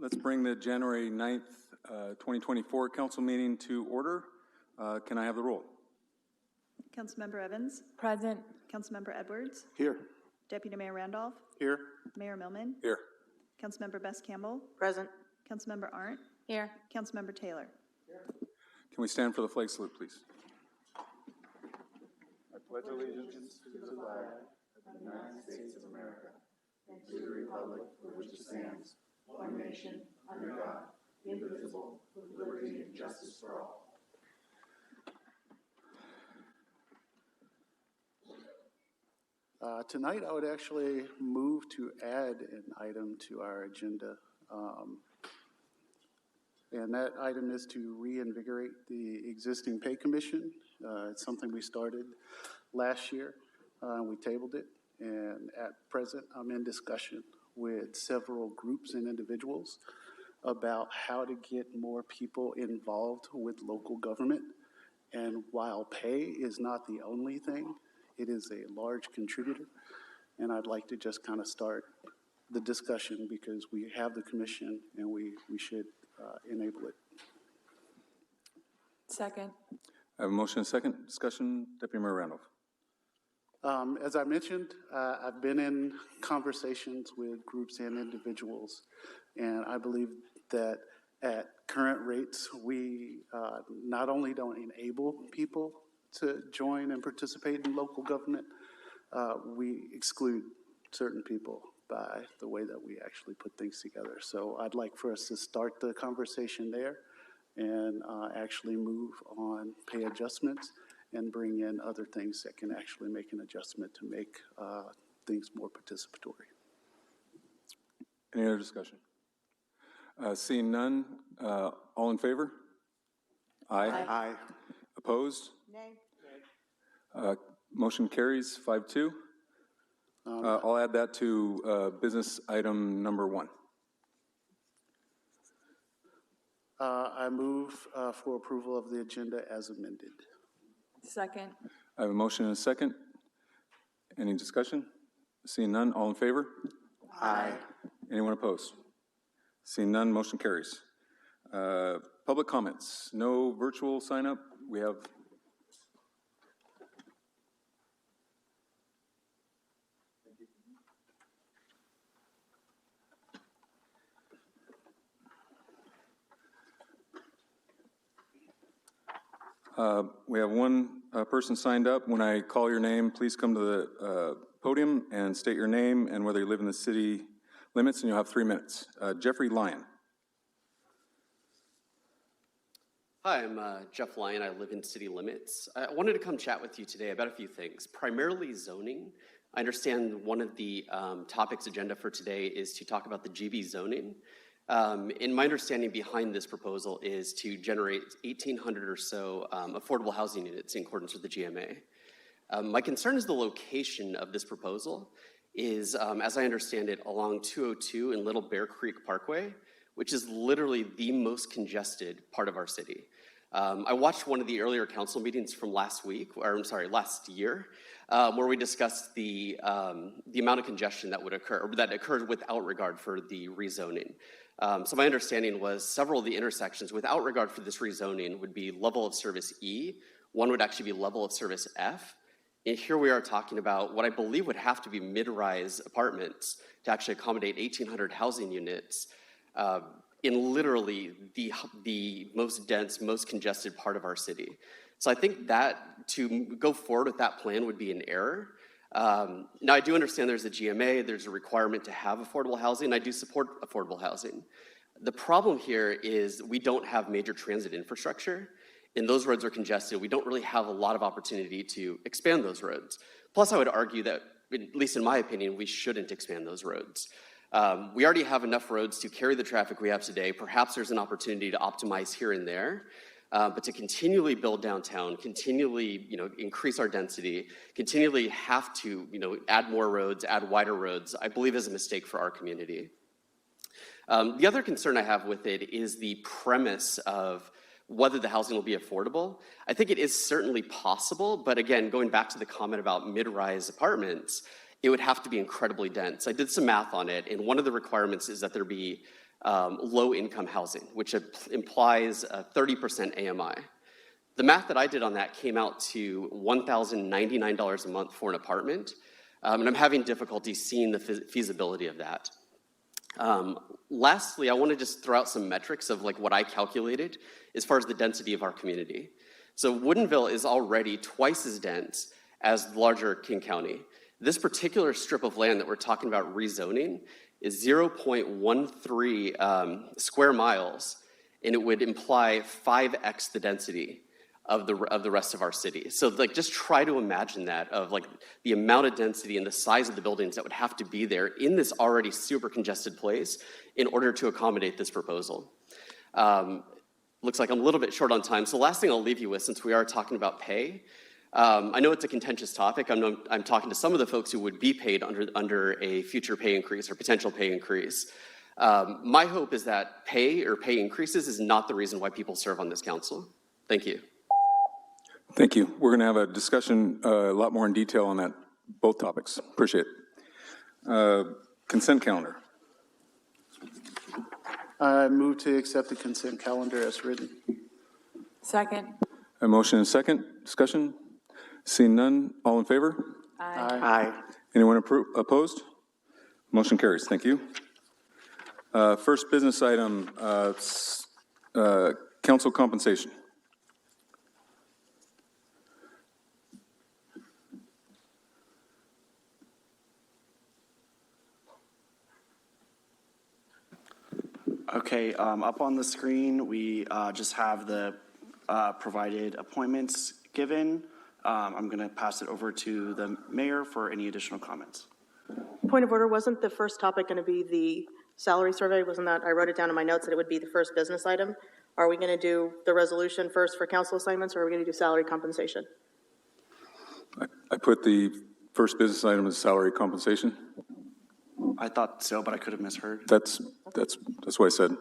Let's bring the January 9th, 2024 council meeting to order. Can I have the roll? Councilmember Evans. Present. Councilmember Edwards. Here. Deputy Mayor Randolph. Here. Mayor Millman. Here. Councilmember Best-Campbell. Present. Councilmember Arndt. Here. Councilmember Taylor. Can we stand for the flag salute, please? I pledge allegiance to the flag of the United States of America and to the republic for which it stands, one nation, under God, indivisible, with liberty and justice for all. Tonight, I would actually move to add an item to our agenda. And that item is to reinvigorate the existing pay commission. It's something we started last year, and we tabled it. And at present, I'm in discussion with several groups and individuals about how to get more people involved with local government. And while pay is not the only thing, it is a large contributor, and I'd like to just kind of start the discussion because we have the commission and we should enable it. Second. I have a motion and a second. Discussion, Deputy Mayor Randolph. As I mentioned, I've been in conversations with groups and individuals, and I believe that at current rates, we not only don't enable people to join and participate in local government, we exclude certain people by the way that we actually put things together. So I'd like for us to start the conversation there and actually move on pay adjustments and bring in other things that can actually make an adjustment to make things more participatory. Any other discussion? Seeing none, all in favor? Aye. Aye. Opposed? Nay. Motion carries 5-2. I'll add that to business item number 1. I move for approval of the agenda as amended. Second. I have a motion and a second. Any discussion? Seeing none, all in favor? Aye. Anyone opposed? Seeing none, motion carries. Public comments. No virtual sign up. We have one person signed up. When I call your name, please come to the podium and state your name and whether you live in the city limits, and you'll have 3 minutes. Jeffrey Lyon. Hi, I'm Jeff Lyon. I live in city limits. I wanted to come chat with you today about a few things, primarily zoning. I understand one of the topics agenda for today is to talk about the GB zoning. And my understanding behind this proposal is to generate 1,800 or so affordable housing units in accordance with the GMA. My concern is the location of this proposal is, as I understand it, along 202 and Little Bear Creek Parkway, which is literally the most congested part of our city. I watched one of the earlier council meetings from last year, where we discussed the amount of congestion that would occur, or that occurred without regard for the rezoning. So my understanding was several of the intersections without regard for this rezoning would be level of service E, one would actually be level of service F, and here we are talking about what I believe would have to be mid-rise apartments to actually accommodate 1,800 housing units in literally the most dense, most congested part of our city. So I think that to go forward with that plan would be an error. Now, I do understand there's a GMA, there's a requirement to have affordable housing. I do support affordable housing. The problem here is we don't have major transit infrastructure, and those roads are congested. We don't really have a lot of opportunity to expand those roads. Plus, I would argue that, at least in my opinion, we shouldn't expand those roads. We already have enough roads to carry the traffic we have today. Perhaps there's an opportunity to optimize here and there. But to continually build downtown, continually, increase our density, continually have to, add more roads, add wider roads, I believe is a mistake for our community. The other concern I have with it is the premise of whether the housing will be affordable. I think it is certainly possible, but again, going back to the comment about mid-rise apartments, it would have to be incredibly dense. I did some math on it, and one of the requirements is that there be low-income housing, which implies a 30% AMI. The math that I did on that came out to $1,099 a month for an apartment, and I'm having difficulty seeing the feasibility of that. Lastly, I want to just throw out some metrics of like what I calculated as far as the density of our community. So Woodinville is already twice as dense as larger King County. This particular strip of land that we're talking about rezoning is 0.13 square miles, and it would imply 5x the density of the rest of our city. So like just try to imagine that, of like the amount of density and the size of the buildings that would have to be there in this already super congested place in order to accommodate this proposal. Looks like I'm a little bit short on time. So last thing I'll leave you with, since we are talking about pay, I know it's a contentious topic. I'm talking to some of the folks who would be paid under a future pay increase or potential pay increase. My hope is that pay or pay increases is not the reason why people serve on this council. Thank you. Thank you. We're going to have a discussion a lot more in detail on that, both topics. Appreciate it. Consent calendar. I move to accept the consent calendar as written. Second. A motion and second. Discussion. Seeing none. All in favor? Aye. Anyone opposed? Motion carries. Thank you. First business item, council compensation. Okay, up on the screen, we just have the provided appointments given. I'm going to pass it over to the mayor for any additional comments. Point of order, wasn't the first topic going to be the salary survey? Wasn't that, I wrote it down in my notes that it would be the first business item. Are we going to do the resolution first for council assignments, or are we going to do salary compensation? I put the first business item as salary compensation. I thought so, but I could have misheard. That's what I said.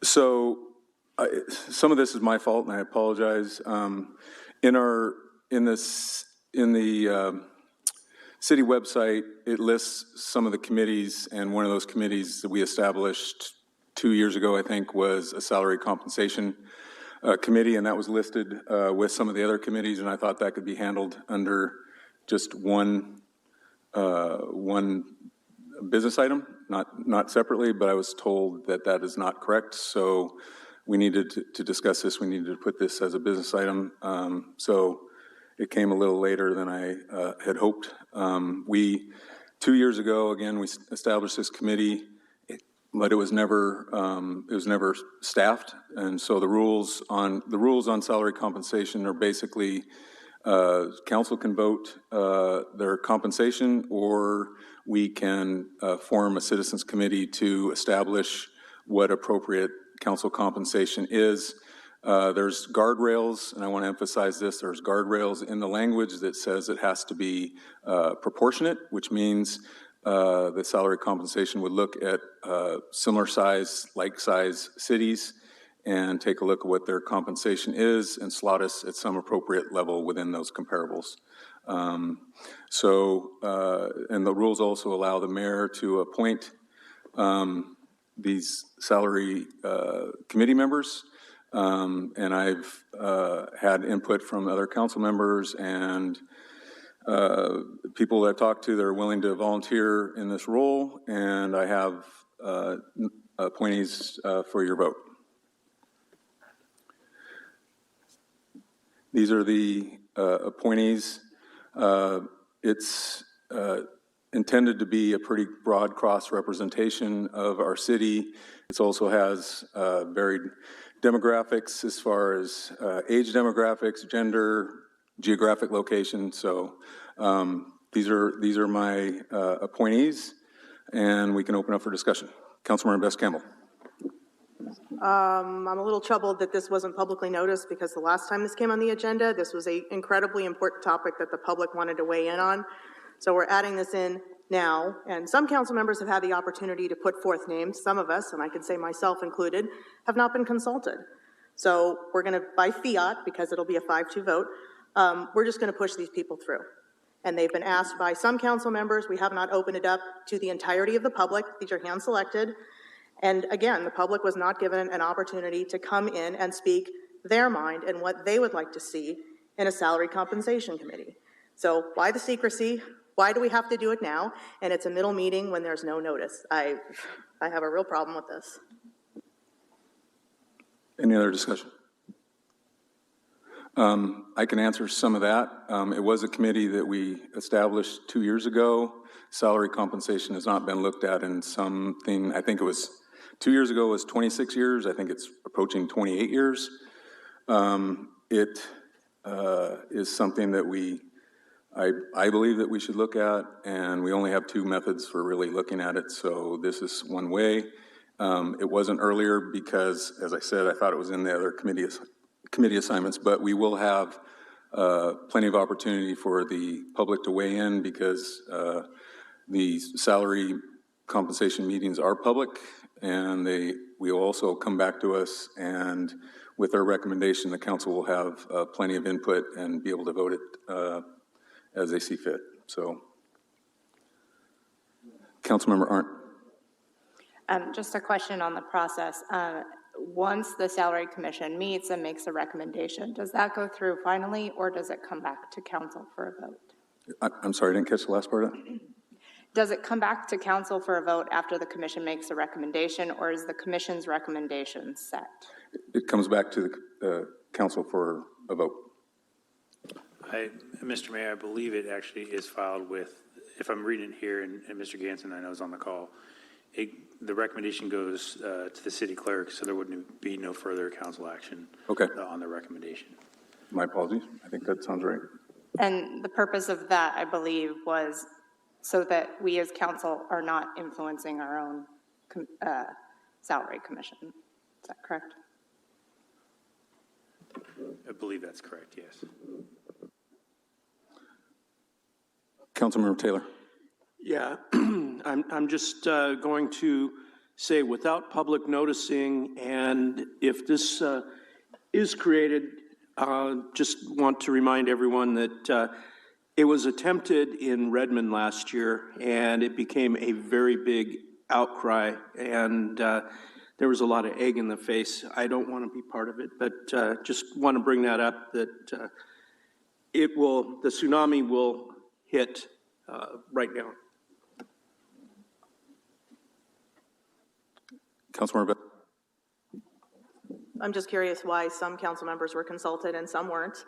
Some of this is my fault, and I apologize. In the city website, it lists some of the committees, and one of those committees that we established 2 years ago, I think, was a salary compensation committee, and that was listed with some of the other committees, and I thought that could be handled under just one business item, not separately, but I was told that that is not correct. So we needed to discuss this. We needed to put this as a business item. So it came a little later than I had hoped. 2 years ago, again, we established this committee, but it was never staffed. And so the rules on salary compensation are basically council can vote their compensation, or we can form a citizens committee to establish what appropriate council compensation is. There's guardrails, and I want to emphasize this, there's guardrails in the language that says it has to be proportionate, which means the salary compensation would look at similar size, like size cities, and take a look at what their compensation is and slot us at some appropriate level within those comparables. And the rules also allow the mayor to appoint these salary committee members. And I've had input from other council members and people that I've talked to that are willing to volunteer in this role, and I have appointees for your vote. These are the appointees. It's intended to be a pretty broad cross-representation of our city. It also has varied demographics as far as age demographics, gender, geographic location. So these are my appointees, and we can open up for discussion. Councilmember Best-Campbell. I'm a little troubled that this wasn't publicly noticed, because the last time this came on the agenda, this was an incredibly important topic that the public wanted to weigh in on. So we're adding this in now, and some council members have had the opportunity to put forth names. Some of us, and I can say myself included, have not been consulted. So we're going to, by fiat, because it'll be a 5-2 vote, we're just going to push these people through. And they've been asked by some council members. We have not opened it up to the entirety of the public. These are hand-selected. And again, the public was not given an opportunity to come in and speak their mind and what they would like to see in a salary compensation committee. So why the secrecy? Why do we have to do it now? And it's a middle meeting when there's no notice. I have a real problem with this. Any other discussion? I can answer some of that. It was a committee that we established 2 years ago. Salary compensation has not been looked at in something, I think it was 2 years ago was 26 years. I think it's approaching 28 years. It is something that I believe that we should look at, and we only have two methods for really looking at it, so this is one way. It wasn't earlier because, as I said, I thought it was in the other committee assignments, but we will have plenty of opportunity for the public to weigh in because the salary compensation meetings are public, and they will also come back to us, and with our recommendation, the council will have plenty of input and be able to vote it as they see fit. So, Councilmember Arndt. Just a question on the process. Once the salary commission meets and makes a recommendation, does that go through finally, or does it come back to council for a vote? I'm sorry, I didn't catch the last part of that. Does it come back to council for a vote after the commission makes a recommendation, or is the commission's recommendation set? It comes back to the council for a vote. Mr. Mayor, I believe it actually is filed with, if I'm reading it here, and Mr. Ganson I know is on the call, the recommendation goes to the city clerk, so there wouldn't be no further council action on the recommendation. My apologies. I think that sounds right. And the purpose of that, I believe, was so that we as council are not influencing our own salary commission. Is that correct? I believe that's correct, yes. Councilmember Taylor. Yeah, I'm just going to say without public noticing, and if this is created, just want to remind everyone that it was attempted in Redmond last year, and it became a very big outcry, and there was a lot of egg in the face. I don't want to be part of it, but just want to bring that up, that the tsunami will hit right now. Councilmember. I'm just curious why some council members were consulted and some weren't.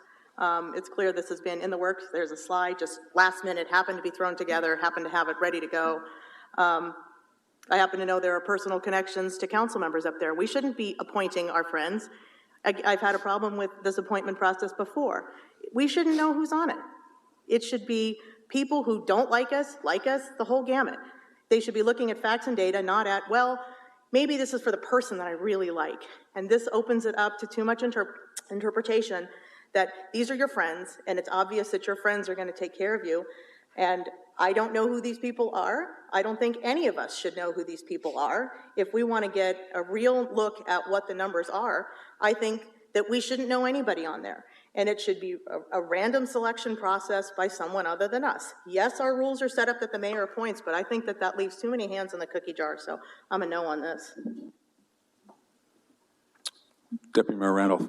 It's clear this has been in the works. There's a slide just last minute, happened to be thrown together, happened to have it ready to go. I happen to know there are personal connections to council members up there. We shouldn't be appointing our friends. I've had a problem with this appointment process before. We shouldn't know who's on it. It should be people who don't like us, the whole gamut. They should be looking at facts and data, not at, well, maybe this is for the person that I really like. And this opens it up to too much interpretation that these are your friends, and it's obvious that your friends are going to take care of you. And I don't know who these people are. I don't think any of us should know who these people are. If we want to get a real look at what the numbers are, I think that we shouldn't know anybody on there. And it should be a random selection process by someone other than us. Yes, our rules are set up that the mayor appoints, but I think that that leaves too many hands in the cookie jar, so I'm a no on this. Deputy Mayor Randolph.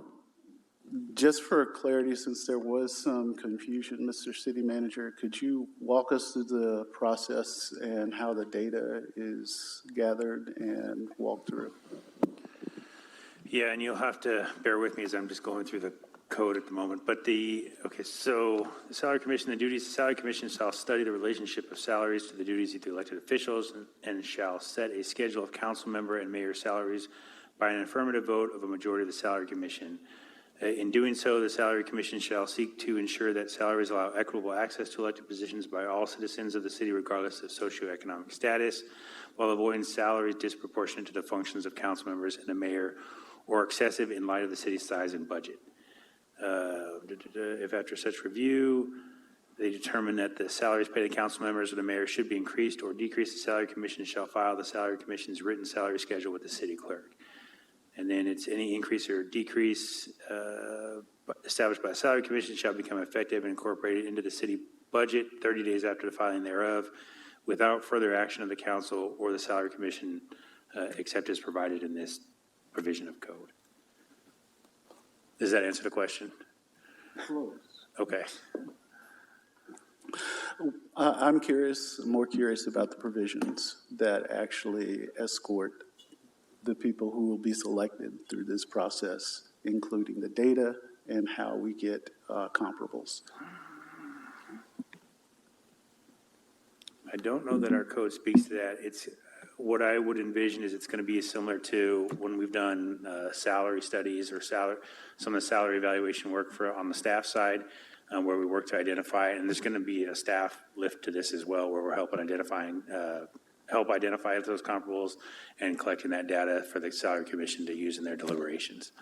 Just for clarity, since there was some confusion, Mr. City Manager, could you walk us through the process and how the data is gathered and walked through? Yeah, and you'll have to bear with me as I'm just going through the code at the moment. But so the Salary Commission, the duties, the Salary Commission shall study the relationship of salaries to the duties of the elected officials and shall set a schedule of council member and mayor salaries by an affirmative vote of a majority of the Salary Commission. In doing so, the Salary Commission shall seek to ensure that salaries allow equitable access to elected positions by all citizens of the city regardless of socioeconomic status, while avoiding salaries disproportionate to the functions of council members and the mayor or excessive in light of the city's size and budget. If after such review, they determine that the salaries paid to council members or the mayor should be increased or decreased, the Salary Commission shall file the Salary Commission's written salary schedule with the city clerk. And then it's any increase or decrease established by the Salary Commission shall become effective and incorporated into the city budget 30 days after the filing thereof, without further action of the council or the Salary Commission except as provided in this provision of code. Does that answer the question? Okay. I'm more curious about the provisions that actually escort the people who will be selected through this process, including the data and how we get comparables. I don't know that our code speaks to that. It's, what I would envision is it's going to be similar to when we've done salary studies or some of the salary evaluation work on the staff side, where we work to identify, and there's going to be a staff lift to this as well, where we're helping identify those comparables and collecting that data for the salary commission to use in their deliberations.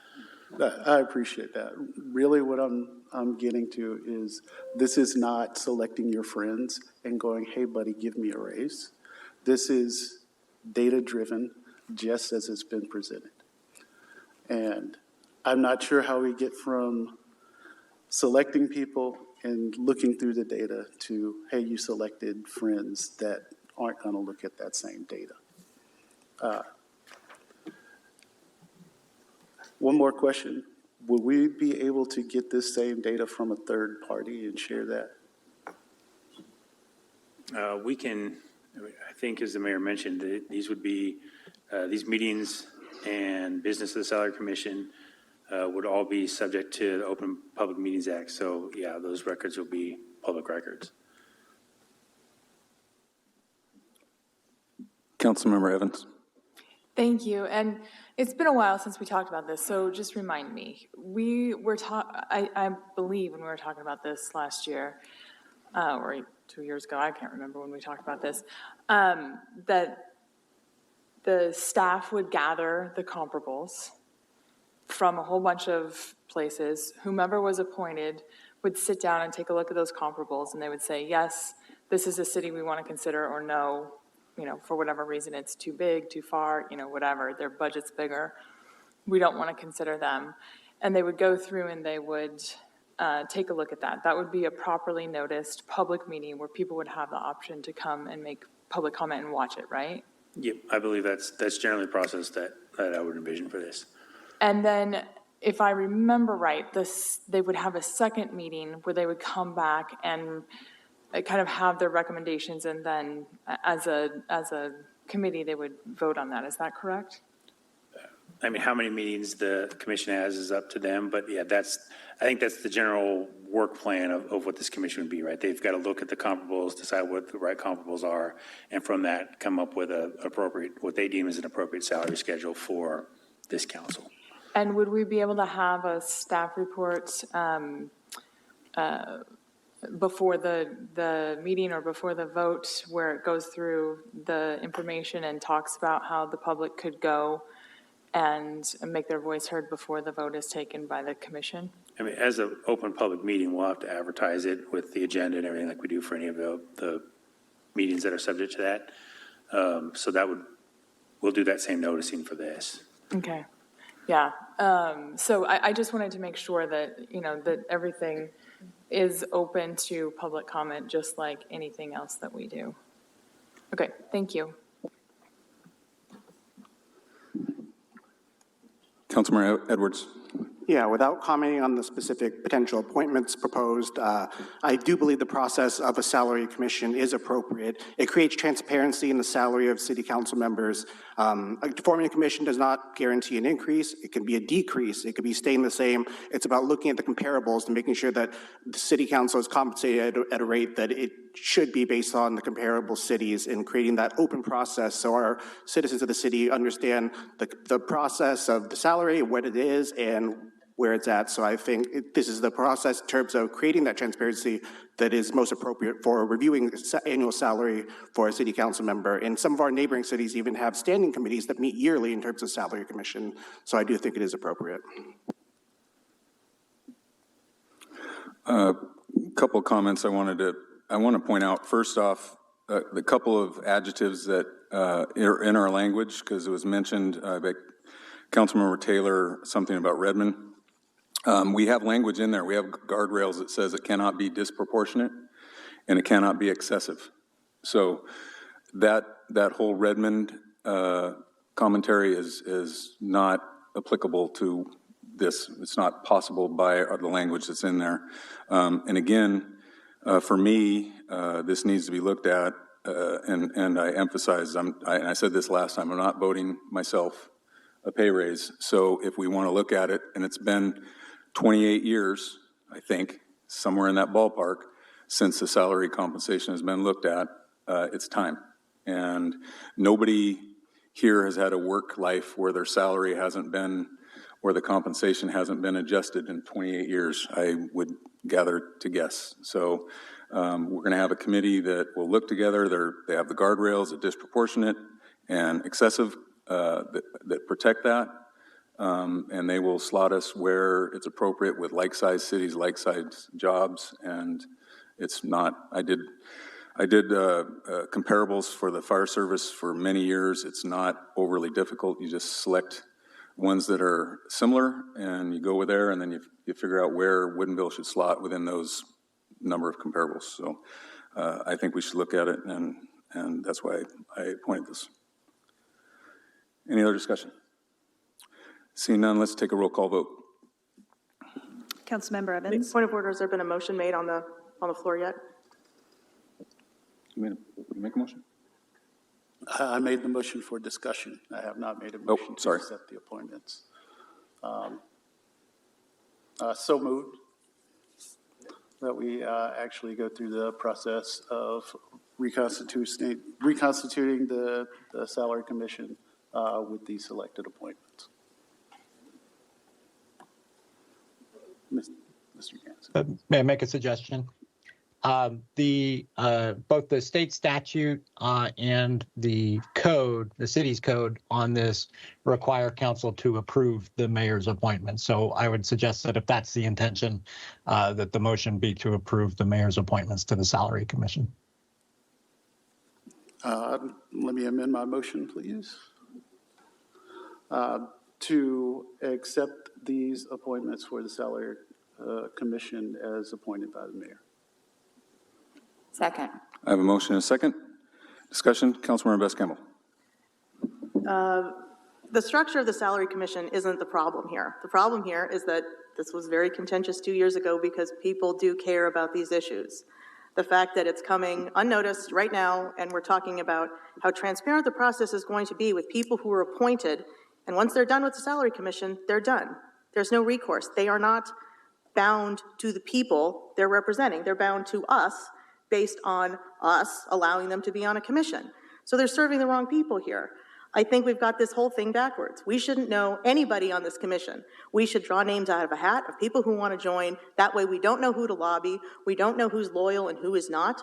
I appreciate that. Really what I'm getting to is this is not selecting your friends and going, hey, buddy, give me a raise. This is data-driven, just as it's been presented. And I'm not sure how we get from selecting people and looking through the data to, hey, you selected friends that aren't going to look at that same data. One more question. Will we be able to get this same data from a third party and share that? We can, I think as the mayor mentioned, these would be, these meetings and business of the salary commission would all be subject to the Open Public Meetings Act. So yeah, those records will be public records. Councilmember Evans. Thank you. And it's been a while since we talked about this, so just remind me. We were I believe when we were talking about this last year, or 2 years ago, I can't remember when we talked about this, that the staff would gather the comparables from a whole bunch of places. Whomever was appointed would sit down and take a look at those comparables, and they would say, yes, this is a city we want to consider, or no, you know, for whatever reason, it's too big, too far, you know, whatever, their budget's bigger, we don't want to consider them. And they would go through and they would take a look at that. That would be a properly noticed public meeting where people would have the option to come and make public comment and watch it, right? Yep, I believe that's generally the process that I would envision for this. And then, if I remember right, they would have a second meeting where they would come back and kind of have their recommendations, and then as a committee, they would vote on that. Is that correct? I mean, how many meetings the commission has is up to them, but yeah, I think that's the general work plan of what this commission would be, right? They've got to look at the comparables, decide what the right comparables are, and from that, come up with what they deem as an appropriate salary schedule for this council. And would we be able to have a staff report before the meeting or before the vote where it goes through the information and talks about how the public could go and make their voice heard before the vote is taken by the commission? I mean, as an open public meeting, we'll have to advertise it with the agenda and everything like we do for any of the meetings that are subject to that. So we'll do that same noticing for this. Okay. Yeah. So I just wanted to make sure that, that everything is open to public comment, just like anything else that we do. Okay. Thank you. Councilmember Edwards. Yeah, without commenting on the specific potential appointments proposed, I do believe the process of a salary commission is appropriate. It creates transparency in the salary of city council members. Forming a commission does not guarantee an increase. It can be a decrease. It could be staying the same. It's about looking at the comparables and making sure that the city council is compensated at a rate that it should be based on the comparable cities, and creating that open process so our citizens of the city understand the process of the salary, what it is, and where it's at. So I think this is the process in terms of creating that transparency that is most appropriate for reviewing annual salary for a city council member. And some of our neighboring cities even have standing committees that meet yearly in terms of salary commission. So I do think it is appropriate. A couple of comments I want to point out. First off, the couple of adjectives that are in our language, because it was mentioned by Councilmember Taylor, something about Redmond. We have language in there. We have guardrails that says it cannot be disproportionate and it cannot be excessive. So that whole Redmond commentary is not applicable to this. It's not possible by the language that's in there. And again, for me, this needs to be looked at, and I emphasize, and I said this last time, I'm not voting myself a pay raise. So if we want to look at it, and it's been 28 years, I think, somewhere in that ballpark, since the salary compensation has been looked at, it's time. And nobody here has had a work life where their salary hasn't been, where the compensation hasn't been adjusted in 28 years, I would gather to guess. So we're going to have a committee that will look together. They have the guardrails, the disproportionate and excessive that protect that. And they will slot us where it's appropriate with like-sized cities, like-sized jobs. And it's not, I did comparables for the fire service for many years. It's not overly difficult. You just select ones that are similar and you go with there, and then you figure out where Woodinville should slot within those number of comparables. So I think we should look at it, and that's why I pointed this. Any other discussion? Seeing none, let's take a roll call vote. Councilmember Evans? Point of order, has there been a motion made on the floor yet? You make a motion? I made the motion for discussion. I have not made a motion to accept the appointments. So moved that we actually go through the process of reconstituting the salary commission with the selected appointments. Mr. Ganson. May I make a suggestion? Both the state statute and the code, the city's code on this require council to approve the mayor's appointment. So I would suggest that if that's the intention, that the motion be to approve the mayor's appointments to the salary commission. Let me amend my motion, please. To accept these appointments for the salary commission as appointed by the mayor. Second. I have a motion and a second. Discussion, Councilmember Best-Campbell. The structure of the salary commission isn't the problem here. The problem here is that this was very contentious 2 years ago because people do care about these issues. The fact that it's coming unnoticed right now, and we're talking about how transparent the process is going to be with people who are appointed, and once they're done with the salary commission, they're done. There's no recourse. They are not bound to the people they're representing. They're bound to us based on us allowing them to be on a commission. So they're serving the wrong people here. I think we've got this whole thing backwards. We shouldn't know anybody on this commission. We should draw names out of a hat of people who want to join. That way we don't know who to lobby. We don't know who's loyal and who is not.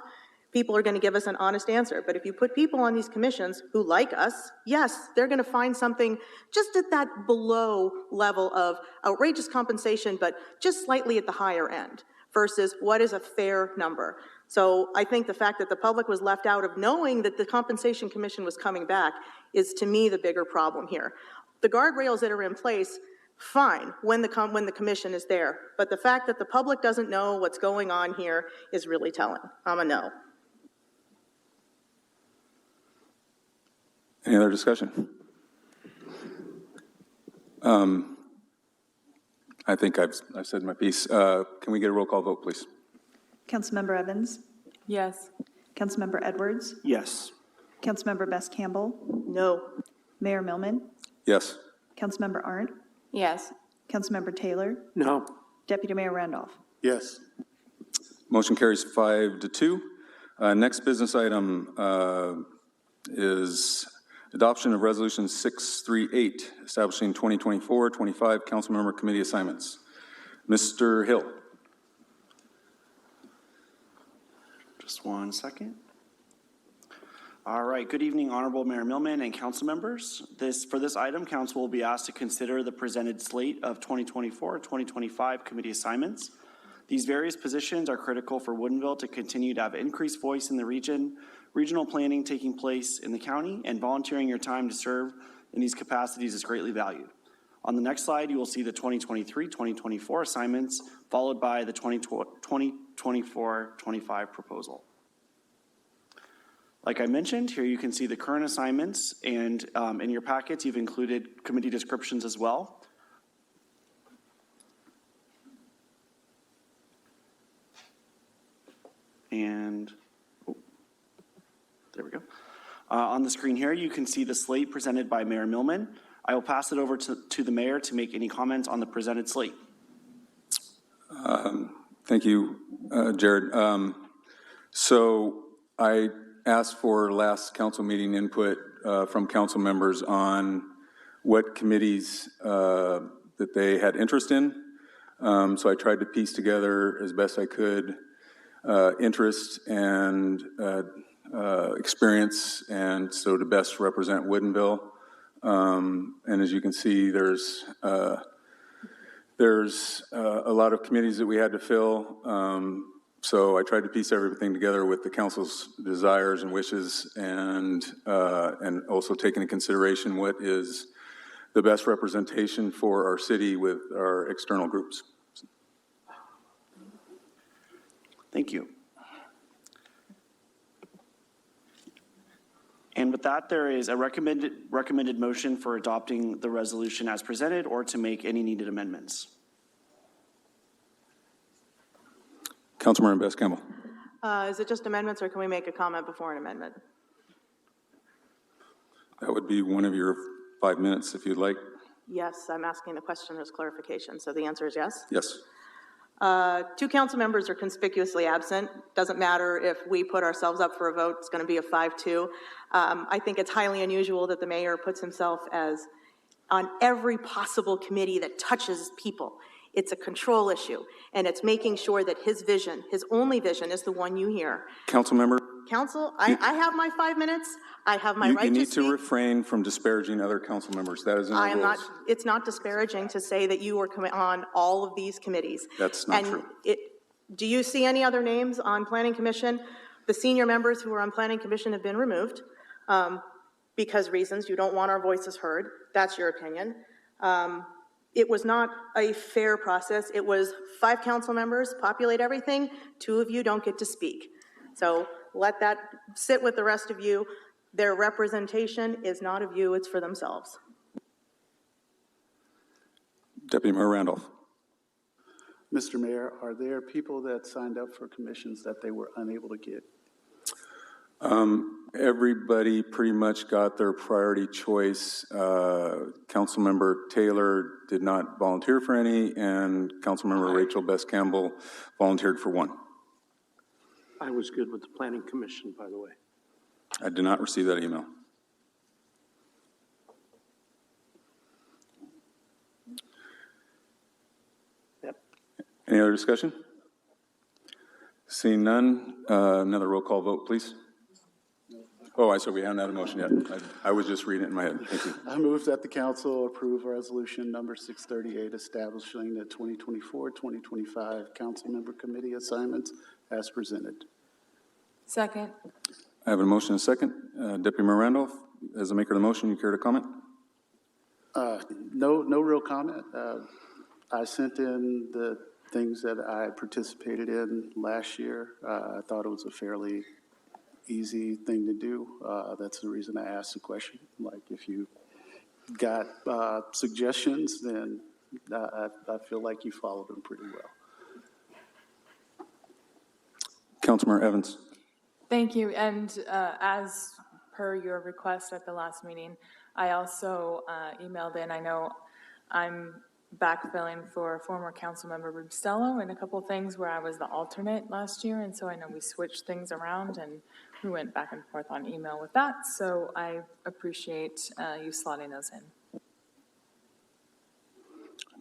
People are going to give us an honest answer. But if you put people on these commissions who like us, yes, they're going to find something just at that below level of outrageous compensation, but just slightly at the higher end versus what is a fair number. So I think the fact that the public was left out of knowing that the Compensation Commission was coming back is, to me, the bigger problem here. The guardrails that are in place, fine, when the commission is there. But the fact that the public doesn't know what's going on here is really telling. I'm a no. Any other discussion? I think I've said my piece. Can we get a roll call vote, please? Councilmember Evans? Yes. Councilmember Edwards? Yes. Councilmember Best-Campbell? No. Mayor Millman? Yes. Councilmember Arndt? Yes. Councilmember Taylor? No. Deputy Mayor Randolph? Yes. Motion carries 5-2. Next business item is adoption of Resolution 638, establishing 2024-25 Councilmember Committee assignments. Mr. Hill. Just 1 second. All right, good evening, Honorable Mayor Millman and council members. For this item, council will be asked to consider the presented slate of 2024-2025 committee assignments. These various positions are critical for Woodinville to continue to have increased voice in the region, regional planning taking place in the county, and volunteering your time to serve in these capacities is greatly valued. On the next slide, you will see the 2023-2024 assignments, followed by the 2024-25 proposal. Like I mentioned, here you can see the current assignments, and in your packets, you've included committee descriptions as well. And, oh, there we go. On the screen here, you can see the slate presented by Mayor Millman. I will pass it over to the mayor to make any comments on the presented slate. Thank you, Jared. So I asked for last council meeting input from council members on what committees that they had interest in. So I tried to piece together as best I could interest and experience, and so to best represent Woodinville. And as you can see, there's a lot of committees that we had to fill. So I tried to piece everything together with the council's desires and wishes, and also take into consideration what is the best representation for our city with our external groups. Thank you. And with that, there is a recommended motion for adopting the resolution as presented or to make any needed amendments. Councilmember Best-Campbell. Is it just amendments, or can we make a comment before an amendment? That would be one of your 5 minutes if you'd like. Yes, I'm asking the question as clarification, so the answer is yes? Yes. 2 council members are conspicuously absent. Doesn't matter if we put ourselves up for a vote, it's going to be a 5-2. I think it's highly unusual that the mayor puts himself as on every possible committee that touches people. It's a control issue, and it's making sure that his vision, his only vision, is the one you hear. Councilmember. Council, I have my 5 minutes. I have my right to speak. You need to refrain from disparaging other council members. That is in our rules. It's not disparaging to say that you are on all of these committees. That's not true. Do you see any other names on Planning Commission? The senior members who are on Planning Commission have been removed because reasons. You don't want our voices heard. That's your opinion. It was not a fair process. It was 5 council members, populate everything. 2 of you don't get to speak. So let that sit with the rest of you. Their representation is not of you, it's for themselves. Deputy Mayor Randolph. Mr. Mayor, are there people that signed up for commissions that they were unable to get? Everybody pretty much got their priority choice. Councilmember Taylor did not volunteer for any, and Councilmember Rachel Best-Campbell volunteered for 1. I was good with the Planning Commission, by the way. I did not receive that email. Yep. Any other discussion? Seeing none, another roll call vote, please. Oh, I said we haven't had a motion yet. I was just reading it in my head. Thank you. I move that the council approve resolution number 638, establishing the 2024-2025 council member committee assignments as presented. Second. I have a motion and a second. Deputy Mayor Randolph, as the maker of the motion, you care to comment? No real comment. I sent in the things that I participated in last year. I thought it was a fairly easy thing to do. That's the reason I asked the question. Like, if you got suggestions, then I feel like you followed them pretty well. Councilmember Evans. Thank you. And as per your request at the last meeting, I also emailed in. I know I'm backfilling for former Councilmember Rubestello in a couple things where I was the alternate last year, and so I know we switched things around and we went back and forth on email with that. So I appreciate you slotting those in.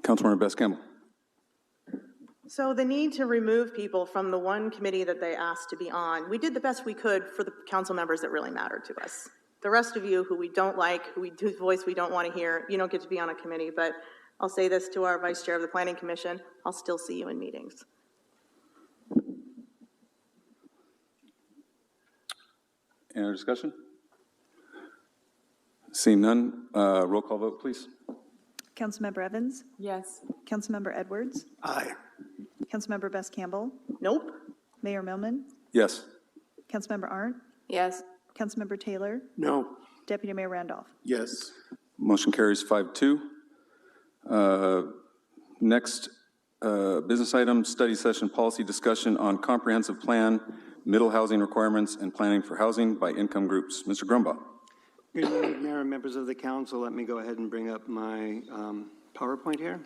Councilmember Best-Campbell. So the need to remove people from the one committee that they asked to be on, we did the best we could for the council members that really mattered to us. The rest of you who we don't like, whose voice we don't want to hear, you don't get to be on a committee. But I'll say this to our vice chair of the Planning Commission, I'll still see you in meetings. Any other discussion? Seeing none, roll call vote, please. Councilmember Evans? Yes. Councilmember Edwards? Aye. Councilmember Best-Campbell? Nope. Mayor Millman? Yes. Councilmember Arndt? Yes. Councilmember Taylor, No. Deputy Mayor Randolph. Yes. Motion carries 5-2. Next, business item, study session policy discussion on comprehensive plan, middle housing requirements, and planning for housing by income groups. Mr. Grumbaugh. Good evening, Mayor and members of the council. Let me go ahead and bring up my PowerPoint here.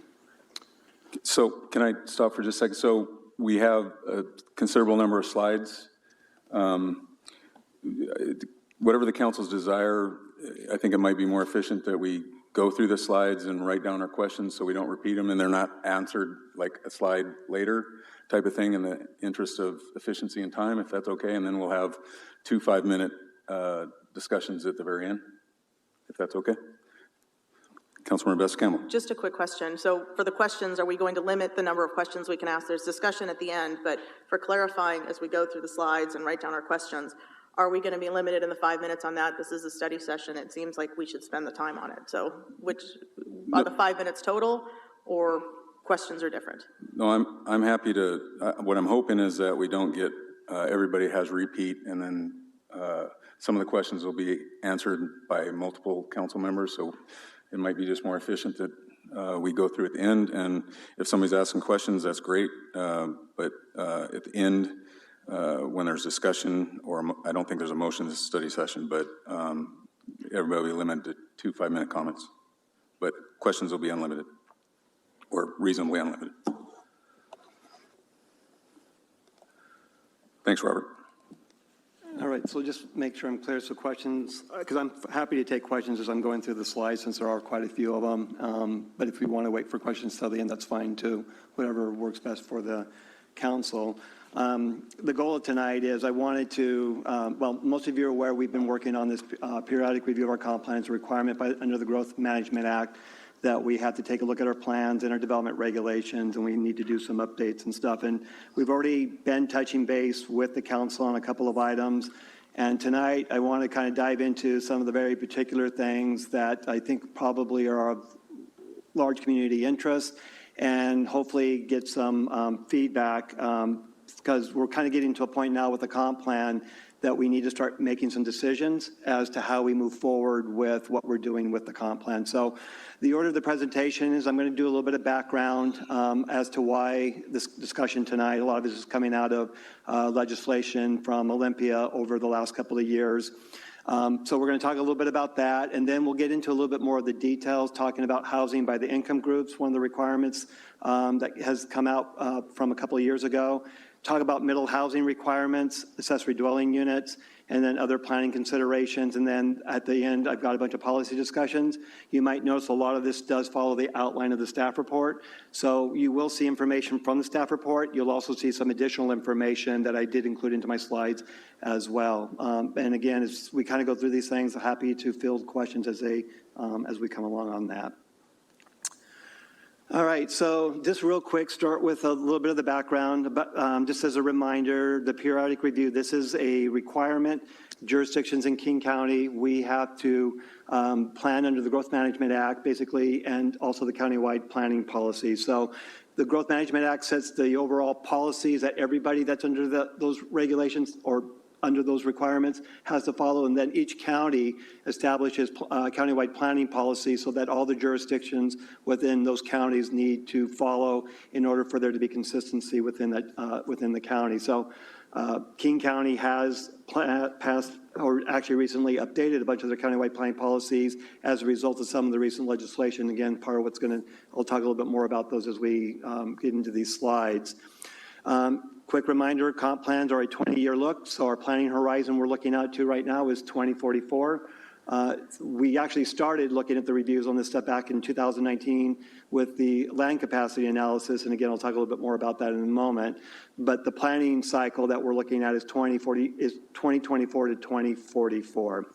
So can I stop for just a second? So we have a considerable number of slides. Whatever the council's desire, I think it might be more efficient that we go through the slides and write down our questions so we don't repeat them and they're not answered like a slide later type of thing in the interest of efficiency and time, if that's okay. And then we'll have 2 5-minute discussions at the very end, if that's okay. Councilmember Best-Campbell. Just a quick question. So for the questions, are we going to limit the number of questions we can ask? There's discussion at the end, but for clarifying as we go through the slides and write down our questions, are we going to be limited in the 5 minutes on that? This is a study session. It seems like we should spend the time on it. So which are the 5 minutes total, or questions are different? No, I'm happy to, what I'm hoping is that we don't get, everybody has repeat, and then some of the questions will be answered by multiple council members, so it might be just more efficient that we go through at the end, and if somebody's asking questions, that's great, but at the end, when there's discussion, or I don't think there's a motion in this study session, but everybody will be limited to 2 5-minute comments, but questions will be unlimited, or reasonably unlimited. Thanks, Robert. All right, so just make sure I'm clear. So questions, because I'm happy to take questions as I'm going through the slides since there are quite a few of them. But if we want to wait for questions till the end, that's fine too, whatever works best for the council. The goal of tonight is I wanted to, well, most of you are aware we've been working on this periodic review of our comp plan. It's a requirement under the Growth Management Act that we have to take a look at our plans and our development regulations, and we need to do some updates and stuff. And we've already been touching base with the council on a couple of items. And tonight, I want to kind of dive into some of the very particular things that I think probably are of large community interest, and hopefully get some feedback, because we're kind of getting to a point now with the comp plan that we need to start making some decisions as to how we move forward with what we're doing with the comp plan. So the order of the presentation is I'm going to do a little bit of background as to why this discussion tonight. A lot of this is coming out of legislation from Olympia over the last couple of years. So we're going to talk a little bit about that, and then we'll get into a little bit more of the details, talking about housing by the income groups, one of the requirements that has come out from a couple of years ago. Talk about middle housing requirements, accessory dwelling units, and then other planning considerations. And then at the end, I've got a bunch of policy discussions. You might notice a lot of this does follow the outline of the staff report. So you will see information from the staff report. You'll also see some additional information that I did include into my slides as well. And again, as we kind of go through these things, I'm happy to field questions as we come along on that. All right, so just real quick, start with a little bit of the background. Just as a reminder, the periodic review, this is a requirement. Jurisdictions in King County, we have to plan under the Growth Management Act, basically, and also the countywide planning policy. So the Growth Management Act sets the overall policies that everybody that's under those regulations or under those requirements has to follow, and then each county establishes countywide planning policy so that all the jurisdictions within those counties need to follow in order for there to be consistency within that within the county. So King County has passed, or actually recently updated a bunch of their countywide planning policies as a result of some of the recent legislation. Again, part of what's I'll talk a little bit more about those as we get into these slides. Quick reminder, comp plans are a 20-year look, so our planning horizon we're looking out to right now is 2044. We actually started looking at the reviews on this stuff back in 2019 with the land capacity analysis, and again, I'll talk a little bit more about that in a moment. But the planning cycle that we're looking at is 2024 to 2044.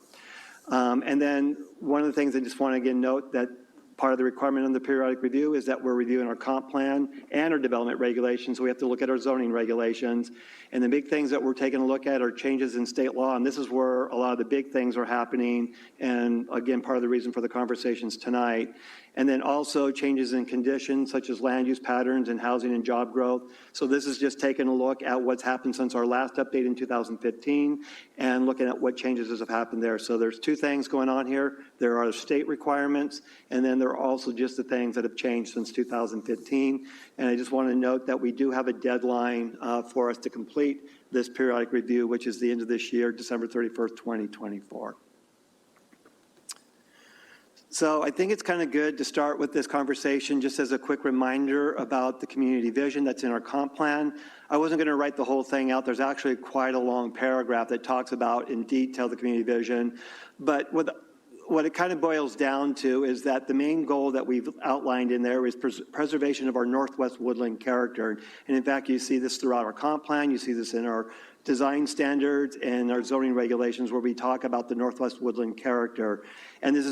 And then one of the things I just want to again note that Part of the requirement on the periodic review is that we're reviewing our comp plan and our development regulations, so we have to look at our zoning regulations. And the big things that we're taking a look at are changes in state law, and this is where a lot of the big things are happening, and again, part of the reason for the conversations tonight. And then also changes in conditions such as land use patterns and housing and job growth. So this is just taking a look at what's happened since our last update in 2015 and looking at what changes have happened there. So there's two things going on here. There are state requirements, and then there are also just the things that have changed since 2015. And I just want to note that we do have a deadline for us to complete this periodic review, which is the end of this year, December 31st, 2024. So I think it's kind of good to start with this conversation just as a quick reminder about the community vision that's in our comp plan. I wasn't going to write the whole thing out. There's actually quite a long paragraph that talks about in detail the community vision. But what it kind of boils down to is that the main goal that we've outlined in there is preservation of our Northwest woodland character. And in fact, you see this throughout our comp plan. You see this in our design standards and our zoning regulations where we talk about the Northwest woodland character. And this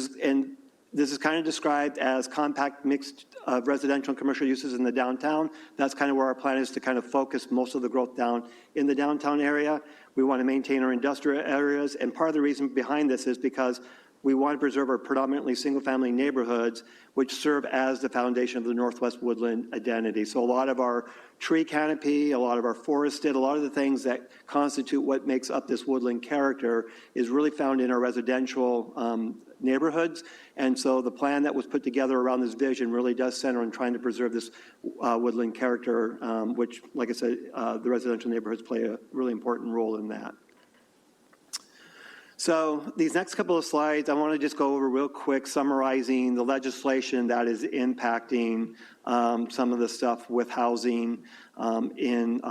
is kind of described as compact mixed residential and commercial uses in the downtown. That's kind of where our plan is to kind of focus most of the growth down in the downtown area. We want to maintain our industrial areas. And part of the reason behind this is because we want to preserve our predominantly single-family neighborhoods, which serve as the foundation of the Northwest woodland identity. So a lot of our tree canopy, a lot of our forested, a lot of the things that constitute what makes up this woodland character is really found in our residential neighborhoods. And so the plan that was put together around this vision really does center on trying to preserve this woodland character, which, like I said, the residential neighborhoods play a really important role in that. So these next couple of slides, I want to just go over real quick, summarizing the legislation that is impacting some of the stuff with housing and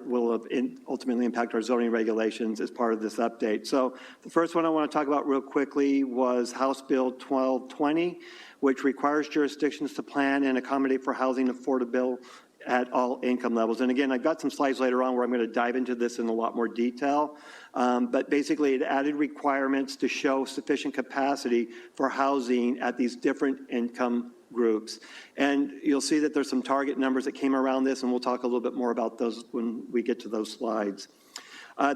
will ultimately impact our zoning regulations as part of this update. So the first one I want to talk about real quickly was House Bill 1220, which requires jurisdictions to plan and accommodate for housing affordable at all income levels. And again, I've got some slides later on where I'm going to dive into this in a lot more detail. But basically, it added requirements to show sufficient capacity for housing at these different income groups. And you'll see that there's some target numbers that came around this, and we'll talk a little bit more about those when we get to those slides.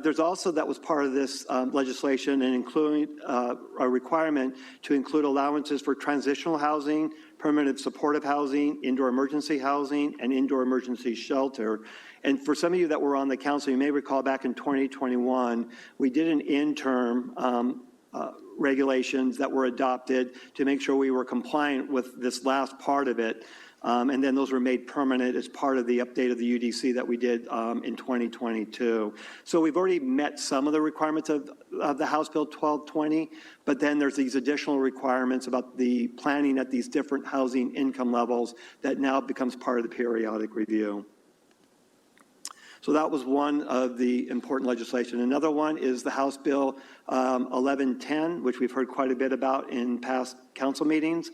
There's also, that was part of this legislation, and including a requirement to include allowances for transitional housing, permanent supportive housing, indoor emergency housing, and indoor emergency shelter. And for some of you that were on the council, you may recall back in 2021, we did an interim regulations that were adopted to make sure we were compliant with this last part of it. And then those were made permanent as part of the update of the UDC that we did in 2022. So we've already met some of the requirements of the House Bill 1220, but then there's these additional requirements about the planning at these different housing income levels that now becomes part of the periodic review. So that was one of the important legislation. Another one is the House Bill 1110, which we've heard quite a bit about in past council meetings.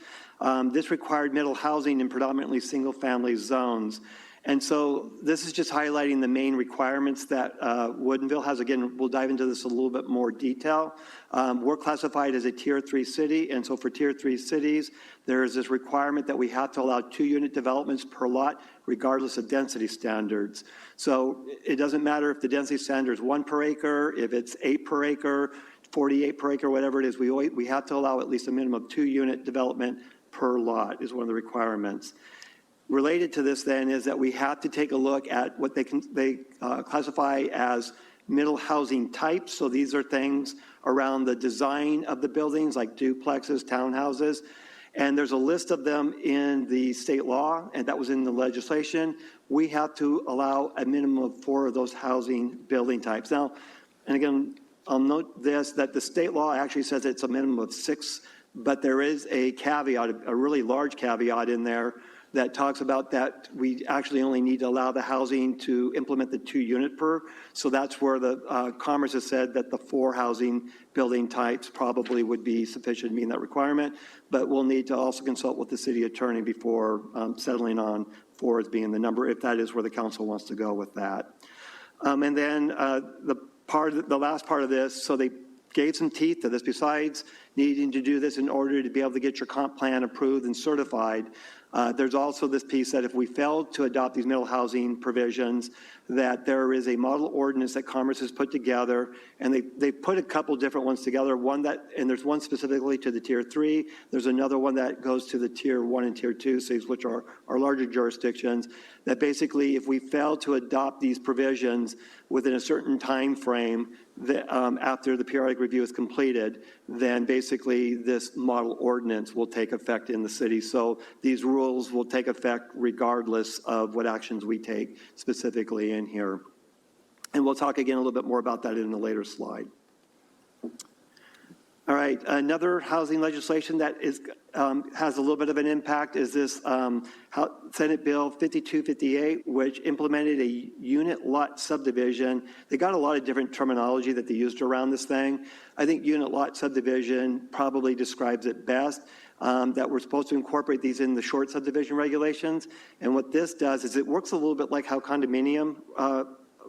This required middle housing in predominantly single-family zones. And so this is just highlighting the main requirements that Woodinville has. Again, we'll dive into this a little bit more detail. We're classified as a Tier 3 city, and so for Tier 3 cities, there is this requirement that we have to allow 2-unit developments per lot, regardless of density standards. So it doesn't matter if the density standard is 1 per acre, if it's 8 per acre, 48 per acre, whatever it is, we have to allow at least a minimum of 2-unit development per lot is one of the requirements. Related to this then is that we have to take a look at what they classify as middle housing types. So these are things around the design of the buildings like duplexes, townhouses. And there's a list of them in the state law, and that was in the legislation. We have to allow a minimum of 4 of those housing building types. Now, and again, I'll note this, that the state law actually says it's a minimum of 6, but there is a caveat, a really large caveat in there that talks about that we actually only need to allow the housing to implement the 2-unit per. So that's where the Commerce has said that the 4 housing building types probably would be sufficient to meet that requirement. But we'll need to also consult with the city attorney before settling on 4 as being the number, if that is where the council wants to go with that. And then the last part of this, so they gave some teeth to this. Besides needing to do this in order to be able to get your comp plan approved and certified. There's also this piece that if we fail to adopt these middle housing provisions, that there is a model ordinance that Commerce has put together, and they put a couple different ones together. And there's one specifically to the Tier 3. There's another one that goes to the Tier 1 and Tier 2 cities, which are our larger jurisdictions, that basically if we fail to adopt these provisions within a certain time frame after the periodic review is completed, then basically this model ordinance will take effect in the city. So these rules will take effect regardless of what actions we take specifically in here. And we'll talk again a little bit more about that in a later slide. All right, another housing legislation that has a little bit of an impact is this Senate Bill 5258, which implemented a unit lot subdivision. They got a lot of different terminology that they used around this thing. I think unit lot subdivision probably describes it best, that we're supposed to incorporate these in the short subdivision regulations. And what this does is it works a little bit like how condominium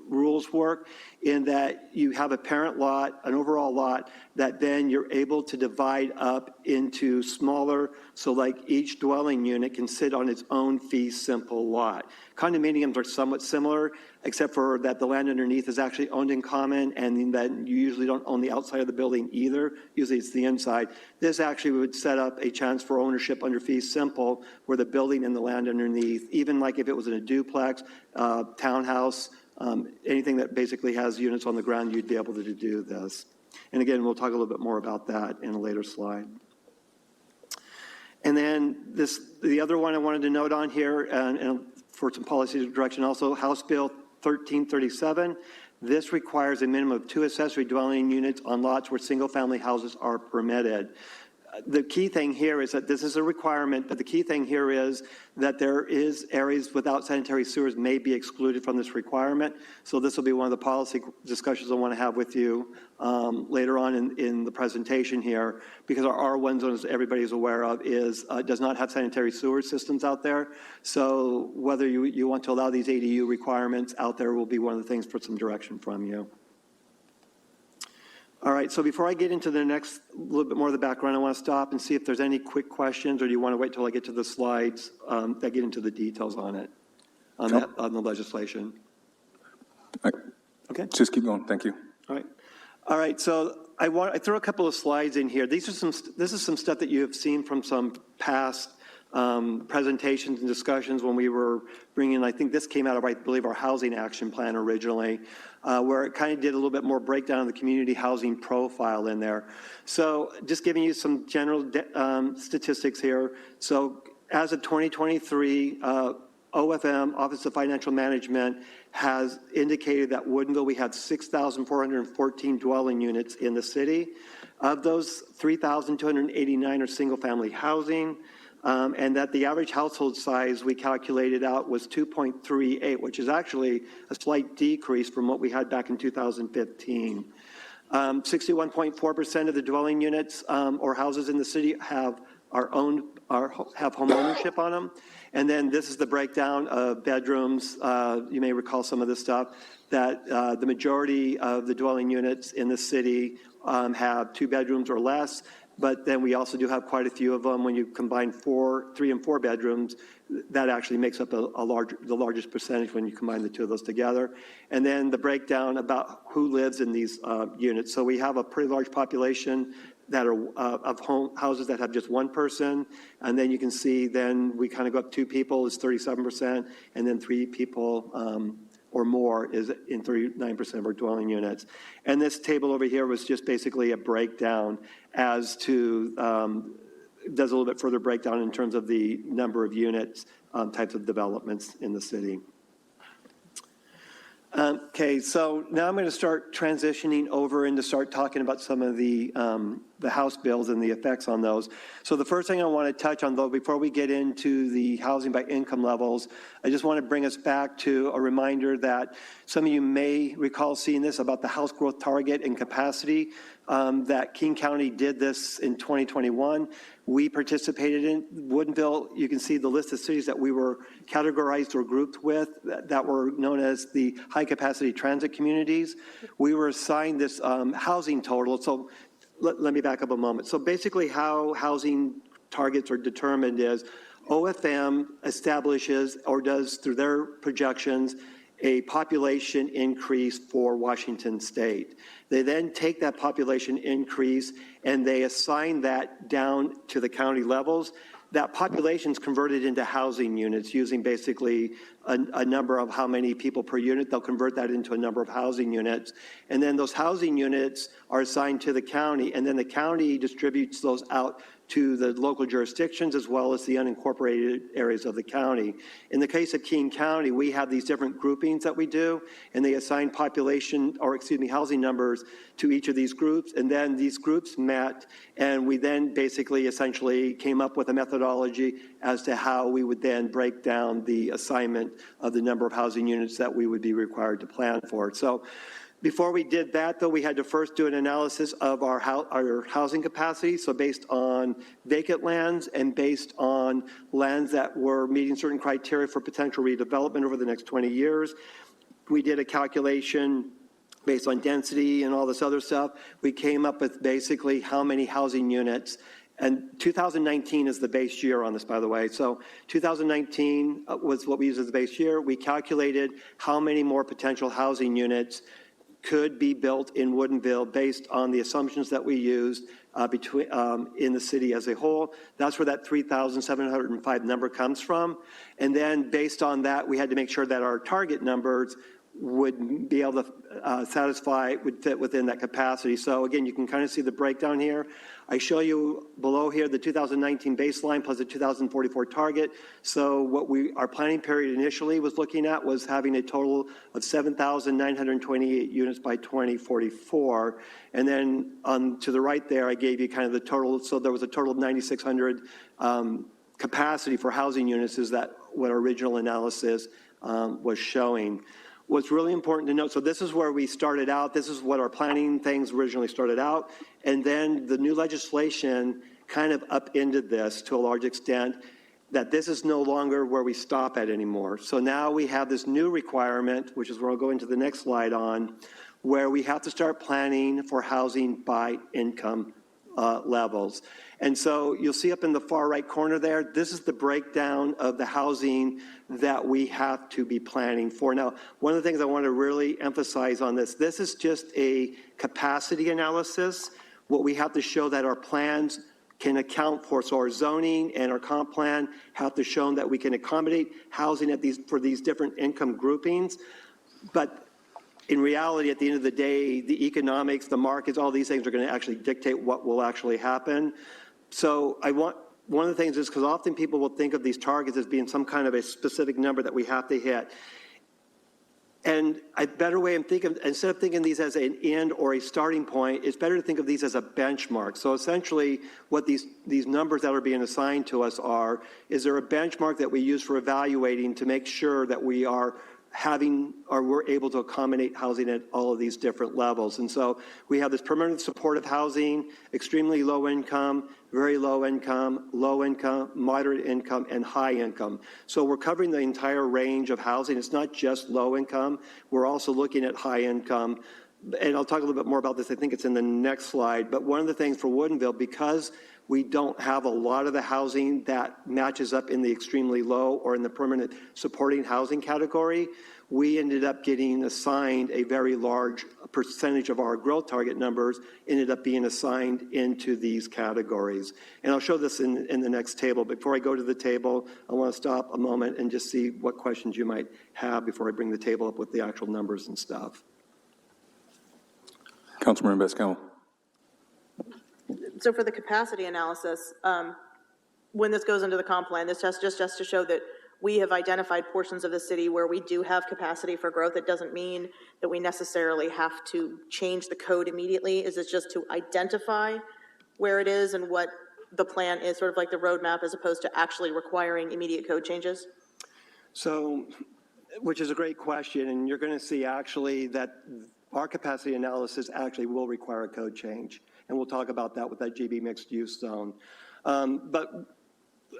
rules work, in that you have a parent lot, an overall lot, that then you're able to divide up into smaller, so like each dwelling unit can sit on its own fee simple lot. Condominiums are somewhat similar, except for that the land underneath is actually owned in common, and that you usually don't own the outside of the building either. Usually it's the inside. This actually would set up a chance for ownership under fee simple, where the building and the land underneath, even like if it was in a duplex, townhouse, anything that basically has units on the ground, you'd be able to do this. And again, we'll talk a little bit more about that in a later slide. And then the other one I wanted to note on here, and for some policy direction also, House Bill 1337. This requires a minimum of 2 accessory dwelling units on lots where single-family houses are permitted. The key thing here is that this is a requirement, but the key thing here is that there is areas without sanitary sewers may be excluded from this requirement. So this will be one of the policy discussions I want to have with you later on in the presentation here, because our R1 zone, as everybody is aware of, does not have sanitary sewer systems out there. So whether you want to allow these ADU requirements out there will be one of the things for some direction from you. All right, so before I get into the next little bit more of the background, I want to stop and see if there's any quick questions, or do you want to wait till I get to the slides that get into the details on it, on the legislation? Okay. Just keep going, thank you. All right, so I throw a couple of slides in here. This is some stuff that you have seen from some past presentations and discussions when we were bringing, I think this came out of, I believe, our housing action plan originally, where it kind of did a little bit more breakdown of the community housing profile in there. So just giving you some general statistics here. So as of 2023, OFM, Office of Financial Management, has indicated that Woodinville, we had 6,414 dwelling units in the city. Of those, 3,289 are single-family housing. And that the average household size we calculated out was 2.38, which is actually a slight decrease from what we had back in 2015. 61.4% of the dwelling units or houses in the city have home ownership on them. And then this is the breakdown of bedrooms. You may recall some of this stuff, that the majority of the dwelling units in the city have 2 bedrooms or less. But then we also do have quite a few of them. When you combine 3 and 4 bedrooms, that actually makes up the largest percentage when you combine the 2 of those together. And then the breakdown about who lives in these units. So we have a pretty large population that are of houses that have just 1 person. And then you can see then we kind of go up 2 people is 37%, and then 3 people or more is in 39% of our dwelling units. And this table over here was just basically a breakdown as to, does a little bit further breakdown in terms of the number of units, types of developments in the city. Okay, so now I'm going to start transitioning over and to start talking about some of the House bills and the effects on those. So the first thing I want to touch on, though, before we get into the housing by income levels, I just want to bring us back to a reminder that some of you may recall seeing this about the house growth target and capacity, that King County did this in 2021. We participated in Woodinville. You can see the list of cities that we were categorized or grouped with that were known as the high capacity transit communities. We were assigned this housing total. So let me back up a moment. So basically how housing targets are determined is OFM establishes or does through their projections a population increase for Washington State. They then take that population increase and they assign that down to the county levels. That population is converted into housing units using basically a number of how many people per unit. They'll convert that into a number of housing units. And then those housing units are assigned to the county, and then the county distributes those out to the local jurisdictions as well as the unincorporated areas of the county. In the case of King County, we have these different groupings that we do, and they assign housing numbers to each of these groups, and then these groups met, and we then basically essentially came up with a methodology as to how we would then break down the assignment of the number of housing units that we would be required to plan for. So before we did that, though, we had to first do an analysis of our housing capacity. So based on vacant lands and based on lands that were meeting certain criteria for potential redevelopment over the next 20 years, we did a calculation based on density and all this other stuff. We came up with basically how many housing units. And 2019 is the base year on this, by the way. So 2019 was what we used as the base year. We calculated how many more potential housing units could be built in Woodinville based on the assumptions that we used in the city as a whole. That's where that 3,705 number comes from. And then based on that, we had to make sure that our target numbers would be able to would fit within that capacity. So again, you can kind of see the breakdown here. I show you below here the 2019 baseline plus the 2044 target. So what our planning period initially was looking at was having a total of 7,928 units by 2044. And then to the right there, I gave you kind of the total. So there was a total of 9,600 capacity for housing units, is that what our original analysis was showing. What's really important to note, so this is where we started out. This is what our planning things originally started out. And then the new legislation kind of upended this to a large extent, that this is no longer where we stop at anymore. So now we have this new requirement, which is where I'll go into the next slide on, where we have to start planning for housing by income levels. And so you'll see up in the far right corner there, this is the breakdown of the housing that we have to be planning for. Now, one of the things I want to really emphasize on this is just a capacity analysis. What we have to show that our plans can account for. So our zoning and our comp plan have to show that we can accommodate housing for these different income groupings. But in reality, at the end of the day, the economics, the markets, all these things are going to actually dictate what will actually happen. So one of the things is, because often people will think of these targets as being some kind of a specific number that we have to hit. And a better way of thinking, instead of thinking these as an end or a starting point, it's better to think of these as a benchmark. So essentially what these numbers that are being assigned to us is there a benchmark that we use for evaluating to make sure that we are we're able to accommodate housing at all of these different levels. And so we have this permanent supportive housing, extremely low income, very low income, moderate income, and high income. So we're covering the entire range of housing. It's not just low income. We're also looking at high income. And I'll talk a little bit more about this. I think it's in the next slide. But one of the things for Woodinville, because we don't have a lot of the housing that matches up in the extremely low or in the permanent supporting housing category, we ended up getting assigned a very large percentage of our growth target numbers ended up being assigned into these categories. And I'll show this in the next table. Before I go to the table, I want to stop a moment and just see what questions you might have before I bring the table up with the actual numbers and stuff. Councilmember Best-Campbell. So for the capacity analysis, when this goes into the comp plan, this just to show that we have identified portions of the city where we do have capacity for growth. It doesn't mean that we necessarily have to change the code immediately. Is it just to identify where it is and what the plan is, sort of like the roadmap, as opposed to actually requiring immediate code changes? So, which is a great question, and you're going to see actually that our capacity analysis actually will require a code change. And we'll talk about that with that GB mixed use zone. But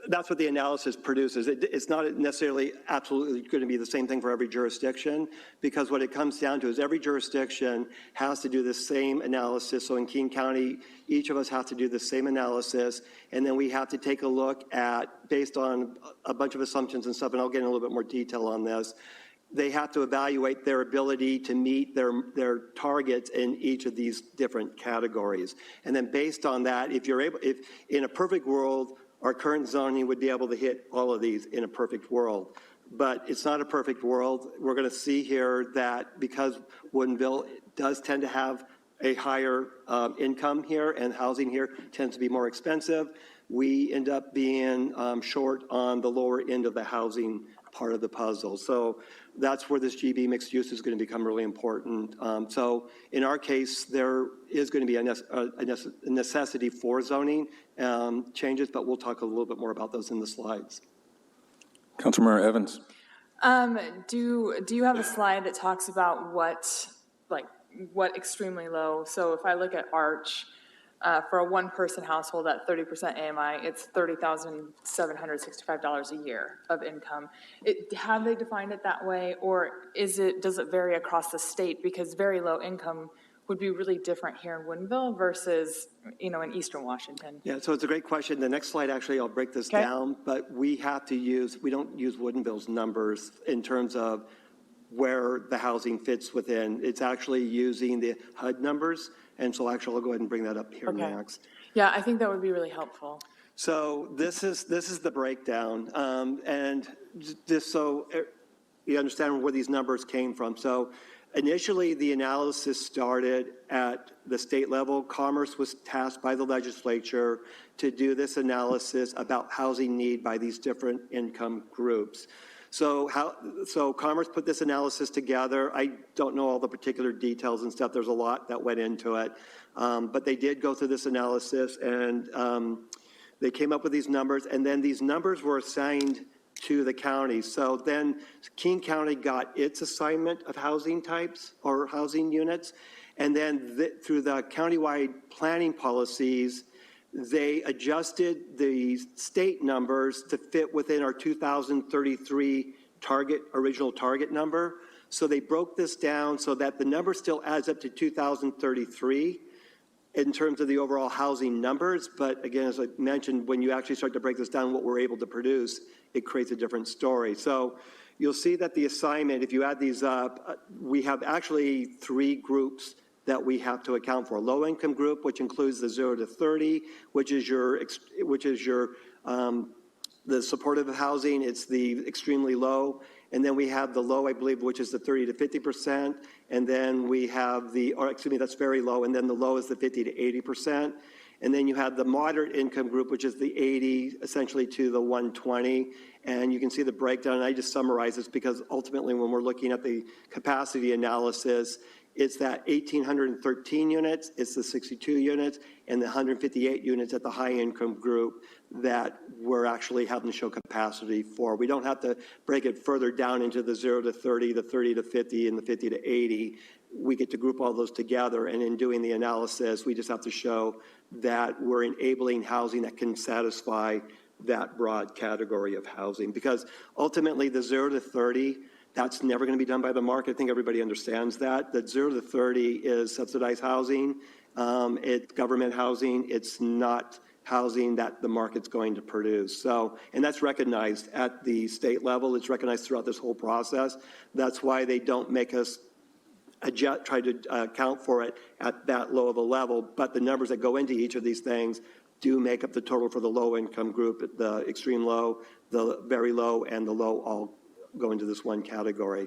that's what the analysis produces. It's not necessarily absolutely going to be the same thing for every jurisdiction, because what it comes down to is every jurisdiction has to do the same analysis. So in King County, each of us have to do the same analysis, and then we have to take a look at, based on a bunch of assumptions and stuff, and I'll get in a little bit more detail on this, they have to evaluate their ability to meet their targets in each of these different categories. And then based on that, if in a perfect world, our current zoning would be able to hit all of these in a perfect world. But it's not a perfect world. We're going to see here that because Woodinville does tend to have a higher income here and housing here tends to be more expensive, we end up being short on the lower end of the housing part of the puzzle. So that's where this GB mixed use is going to become really important. So in our case, there is going to be a necessity for zoning changes, but we'll talk a little bit more about those in the slides. Councilmember Evans. Do you have a slide that talks about what extremely low? So if I look at Arch, for a one-person household at 30% AMI, it's $30,765 a year of income. Have they defined it that way, or does it vary across the state? Because very low income would be really different here in Woodinville versus, in Eastern Washington. Yeah, so it's a great question. The next slide, actually, I'll break this down, but we don't use Woodinville's numbers in terms of where the housing fits within. It's actually using the HUD numbers. And so actually, I'll go ahead and bring that up here next. Yeah, I think that would be really helpful. So this is the breakdown. And just so you understand where these numbers came from. So initially, the analysis started at the state level. Commerce was tasked by the legislature to do this analysis about housing need by these different income groups. So Commerce put this analysis together. I don't know all the particular details and stuff. There's a lot that went into it. But they did go through this analysis, and they came up with these numbers. And then these numbers were assigned to the county. So then King County got its assignment of housing types or housing units. And then through the countywide planning policies, they adjusted the state numbers to fit within our 2033 original target number. So they broke this down so that the number still adds up to 2033 in terms of the overall housing numbers. But again, as I mentioned, when you actually start to break this down, what we're able to produce, it creates a different story. So you'll see that the assignment, if you add these up, we have actually three groups that we have to account for. Low-income group, which includes the 0 to 30, which is your the supportive housing. It's the extremely low. And then we have the low, I believe, which is the 30 to 50%. And then we have that's very low. And then the low is the 50 to 80%. And then you have the moderate income group, which is the 80, essentially to the 120. And you can see the breakdown. And I just summarize this because ultimately when we're looking at the capacity analysis, it's that 1,813 units, it's the 62 units, and the 158 units at the high income group that we're actually having to show capacity for. We don't have to break it further down into the 0 to 30, the 30 to 50, and the 50 to 80. We get to group all those together, and in doing the analysis, we just have to show that we're enabling housing that can satisfy that broad category of housing. Because ultimately, the 0 to 30, that's never going to be done by the market. I think everybody understands that. The 0 to 30 is subsidized housing. It's government housing. It's not housing that the market's going to produce. So, and that's recognized at the state level. It's recognized throughout this whole process. That's why they don't make us try to account for it at that low of a level. But the numbers that go into each of these things do make up the total for the low income group, the extreme low, the very low, and the low all go into this one category.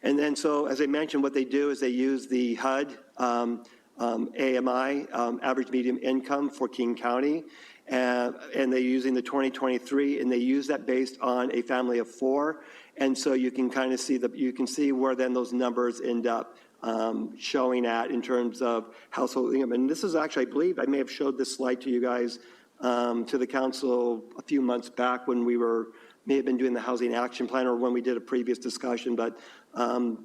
And then, so as I mentioned, what they do is they use the HUD AMI, average median income for King County, and they're using the 2023, and they use that based on a family of 4. And so you can kind of see where then those numbers end up showing at in terms of household income. And this is actually, I believe, I may have showed this slide to you guys, to the council a few months back when we may have been doing the housing action plan or when we did a previous discussion, but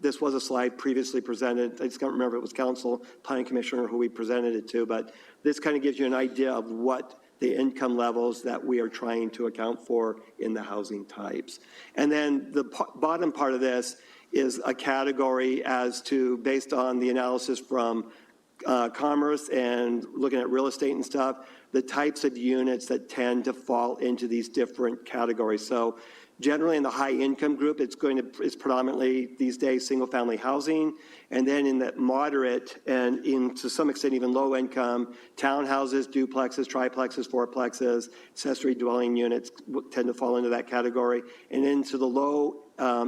this was a slide previously presented. I just can't remember if it was council, planning commissioner, who we presented it to, but this kind of gives you an idea of what the income levels that we are trying to account for in the housing types. And then the bottom part of this is a category as to, based on the analysis from Commerce and looking at real estate and stuff, the types of units that tend to fall into these different categories. So generally in the high income group, it's predominantly these days single-family housing. And then in the moderate and to some extent even low income, townhouses, duplexes, triplexes, fourplexes, accessory dwelling units tend to fall into that category. And into the low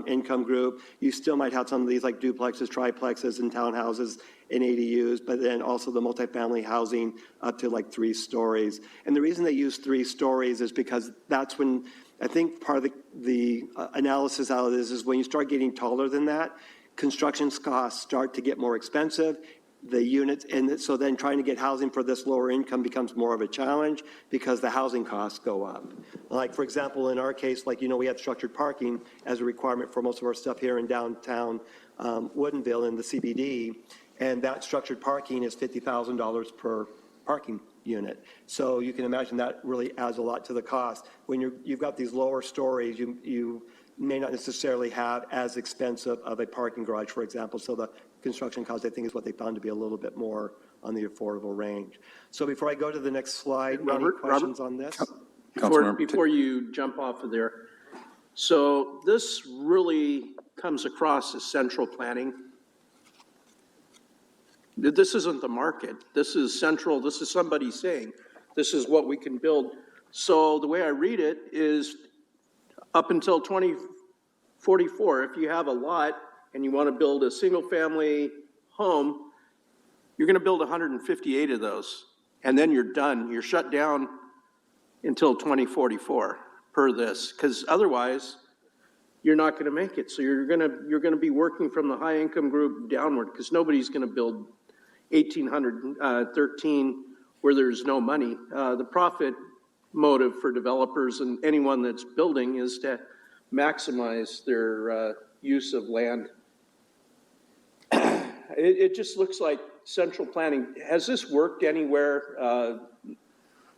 income group, you still might have some of these like duplexes, triplexes, and townhouses and ADUs, but then also the multifamily housing up to like 3 stories. And the reason they use 3 stories is because that's when, I think part of the analysis out of this is when you start getting taller than that, construction costs start to get more expensive. The units, and so then trying to get housing for this lower income becomes more of a challenge because the housing costs go up. Like, for example, in our case, like, we have structured parking as a requirement for most of our stuff here in downtown Woodinville in the CBD, and that structured parking is $50,000 per parking unit. So you can imagine that really adds a lot to the cost. When you've got these lower stories, you may not necessarily have as expensive of a parking garage, for example. So the construction cost, I think, is what they found to be a little bit more on the affordable range. So before I go to the next slide, any questions on this? Before you jump off of there, so this really comes across as central planning. This isn't the market. This is central. This is somebody saying, this is what we can build. So the way I read it is up until 2044, if you have a lot and you want to build a single-family home, you're going to build 158 of those, and then you're done. You're shut down until 2044 per this, because otherwise you're not going to make it. So you're going to be working from the high-income group downward, because nobody's going to build 1,813 where there's no money. The profit motive for developers and anyone that's building is to maximize their use of land. It just looks like central planning. Has this worked anywhere?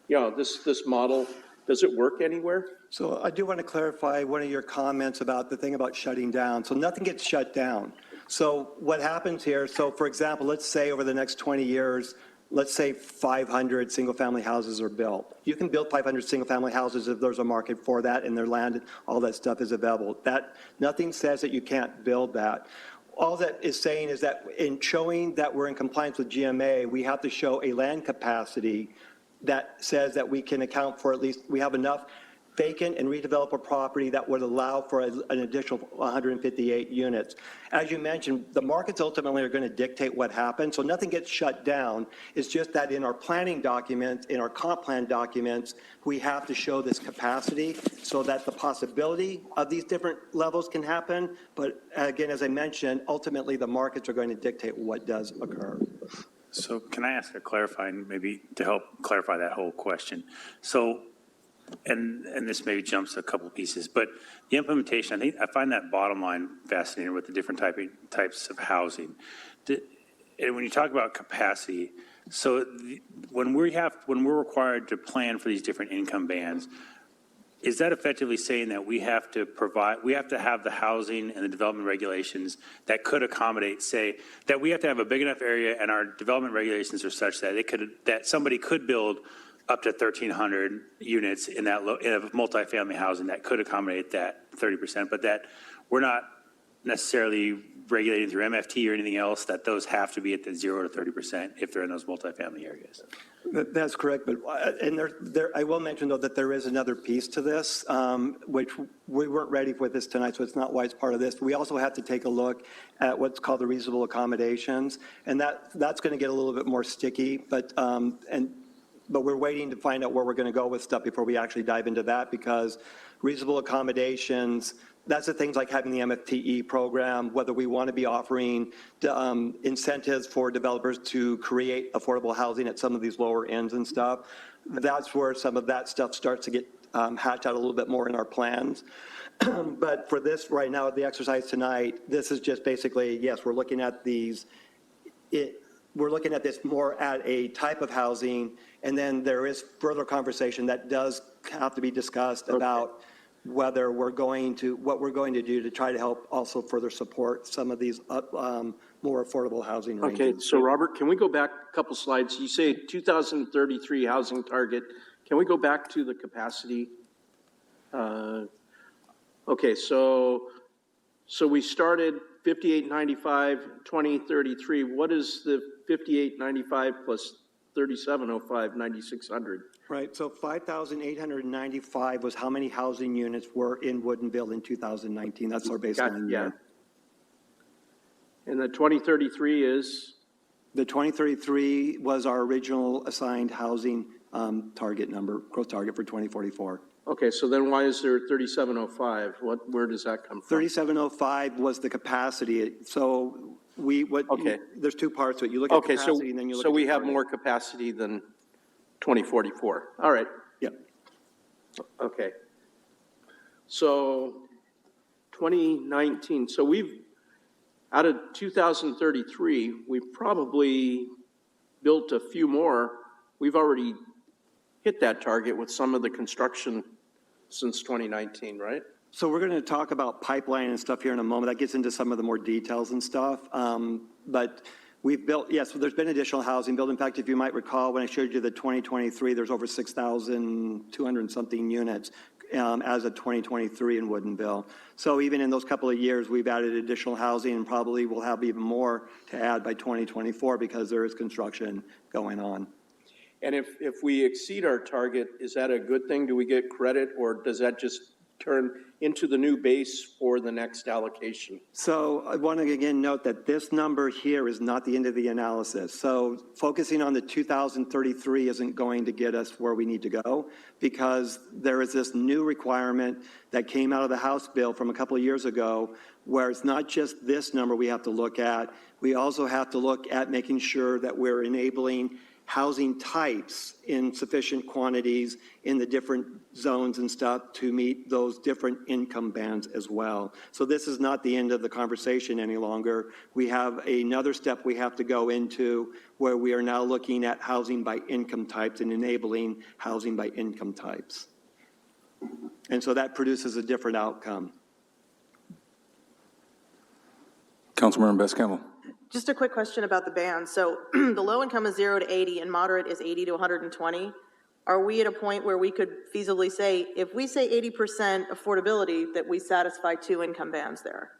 This model, does it work anywhere? So I do want to clarify one of your comments about the thing about shutting down. So nothing gets shut down. So what happens here, so for example, let's say over the next 20 years, let's say 500 single-family houses are built. You can build 500 single-family houses if there's a market for that and their land, all that stuff is available. Nothing says that you can't build that. All that is saying is that in showing that we're in compliance with GMA, we have to show a land capacity that says that we can account for at least, we have enough vacant and redevelopable property that would allow for an additional 158 units. As you mentioned, the markets ultimately are going to dictate what happens, so nothing gets shut down. It's just that in our planning documents, in our comp plan documents, we have to show this capacity so that the possibility of these different levels can happen. But again, as I mentioned, ultimately the markets are going to dictate what does occur. So can I ask a clarifying, maybe to help clarify that whole question? So, and this maybe jumps a couple pieces, but the implementation, I find that bottom line fascinating with the different types of housing. And when you talk about capacity, so when we're required to plan for these different income bands, is that effectively saying that we have to have the housing and the development regulations that could accommodate, say, that we have to have a big enough area and our development regulations are such that that somebody could build up to 1,300 units in a multifamily housing that could accommodate that 30%, but that we're not necessarily regulating through MFT or anything else, that those have to be at the 0 to 30% if they're in those multifamily areas. That's correct, but I will mention, though, that there is another piece to this, which we weren't ready for this tonight, so it's not why it's part of this. We also have to take a look at what's called the reasonable accommodations, and that's going to get a little bit more sticky, but we're waiting to find out where we're going to go with stuff before we actually dive into that, because reasonable accommodations, that's the things like having the MFTE program, whether we want to be offering incentives for developers to create affordable housing at some of these lower ends and stuff. That's where some of that stuff starts to get hatched out a little bit more in our plans. But for this right now, the exercise tonight, this is just basically, yes, we're looking at these we're looking at this more at a type of housing, and then there is further conversation that does have to be discussed about whether what we're going to do to try to help also further support some of these more affordable housing ranges. Okay, so Robert, can we go back a couple slides? You say 2033 housing target. Can we go back to the capacity? Okay, so we started 5895, 2033. What is the 5895 plus 3705, 9600? Right, so 5,895 was how many housing units were in Woodinville in 2019. That's our baseline year. And the 2033 is? The 2033 was our original assigned housing target number, growth target for 2044. Okay, so then why is there 3705? Where does that come from? 3705 was the capacity. So there's two parts to it. You look at capacity and then you look at so we have more capacity than 2044. All right. Yep. Okay. So 2019, so out of 2033, we've probably built a few more. We've already hit that target with some of the construction since 2019, right? So we're going to talk about pipeline and stuff here in a moment. That gets into some of the more details and stuff. But we've built, yes, so there's been additional housing built. In fact, if you might recall, when I showed you the 2023, there's over 6,200 something units as of 2023 in Woodinville. So even in those couple of years, we've added additional housing and probably will have even more to add by 2024 because there is construction going on. And if we exceed our target, is that a good thing? Do we get credit, or does that just turn into the new base for the next allocation? So I want to again note that this number here is not the end of the analysis. So focusing on the 2033 isn't going to get us where we need to go, because there is this new requirement that came out of the House bill from a couple of years ago, where it's not just this number we have to look at. We also have to look at making sure that we're enabling housing types in sufficient quantities in the different zones and stuff to meet those different income bands as well. So this is not the end of the conversation any longer. We have another step we have to go into where we are now looking at housing by income types and enabling housing by income types. And so that produces a different outcome. Councilmember Best-Campbell. Just a quick question about the band. So the low income is 0 to 80 and moderate is 80 to 120. Are we at a point where we could feasibly say, if we say 80% affordability, that we satisfy two income bands there?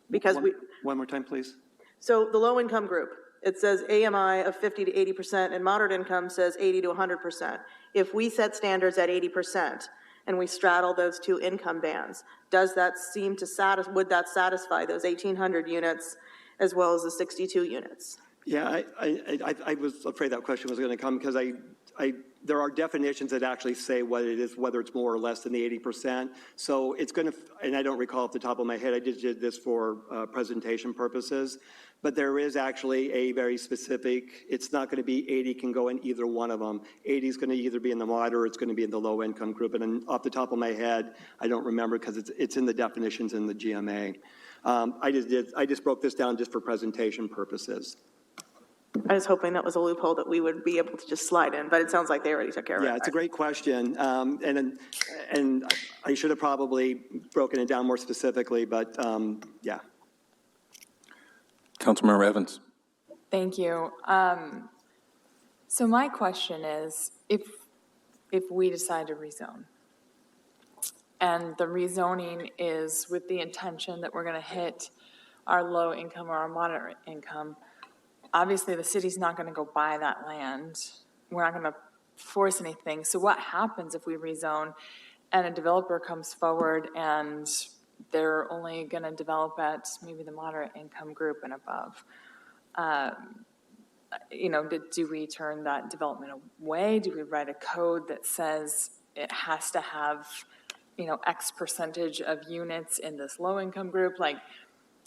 Because One more time, please. So the low income group, it says AMI of 50 to 80% and moderate income says 80 to 100%. If we set standards at 80% and we straddle those two income bands, does that seem to would that satisfy those 1,800 units as well as the 62 units? Yeah, I was afraid that question was going to come because there are definitions that actually say what it is, whether it's more or less than the 80%. So it's going to, and I don't recall off the top of my head, I just did this for presentation purposes, but there is actually a very specific, it's not going to be 80 can go in either one of them. 80 is going to either be in the moderate or it's going to be in the low income group. And then off the top of my head, I don't remember because it's in the definitions in the GMA. I just broke this down just for presentation purposes. I was hoping that was a loophole that we would be able to just slide in, but it sounds like they already took care of it. Yeah, it's a great question. And I should have probably broken it down more specifically, but yeah. Councilmember Evans. Thank you. So my question is, if we decide to rezone, and the rezoning is with the intention that we're going to hit our low income or our moderate income, obviously the city's not going to go buy that land. We're not going to force anything. So what happens if we rezone and a developer comes forward and they're only going to develop at maybe the moderate income group and above? Do we turn that development away? Do we write a code that says it has to have X percentage of units in this low income group? Like,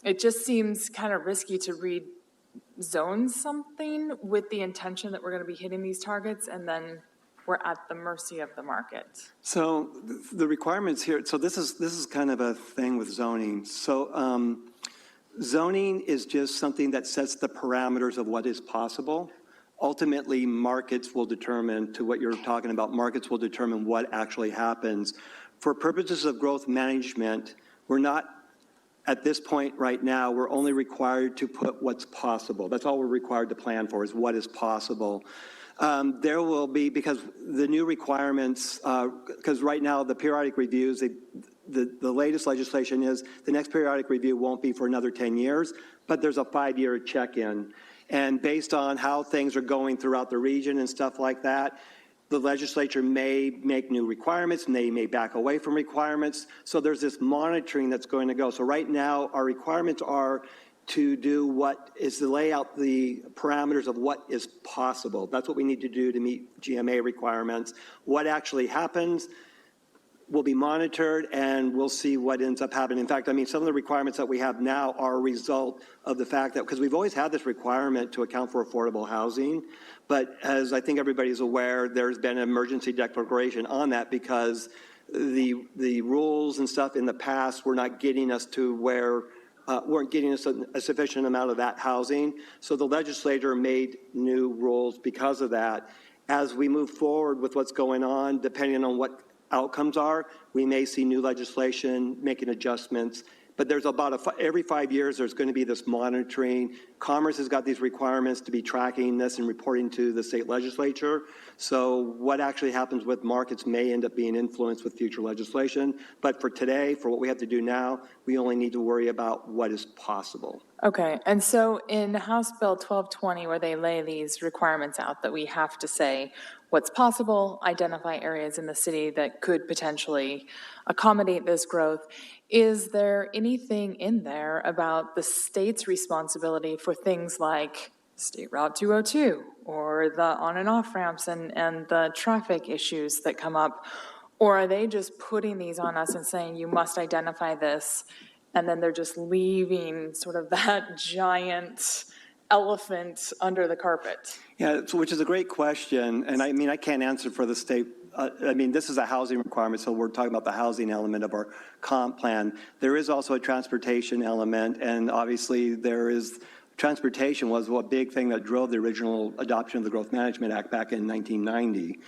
it just seems kind of risky to rezone something with the intention that we're going to be hitting these targets, and then we're at the mercy of the market. So the requirements here, so this is kind of a thing with zoning. So zoning is just something that sets the parameters of what is possible. Ultimately, markets will determine, to what you're talking about, markets will determine what actually happens. For purposes of growth management, we're not, at this point right now, we're only required to put what's possible. That's all we're required to plan for, is what is possible. There will be, because the new requirements, because right now the periodic reviews, the latest legislation is the next periodic review won't be for another 10 years, but there's a 5-year check-in. And based on how things are going throughout the region and stuff like that, the legislature may make new requirements and they may back away from requirements. So there's this monitoring that's going to go. So right now, our requirements are to do what is to lay out the parameters of what is possible. That's what we need to do to meet GMA requirements. What actually happens will be monitored, and we'll see what ends up happening. In fact, I mean, some of the requirements that we have now are a result of the fact that, because we've always had this requirement to account for affordable housing, but as I think everybody's aware, there's been an emergency declaration on that because the rules and stuff in the past were not getting us to where, weren't getting us a sufficient amount of that housing. So the legislature made new rules because of that. As we move forward with what's going on, depending on what outcomes are, we may see new legislation making adjustments. But there's about every 5 years, there's going to be this monitoring. Commerce has got these requirements to be tracking this and reporting to the state legislature. So what actually happens with markets may end up being influenced with future legislation. But for today, for what we have to do now, we only need to worry about what is possible. Okay, and so in House Bill 1220, where they lay these requirements out that we have to say what's possible, identify areas in the city that could potentially accommodate this growth, is there anything in there about the state's responsibility for things like State Route 202 or the on and off ramps and the traffic issues that come up? Or are they just putting these on us and saying you must identify this, and then they're just leaving sort of that giant elephant under the carpet? Yeah, so, which is a great question. And I mean, I can't answer for the state. I mean, this is a housing requirement, so we're talking about the housing element of our comp plan. There is also a transportation element, and obviously there is, transportation was a big thing that drove the original adoption of the Growth Management Act back in 1990.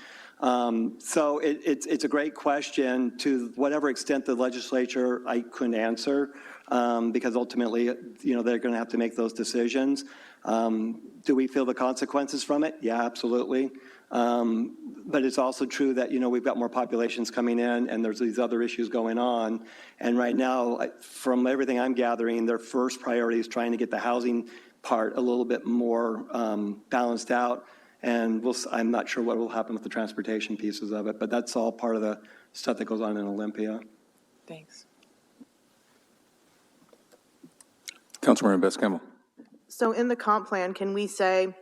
So it's a great question. To whatever extent the legislature, I couldn't answer, because ultimately, you know, they're going to have to make those decisions. Do we feel the consequences from it? Yeah, absolutely. But it's also true that, you know, we've got more populations coming in and there's these other issues going on. And right now, from everything I'm gathering, their first priority is trying to get the housing part a little bit more balanced out. And I'm not sure what will happen with the transportation pieces of it, but that's all part of the stuff that goes on in Olympia. Thanks. Councilmember Best-Campbell. So in the comp plan, can we say,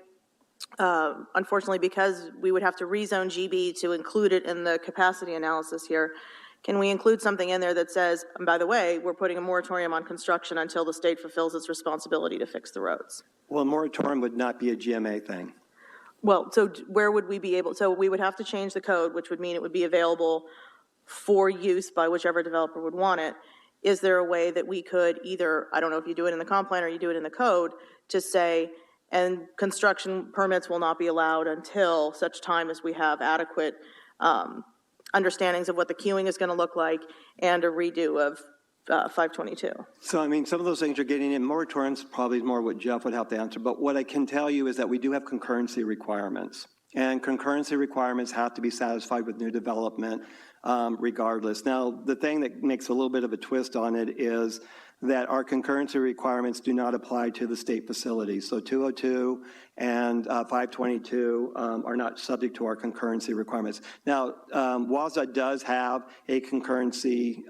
unfortunately, because we would have to rezone GB to include it in the capacity analysis here, can we include something in there that says, and by the way, we're putting a moratorium on construction until the state fulfills its responsibility to fix the roads? Well, a moratorium would not be a GMA thing. Well, so where would we be able, so we would have to change the code, which would mean it would be available for use by whichever developer would want it. Is there a way that we could either, I don't know if you do it in the comp plan or you do it in the code, to say, and construction permits will not be allowed until such time as we have adequate understandings of what the queuing is going to look like and a redo of 522. So, I mean, some of those things are getting in. Moratoriums probably is more what Jeff would have to answer. But what I can tell you is that we do have concurrency requirements. And concurrency requirements have to be satisfied with new development regardless. Now, the thing that makes a little bit of a twist on it is that our concurrency requirements do not apply to the state facilities. So 202 and 522 are not subject to our concurrency requirements. Now, WASA does have a concurrency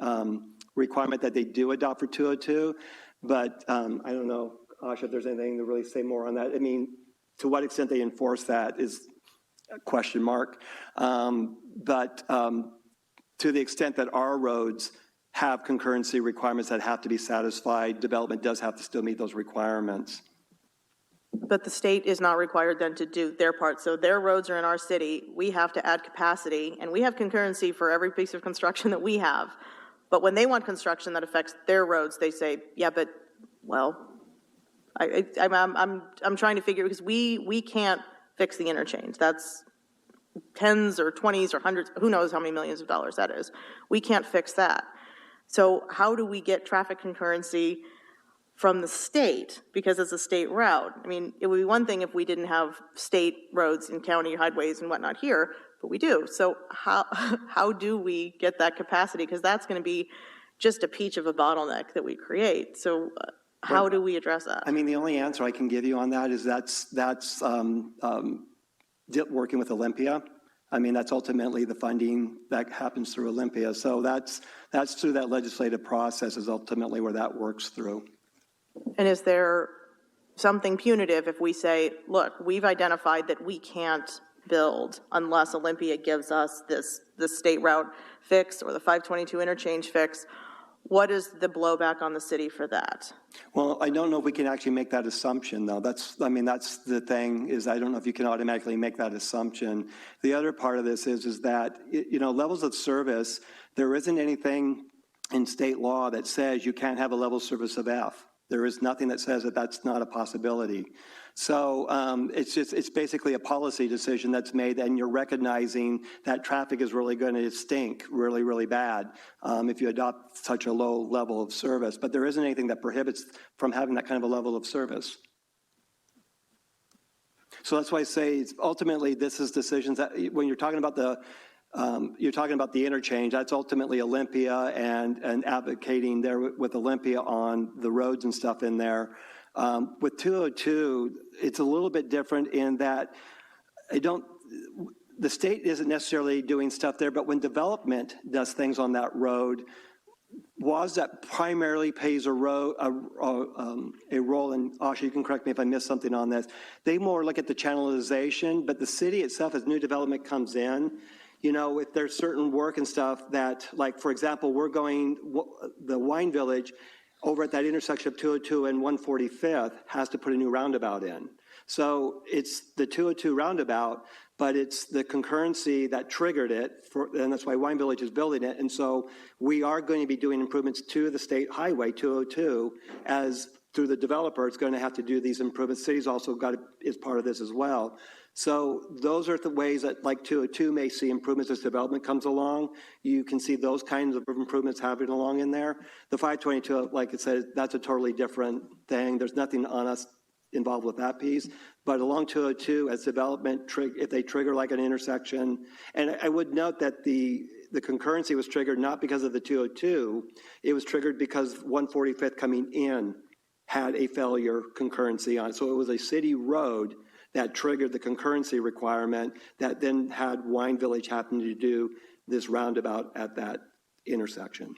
requirement that they do adopt for 202, but I don't know, Asha, if there's anything to really say more on that. I mean, to what extent they enforce that is a question mark. But to the extent that our roads have concurrency requirements that have to be satisfied, development does have to still meet those requirements. But the state is not required then to do their part. So their roads are in our city. We have to add capacity, and we have concurrency for every piece of construction that we have. But when they want construction that affects their roads, they say, yeah, but, well, I'm trying to figure, because we can't fix the interchange. That's tens or 20s or hundreds, who knows how many millions of dollars that is. We can't fix that. So how do we get traffic concurrency from the state, because it's a state route? I mean, it would be one thing if we didn't have state roads and county highways and whatnot here, but we do. So how do we get that capacity? Because that's going to be just a peach of a bottleneck that we create. So how do we address that? I mean, the only answer I can give you on that is that's working with Olympia. I mean, that's ultimately the funding that happens through Olympia. So that's through that legislative process is ultimately where that works through. And is there something punitive if we say, look, we've identified that we can't build unless Olympia gives us this state route fix or the 522 interchange fix? What is the blowback on the city for that? Well, I don't know if we can actually make that assumption, though. That's the thing, is I don't know if you can automatically make that assumption. The other part of this is that, levels of service, there isn't anything in state law that says you can't have a level of service of F. There is nothing that says that that's not a possibility. So it's basically a policy decision that's made, and you're recognizing that traffic is really going to stink really, really bad if you adopt such a low level of service. But there isn't anything that prohibits from having that kind of a level of service. So that's why I say ultimately this is decisions that when you're talking about the interchange, that's ultimately Olympia and advocating there with Olympia on the roads and stuff in there. With 202, it's a little bit different in that the state isn't necessarily doing stuff there, but when development does things on that road, WAS that primarily plays a role, and Asha, you can correct me if I missed something on this, they more look at the channelization, but the city itself, as new development comes in, if there's certain work and stuff that, like, for example, the Wine Village over at that intersection of 202 and 145th has to put a new roundabout in. So it's the 202 roundabout, but it's the concurrency that triggered it, and that's why Wine Village is building it. And so we are going to be doing improvements to the state highway 202 as through the developer, it's going to have to do these improvements. City's also is part of this as well. So those are the ways that, like 202 may see improvements as development comes along. You can see those kinds of improvements happening along in there. The 522, like I said, that's a totally different thing. There's nothing on us involved with that piece. But along 202, as development, if they trigger like an intersection, and I would note that the concurrency was triggered not because of the 202, it was triggered because 145th coming in had a failure concurrency on it. So it was a city road that triggered the concurrency requirement that then had Wine Village happen to do this roundabout at that intersection.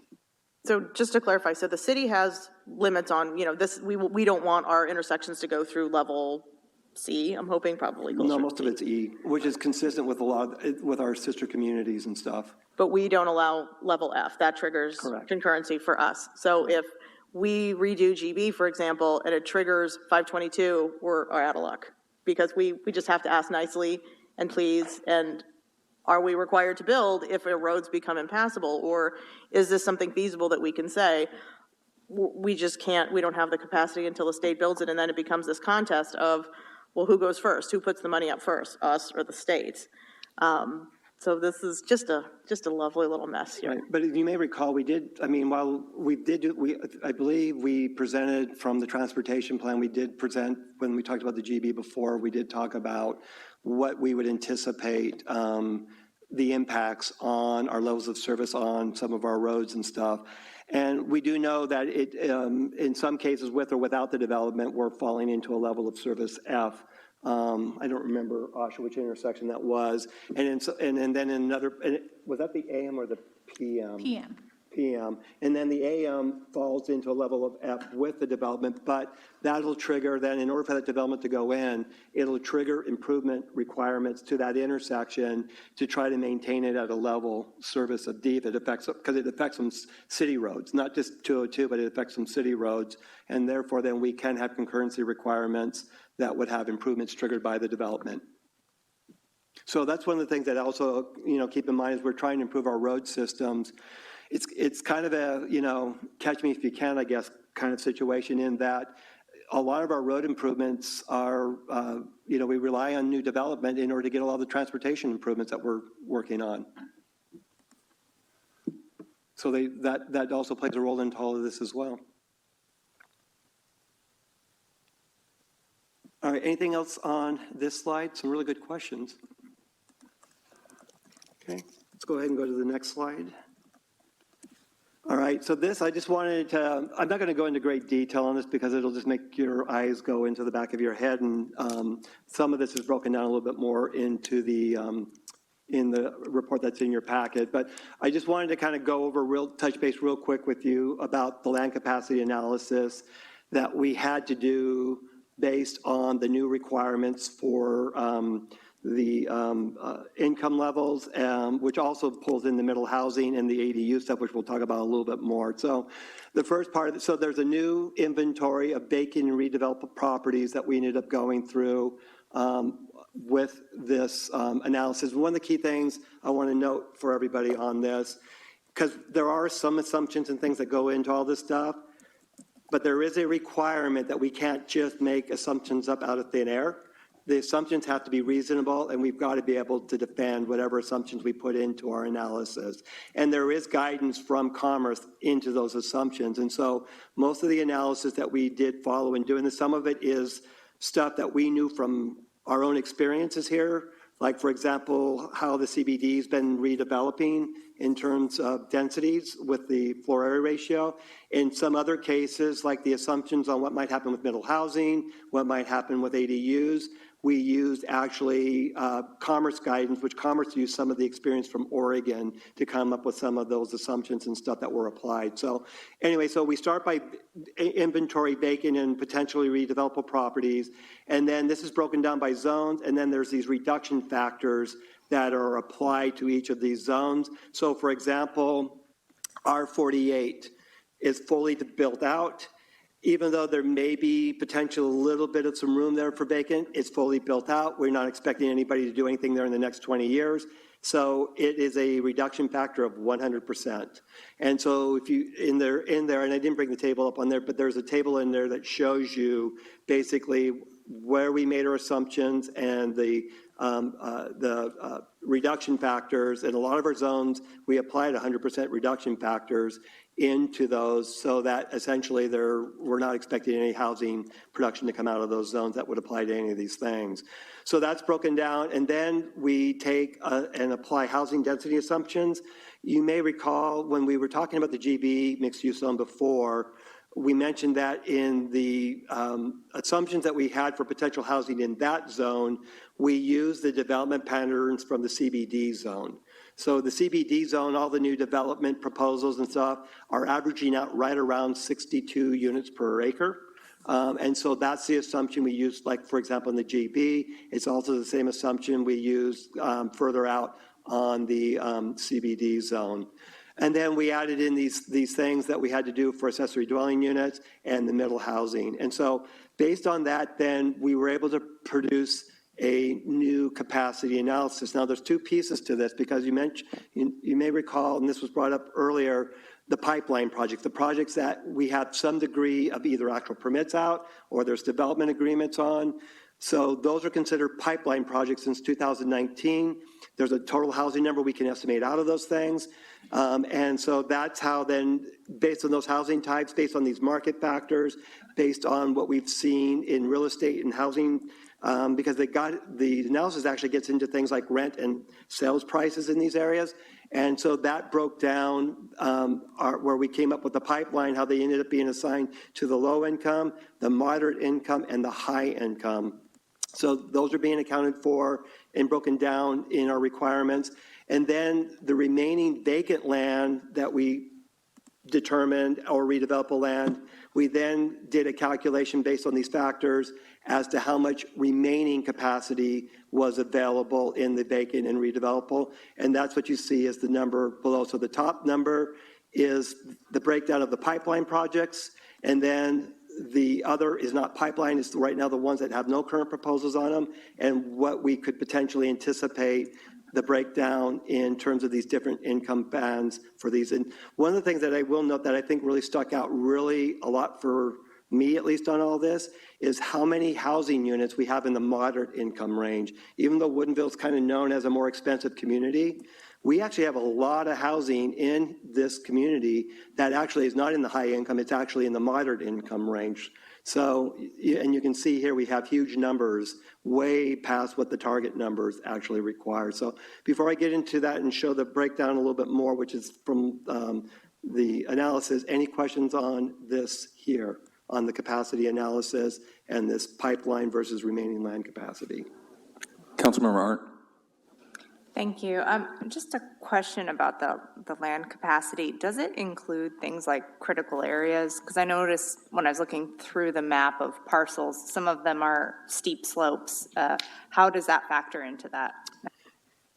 So just to clarify, so the city has limits on, this, we don't want our intersections to go through level C, I'm hoping, probably closer. No, most of it's E, which is consistent with with our sister communities and stuff. But we don't allow level F, that triggers concurrency for us. So if we redo GB, for example, and it triggers 522, we're out of luck. Because we just have to ask nicely and please, and are we required to build if our roads become impassable? Or is this something feasible that we can say, we just can't, we don't have the capacity until the state builds it, and then it becomes this contest of, well, who goes first? Who puts the money up first, us or the state? So this is just a lovely little mess here. Right. But you may recall, I believe we presented from the transportation plan, we did present, when we talked about the GB before, we did talk about what we would anticipate the impacts on our levels of service on some of our roads and stuff. And we do know that in some cases, with or without the development, we're falling into a level of service F. I don't remember, Asha, which intersection that was. And then another, was that the AM or the PM? PM. And then the AM falls into a level of F with the development, but that'll trigger then, in order for that development to go in, it'll trigger improvement requirements to that intersection to try to maintain it at a level service of D if it affects, because it affects some city roads, not just 202, but it affects some city roads. And therefore then we can have concurrency requirements that would have improvements triggered by the development. So that's one of the things that also, keep in mind as we're trying to improve our road systems. It's kind of a, catch me if you can, I guess, kind of situation in that a lot of our road improvements are, we rely on new development in order to get a lot of the transportation improvements that we're working on. So that also plays a role into all of this as well. All right, anything else on this slide? Some really good questions. Okay, let's go ahead and go to the next slide. All right, so this, I just wanted to, I'm not going to go into great detail on this because it'll just make your eyes go into the back of your head, and some of this is broken down a little bit more into the, in the report that's in your packet. But I just wanted to kind of go over, touch base real quick with you about the land capacity analysis that we had to do based on the new requirements for the income levels, which also pulls in the middle housing and the ADU stuff, which we'll talk about a little bit more. So the first part of it, so there's a new inventory of vacant and redeveloped properties that we ended up going through with this analysis. One of the key things I want to note for everybody on this, because there are some assumptions and things that go into all this stuff, but there is a requirement that we can't just make assumptions up out of thin air. The assumptions have to be reasonable, and we've got to be able to defend whatever assumptions we put into our analysis. And there is guidance from Commerce into those assumptions. And so most of the analysis that we did follow in doing this, some of it is stuff that we knew from our own experiences here, like, for example, how the CBD's been redeveloping in terms of densities with the floor area ratio. In some other cases, like the assumptions on what might happen with middle housing, what might happen with ADUs, we used actually Commerce guidance, which Commerce used some of the experience from Oregon to come up with some of those assumptions and stuff that were applied. So anyway, so we start by inventory vacant and potentially redevelopable properties. And then this is broken down by zones. And then there's these reduction factors that are applied to each of these zones. So for example, R48 is fully built out. Even though there may be potential a little bit of some room there for vacant, it's fully built out. We're not expecting anybody to do anything there in the next 20 years. So it is a reduction factor of 100%. And so if you, in there, and I didn't bring the table up on there, but there's a table in there that shows you basically where we made our assumptions and the reduction factors. In a lot of our zones, we applied 100% reduction factors into those so that essentially we're not expecting any housing production to come out of those zones that would apply to any of these things. So that's broken down, and then we take and apply housing density assumptions. You may recall when we were talking about the GB mixed use zone before, we mentioned that in the assumptions that we had for potential housing in that zone, we used the development patterns from the CBD zone. So the CBD zone, all the new development proposals and stuff are averaging out right around 62 units per acre. And so that's the assumption we use, like, for example, in the GB. It's also the same assumption we use further out on the CBD zone. And then we added in these things that we had to do for accessory dwelling units and the middle housing. And so based on that, then we were able to produce a new capacity analysis. Now, there's two pieces to this because you may recall, and this was brought up earlier, the pipeline projects, the projects that we have some degree of either actual permits out or there's development agreements on. So those are considered pipeline projects since 2019. There's a total housing number we can estimate out of those things. And so that's how then, based on those housing types, based on these market factors, based on what we've seen in real estate and housing, because the analysis actually gets into things like rent and sales prices in these areas. And so that broke down where we came up with the pipeline, how they ended up being assigned to the low income, the moderate income, and the high income. So those are being accounted for and broken down in our requirements. And then the remaining vacant land that we determined, or redevelopable land, we then did a calculation based on these factors as to how much remaining capacity was available in the vacant and redevelopable. And that's what you see as the number below. So the top number is the breakdown of the pipeline projects, and then the other is not pipeline, it's right now the ones that have no current proposals on them, and what we could potentially anticipate the breakdown in terms of these different income bands for these. And one of the things that I will note that I think really stuck out really a lot for me at least on all this, is how many housing units we have in the moderate income range. Even though Woodinville is kind of known as a more expensive community, we actually have a lot of housing in this community that actually is not in the high income, it's actually in the moderate income range. So, and you can see here we have huge numbers way past what the target numbers actually require. So before I get into that and show the breakdown a little bit more, which is from the analysis, any questions on this here, on the capacity analysis and this pipeline versus remaining land capacity? Councilmember Arndt. Thank you. Just a question about the land capacity. Does it include things like critical areas? Because I noticed when I was looking through the map of parcels, some of them are steep slopes. How does that factor into that?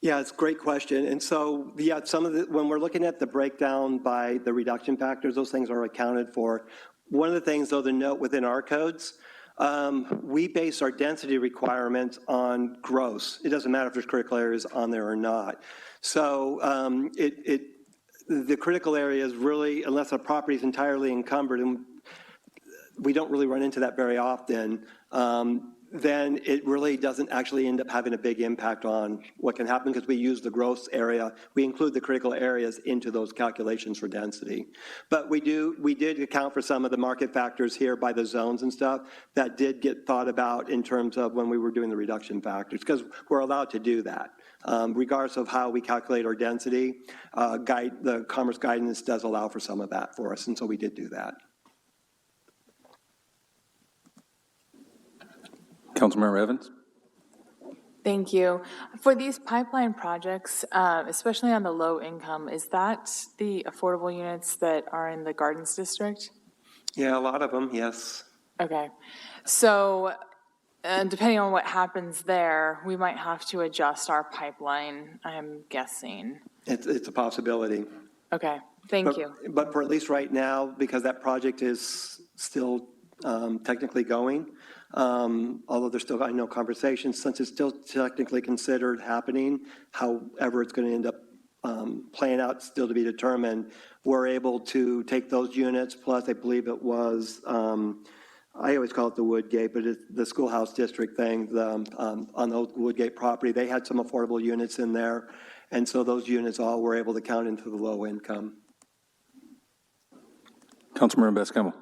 Yeah, it's a great question. And so, yeah, some of the, when we're looking at the breakdown by the reduction factors, those things are accounted for. One of the things, though, to note within our codes, we base our density requirements on gross. It doesn't matter if there's critical areas on there or not. So the critical areas really, unless a property is entirely encumbered, and we don't really run into that very often, then it really doesn't actually end up having a big impact on what can happen because we use the gross area. We include the critical areas into those calculations for density. But we did account for some of the market factors here by the zones and stuff that did get thought about in terms of when we were doing the reduction factors, because we're allowed to do that. Regardless of how we calculate our density, the Commerce guidance does allow for some of that for us, and so we did do that. Councilmember Evans. Thank you. For these pipeline projects, especially on the low income, is that the affordable units that are in the Gardens District? Yeah, a lot of them, yes. Okay. So depending on what happens there, we might have to adjust our pipeline, I'm guessing. It's a possibility. Okay, thank you. But for at least right now, because that project is still technically going, although there's still, I know, conversations, since it's still technically considered happening, however it's going to end up playing out, still to be determined, we're able to take those units, plus I believe it was, I always call it the Woodgate, but it's the schoolhouse district thing, on the Woodgate property, they had some affordable units in there, and so those units all were able to count into the low income. Councilmember Best-Campbell.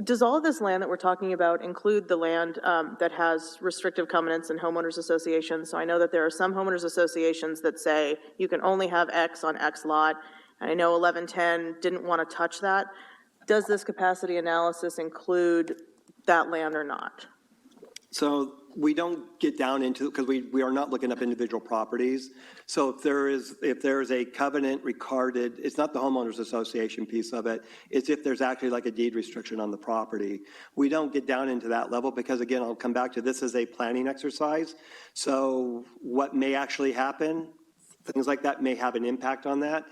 Does all of this land that we're talking about include the land that has restrictive covenants and homeowners associations? So I know that there are some homeowners associations that say you can only have X on X lot. And I know 1110 didn't want to touch that. Does this capacity analysis include that land or not? So we don't get down into, because we are not looking up individual properties. So if there is a covenant recorded, it's not the homeowners association piece of it, it's if there's actually like a deed restriction on the property. We don't get down into that level because, again, I'll come back to this as a planning exercise. So what may actually happen, things like that may have an impact on that.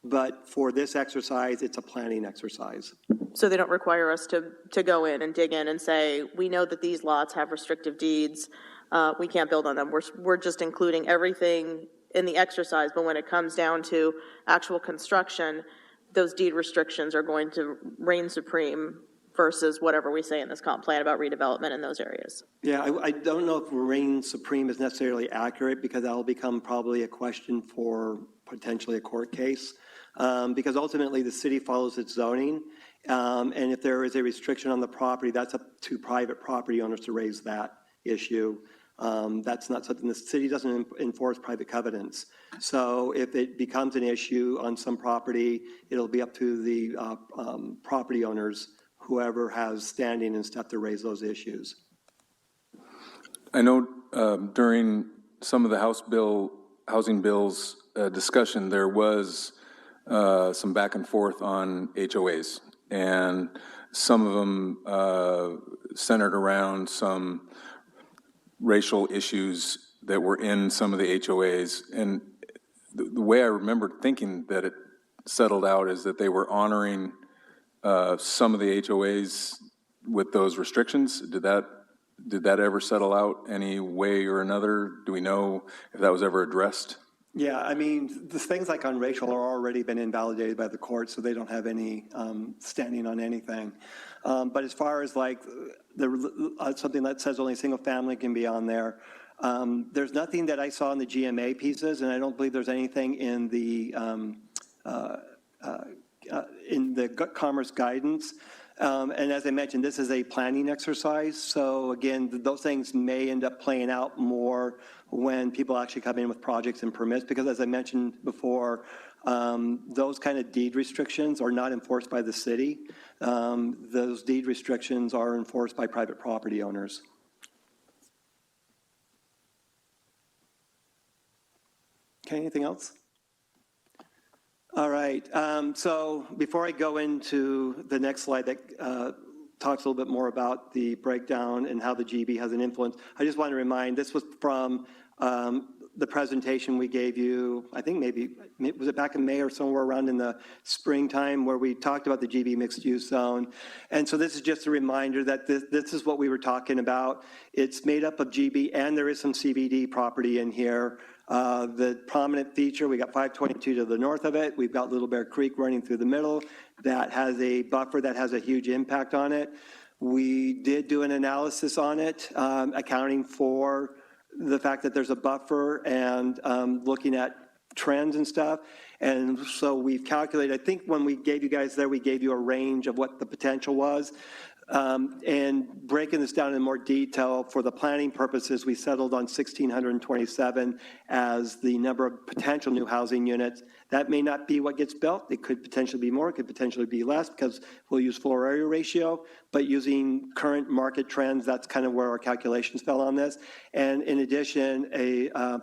But for this exercise, it's a planning exercise. So they don't require us to go in and dig in and say, we know that these lots have restrictive deeds, we can't build on them. We're just including everything in the exercise, but when it comes down to actual construction, those deed restrictions are going to reign supreme versus whatever we say in this comp plan about redevelopment in those areas. Yeah, I don't know if reign supreme is necessarily accurate because that will become probably a question for potentially a court case. Because ultimately the city follows its zoning, and if there is a restriction on the property, that's up to private property owners to raise that issue. That's not something the city doesn't enforce private covenants. So if it becomes an issue on some property, it'll be up to the property owners, whoever has standing and stuff, to raise those issues. I know during some of the housing bills discussion, there was some back and forth on HOAs, and some of them centered around some racial issues that were in some of the HOAs. And the way I remember thinking that it settled out is that they were honoring some of the HOAs with those restrictions. Did that ever settle out any way or another? Do we know if that was ever addressed? Yeah, I mean, the things like on racial are already been invalidated by the court, so they don't have any standing on anything. But as far as like something that says only single family can be on there, there's nothing that I saw in the GMA pieces, and I don't believe there's anything in the Commerce guidance. And as I mentioned, this is a planning exercise. So again, those things may end up playing out more when people actually come in with projects and permits, because as I mentioned before, those kind of deed restrictions are not enforced by the city. Those deed restrictions are enforced by private property owners. Okay, anything else? All right, so before I go into the next slide that talks a little bit more about the breakdown and how the GB has an influence, I just want to remind, this was from the presentation we gave you, I think maybe, was it back in May or somewhere around in the springtime, where we talked about the GB mixed use zone. And so this is just a reminder that this is what we were talking about. It's made up of GB and there is some CBD property in here. The prominent feature, we got 522 to the north of it. We've got Little Bear Creek running through the middle. That has a buffer that has a huge impact on it. We did do an analysis on it, accounting for the fact that there's a buffer and looking at trends and stuff. And so we've calculated, I think when we gave you guys there, we gave you a range of what the potential was. And breaking this down in more detail, for the planning purposes, we settled on 1,627 as the number of potential new housing units. That may not be what gets built. It could potentially be more, it could potentially be less, because we'll use floor area ratio, but using current market trends, that's kind of where our calculations fell on this. And in addition,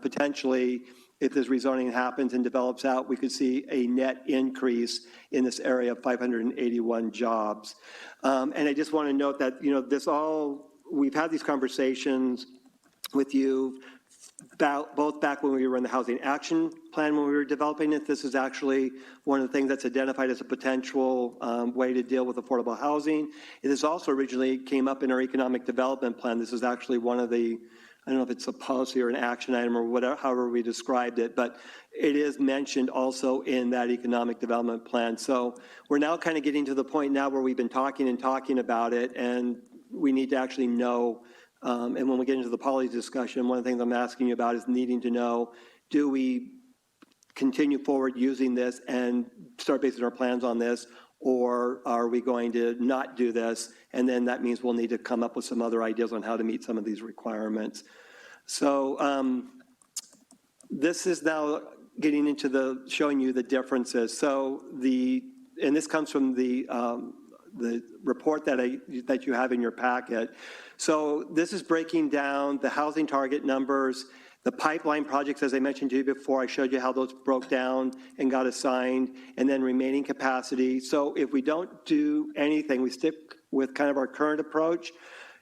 potentially, if this rezoning happens and develops out, we could see a net increase in this area of 581 jobs. And I just want to note that, we've had these conversations with you both back when we were in the Housing Action Plan, when we were developing it. This is actually one of the things that's identified as a potential way to deal with affordable housing. It is also originally came up in our Economic Development Plan. This is actually one of the, I don't know if it's a policy or an action item or whatever, however we described it, but it is mentioned also in that Economic Development Plan. So we're now kind of getting to the point now where we've been talking about it, and we need to actually know, and when we get into the policy discussion, one of the things I'm asking you about is needing to know, do we continue forward using this and start basing our plans on this, or are we going to not do this? And then that means we'll need to come up with some other ideas on how to meet some of these requirements. So this is now getting into showing you the differences. So and this comes from the report that you have in your packet. So this is breaking down the housing target numbers, the pipeline projects, as I mentioned to you before. I showed you how those broke down and got assigned, and then remaining capacity. So if we don't do anything, we stick with kind of our current approach,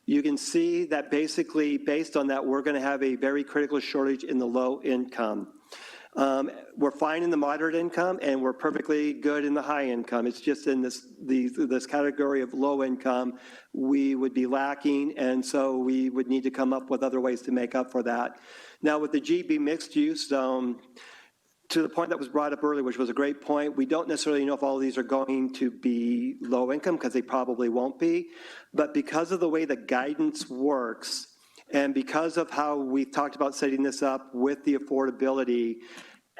you can see that basically based on that, we're going to have a very critical shortage in the low income. We're fine in the moderate income, and we're perfectly good in the high income. It's just in this category of low income, we would be lacking, and so we would need to come up with other ways to make up for that. Now, with the GB mixed use zone, to the point that was brought up earlier, which was a great point, we don't necessarily know if all of these are going to be low income, because they probably won't be. But because of the way the guidance works, and because of how we've talked about setting this up with the affordability,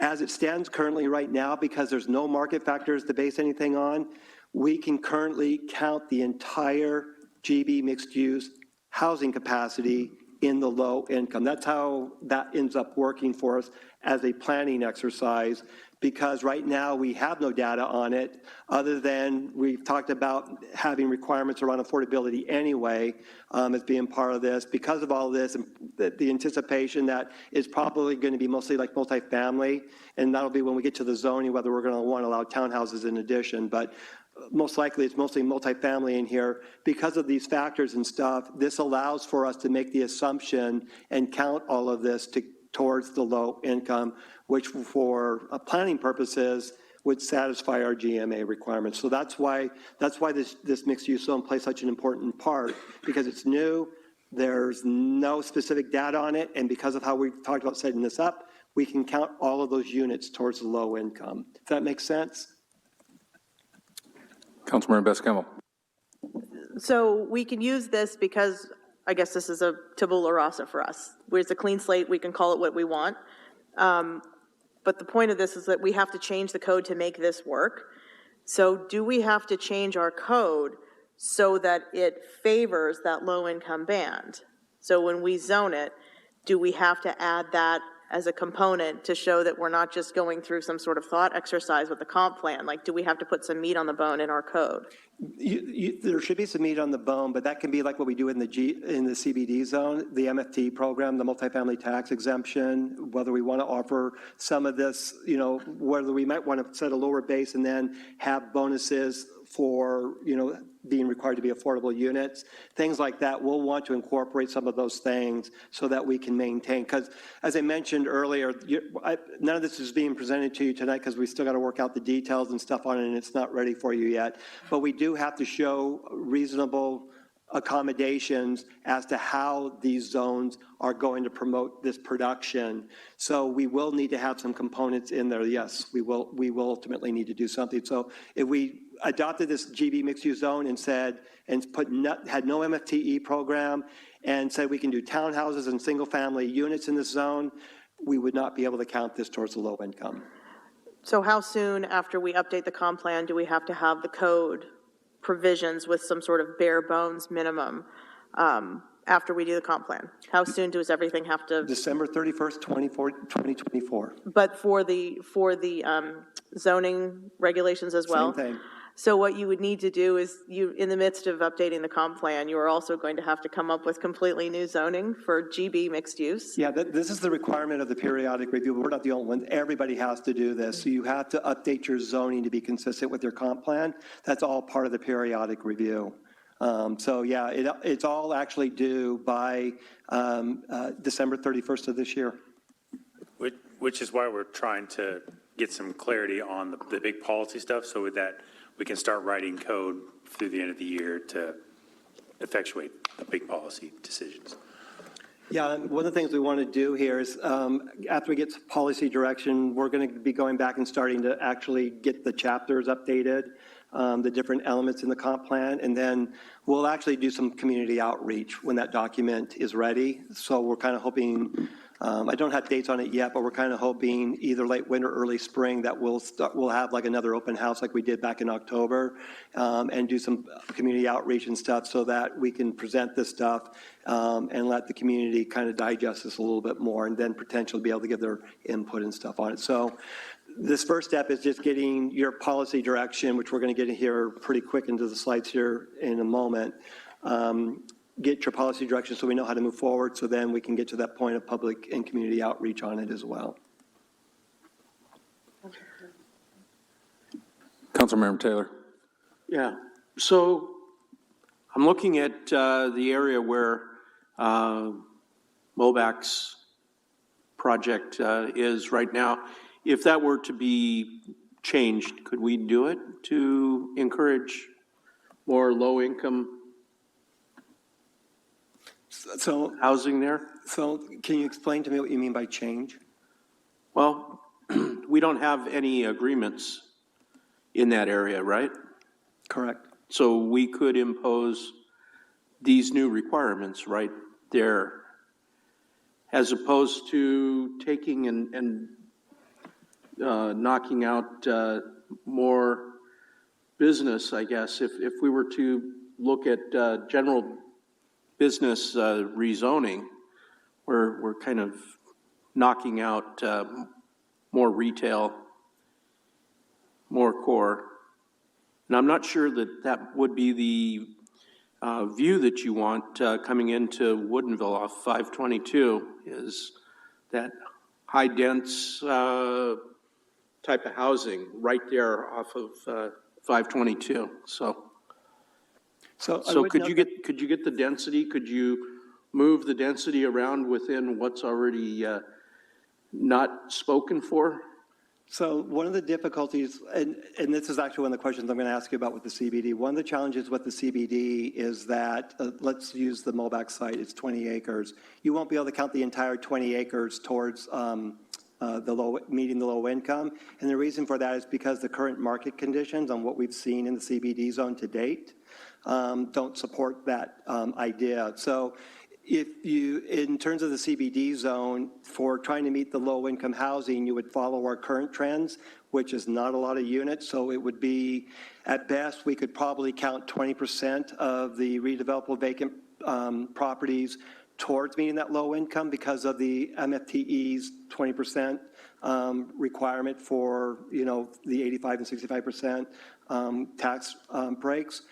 as it stands currently right now, because there's no market factors to base anything on, we can currently count the entire GB mixed use housing capacity in the low income. That's how that ends up working for us as a planning exercise, because right now we have no data on it, other than we've talked about having requirements around affordability anyway, as being part of this. Because of all this, and the anticipation that it's probably going to be mostly like multifamily, and that'll be when we get to the zoning, whether we're going to want to allow townhouses in addition, but most likely it's mostly multifamily in here. Because of these factors and stuff, this allows for us to make the assumption and count all of this towards the low income, which for planning purposes would satisfy our GMA requirements. So that's why this mixed use zone plays such an important part, because it's new, there's no specific data on it, and because of how we've talked about setting this up, we can count all of those units towards the low income. Does that make sense? Councilmember Best-Campbell. So we can use this because I guess this is a tabula rasa for us. It's a clean slate, we can call it what we want. But the point of this is that we have to change the code to make this work. So do we have to change our code so that it favors that low-income band? So when we zone it, do we have to add that as a component to show that we're not just going through some sort of thought exercise with the comp plan? Like, do we have to put some meat on the bone in our code? There should be some meat on the bone, but that can be like what we do in the CBD zone, the MFT program, the multifamily tax exemption, whether we want to offer some of this, whether we might want to set a lower base and then have bonuses for, being required to be affordable units, things like that. We'll want to incorporate some of those things so that we can maintain. Because as I mentioned earlier, none of this is being presented to you tonight because we still got to work out the details and stuff on it, and it's not ready for you yet. But we do have to show reasonable accommodations as to how these zones are going to promote this production. So we will need to have some components in there. Yes, we will ultimately need to do something. So if we adopted this GB mixed-use zone and said, and had no MFTE program and said we can do townhouses and single-family units in this zone, we would not be able to count this towards the low income. So how soon after we update the comp plan do we have to have the code provisions with some sort of bare bones minimum after we do the comp plan? How soon does everything have to? December 31st, 2024. But for the zoning regulations as well? Same thing. So what you would need to do is in the midst of updating the comp plan, you are also going to have to come up with completely new zoning for GB mixed use? Yeah, this is the requirement of the periodic review, but we're not the only one. Everybody has to do this. So you have to update your zoning to be consistent with your comp plan. That's all part of the periodic review. So yeah, it's all actually due by December 31st of this year. Which is why we're trying to get some clarity on the big policy stuff so that we can start writing code through the end of the year to effectuate the big policy decisions. Yeah, and one of the things we want to do here is after we get policy direction, we're going to be going back and starting to actually get the chapters updated, the different elements in the comp plan, and then we'll actually do some community outreach when that document is ready. So we're kind of hoping, I don't have dates on it yet, but we're kind of hoping either late winter, early spring that we'll have like another open house like we did back in October and do some community outreach and stuff so that we can present this stuff and let the community kind of digest this a little bit more and then potentially be able to give their input and stuff on it. So this first step is just getting your policy direction, which we're going to get here pretty quick into the slides here in a moment. Get your policy direction so we know how to move forward, so then we can get to that point of public and community outreach on it as well. Councilmember Taylor. Yeah, so I'm looking at the area where Mobac's project is right now. If that were to be changed, could we do it to encourage more low-income housing there? So can you explain to me what you mean by change? Well, we don't have any agreements in that area, right? Correct. So we could impose these new requirements right there, as opposed to taking and knocking out more business, I guess. If we were to look at general business rezoning, we're kind of knocking out more retail, more core. And I'm not sure that that would be the view that you want coming into Woodinville off 522, is that high-dense type of housing right there off of 522. So could you get the density? Could you move the density around within what's already not spoken for? So one of the difficulties, and this is actually one of the questions I'm going to ask you about with the CBD. One of the challenges with the CBD is that, let's use the Mobac site, it's 20 acres. You won't be able to count the entire 20 acres towards meeting the low income. And the reason for that is because the current market conditions on what we've seen in the CBD zone to date don't support that idea. So if you, in terms of the CBD zone, for trying to meet the low income housing, you would follow our current trends, which is not a lot of units. So it would be, at best, we could probably count 20% of the redevelopable vacant properties towards meeting that low income because of the MFTE's 20% requirement for, the 85 and 65% tax breaks.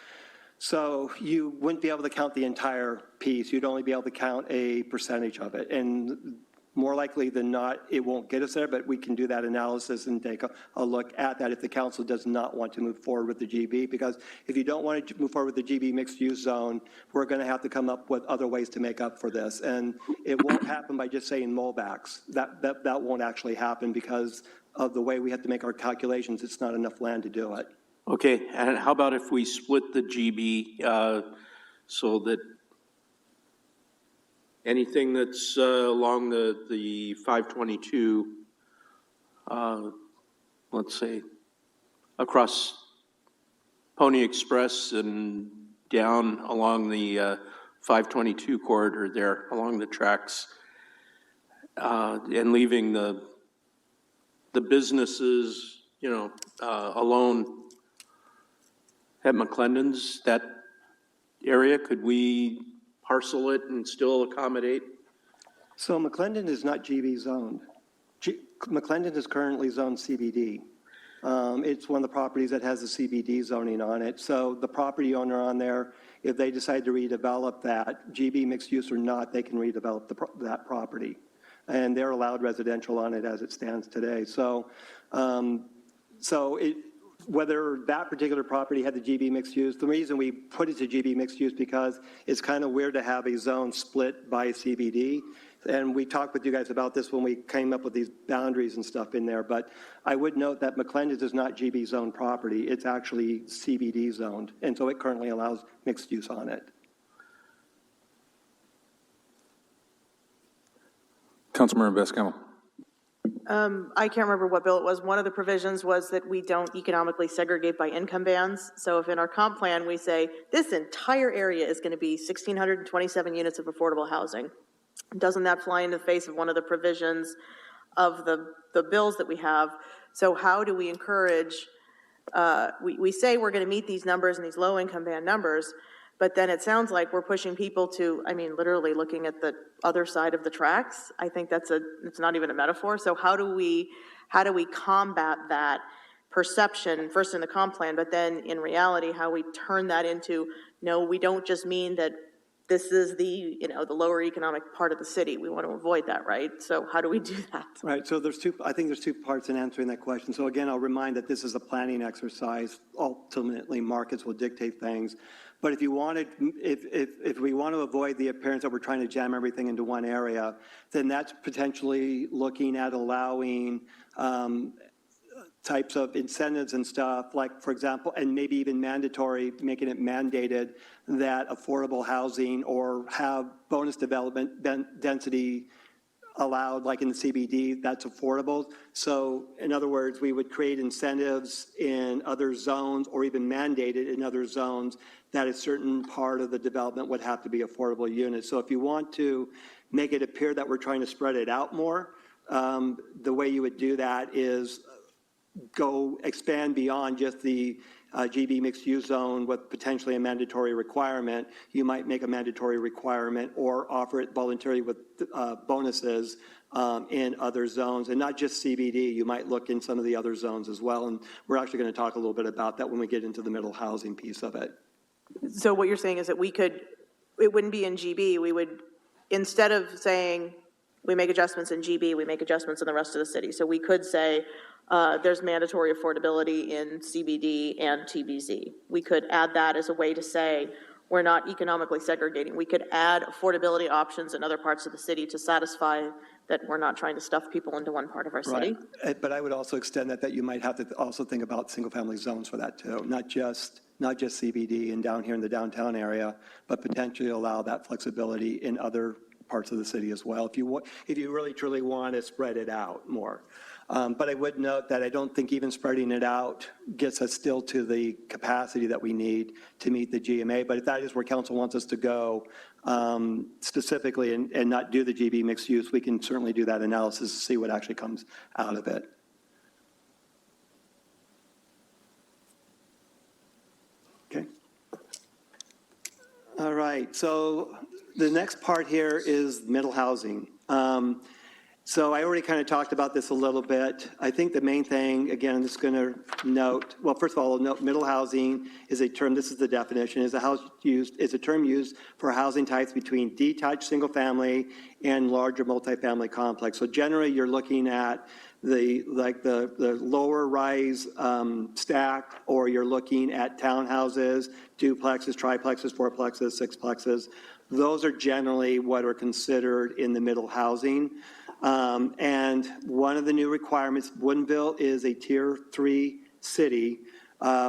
So you wouldn't be able to count the entire piece. You'd only be able to count a percentage of it. And more likely than not, it won't get us there, but we can do that analysis and take a look at that if the council does not want to move forward with the GB. Because if you don't want to move forward with the GB mixed-use zone, we're going to have to come up with other ways to make up for this. And it won't happen by just saying mullbacks. That won't actually happen because of the way we have to make our calculations. It's not enough land to do it. Okay, and how about if we split the GB so that anything that's along the 522, let's say, across Pony Express and down along the 522 corridor there, along the tracks, and leaving the businesses, alone at McClendon's, that area, could we parcel it and still accommodate? So McClendon is not GB zoned. McClendon is currently zoned CBD. It's one of the properties that has the CBD zoning on it. So the property owner on there, if they decide to redevelop that, GB mixed use or not, they can redevelop that property. And they're allowed residential on it as it stands today. So, whether that particular property had the GB mixed use, the reason we put it to GB mixed use because it's kind of weird to have a zone split by CBD. And we talked with you guys about this when we came up with these boundaries and stuff in there. But I would note that McClendon is not GB zoned property. It's actually CBD zoned. And so it currently allows mixed use on it. Councilmember Best-Campbell. I can't remember what bill it was. One of the provisions was that we don't economically segregate by income bands. So if in our comp plan we say this entire area is going to be 1,627 units of affordable housing, doesn't that fly in the face of one of the provisions of the bills that we have? So how do we encourage, we say we're going to meet these numbers and these low income band numbers, but then it sounds like we're pushing people to, literally looking at the other side of the tracks. I think it's not even a metaphor. So how do we combat that perception, first in the comp plan, but then in reality, how we turn that into, no, we don't just mean that this is the lower economic part of the city. We want to avoid that, right? So how do we do that? Right, so I think there's two parts in answering that question. So again, I'll remind that this is a planning exercise. Ultimately, markets will dictate things. But if we want to avoid the appearance that we're trying to jam everything into one area, then that's potentially looking at allowing types of incentives and stuff, like, for example, and maybe even mandatory, making it mandated that affordable housing or have bonus development density allowed, like in the CBD, that's affordable. So in other words, we would create incentives in other zones or even mandated in other zones that a certain part of the development would have to be affordable units. So if you want to make it appear that we're trying to spread it out more, the way you would do that is expand beyond just the GB mixed use zone with potentially a mandatory requirement. You might make a mandatory requirement or offer it voluntarily with bonuses in other zones, and not just CBD. You might look in some of the other zones as well, and we're actually going to talk a little bit about that when we get into the middle housing piece of it. So what you're saying is that it wouldn't be in GB. We would, instead of saying we make adjustments in GB, we make adjustments in the rest of the city. So we could say, there's mandatory affordability in CBD and TBZ. We could add that as a way to say we're not economically segregating. We could add affordability options in other parts of the city to satisfy that we're not trying to stuff people into one part of our city. Right. But I would also extend that you might have to also think about single-family zones for that too, not just CBD and down here in the downtown area, but potentially allow that flexibility in other parts of the city as well, if you really truly want to spread it out more. But I would note that I don't think even spreading it out gets us still to the capacity that we need to meet the GMA. But if that is where council wants us to go specifically and not do the GB mixed use, we can certainly do that analysis to see what actually comes out of it. Okay. All right, so the next part here is middle housing. So I already kind of talked about this a little bit. I think the main thing, again, I'm just going to note, well, first of all, I'll note middle housing is a term, this is the definition, is a term used for housing types between detached single family and larger multifamily complex. So generally you're looking at the lower rise stack, or you're looking at townhouses, duplexes, triplexes, fourplexes, sixplexes. Those are generally what are considered in the middle housing. And one of the new requirements, Woodinville is a Tier 3 city,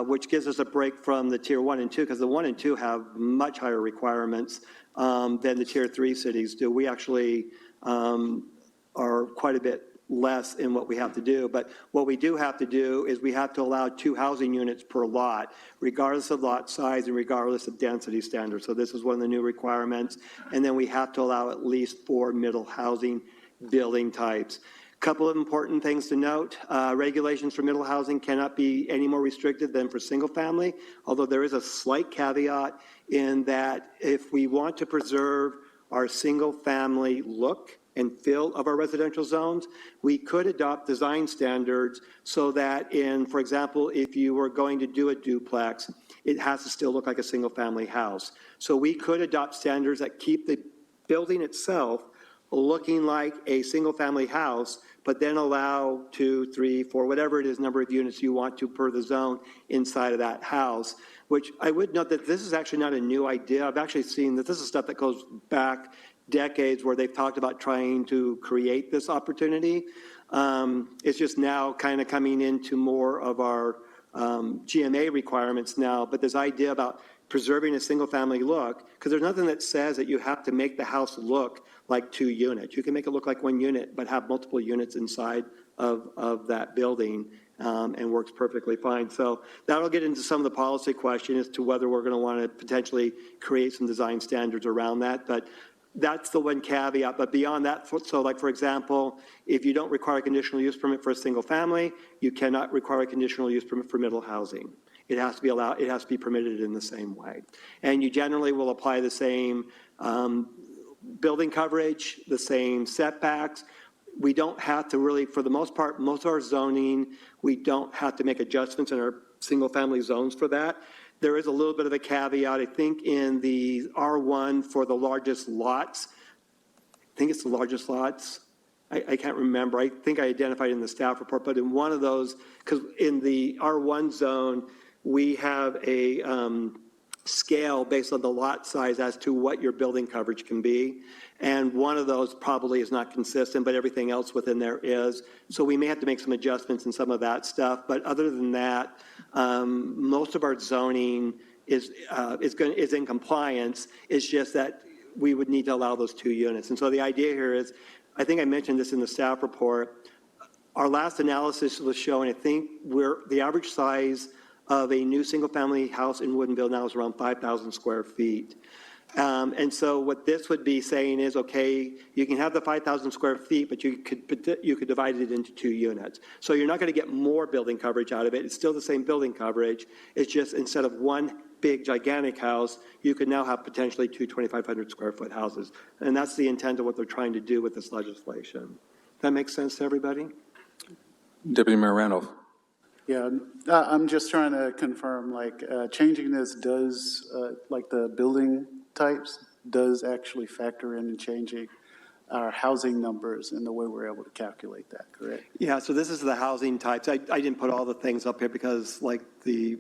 which gives us a break from the Tier 1 and 2, because the 1 and 2 have much higher requirements than the Tier 3 cities do. We actually are quite a bit less in what we have to do. But what we do have to do is we have to allow 2 housing units per lot, regardless of lot size and regardless of density standards. So this is one of the new requirements. And then we have to allow at least 4 middle housing building types. Couple of important things to note. Regulations for middle housing cannot be any more restricted than for single family, although there is a slight caveat in that if we want to preserve our single family look and feel of our residential zones, we could adopt design standards so that for example, if you were going to do a duplex, it has to still look like a single family house. So we could adopt standards that keep the building itself looking like a single-family house, but then allow 2, 3, 4, whatever it is, number of units you want to per the zone inside of that house, which I would note that this is actually not a new idea. I've actually seen that this is stuff that goes back decades where they've talked about trying to create this opportunity. It's just now kind of coming into more of our GMA requirements now, but this idea about preserving a single-family look, because there's nothing that says that you have to make the house look like 2 units. You can make it look like 1 unit, but have multiple units inside of that building, and works perfectly fine. So that'll get into some of the policy question as to whether we're going to want to potentially create some design standards around that. But that's the one caveat. But beyond that, so like for example, if you don't require a conditional use permit for a single family, you cannot require a conditional use permit for middle housing. It has to be allowed, it has to be permitted in the same way. And you generally will apply the same building coverage, the same setbacks. We don't have to really, for the most part, most of our zoning, we don't have to make adjustments in our single family zones for that. There is a little bit of a caveat, I think, in the R1 for the largest lots. I think it's the largest lots. I can't remember. I think I identified in the staff report, but in one of those, because in the R1 zone, we have a scale based on the lot size as to what your building coverage can be. And one of those probably is not consistent, but everything else within there is. So we may have to make some adjustments in some of that stuff. But other than that, most of our zoning is in compliance. It's just that we would need to allow those 2 units. And so the idea here is, I think I mentioned this in the staff report, our last analysis was showing, I think, the average size of a new single-family house in Woodinville now is around 5,000 square feet. And so what this would be saying is, okay, you can have the 5,000 square feet, but you could divide it into 2 units. So you're not going to get more building coverage out of it. It's still the same building coverage. It's just instead of one big, gigantic house, you could now have potentially 2 2,500 square foot houses. And that's the intent of what they're trying to do with this legislation. That makes sense to everybody? Deputy Mayor Randolph. Yeah, I'm just trying to confirm, like, changing this does, like the building types, does actually factor in changing our housing numbers and the way we're able to calculate that, correct? Yeah, so this is the housing types. I didn't put all the things up here because like the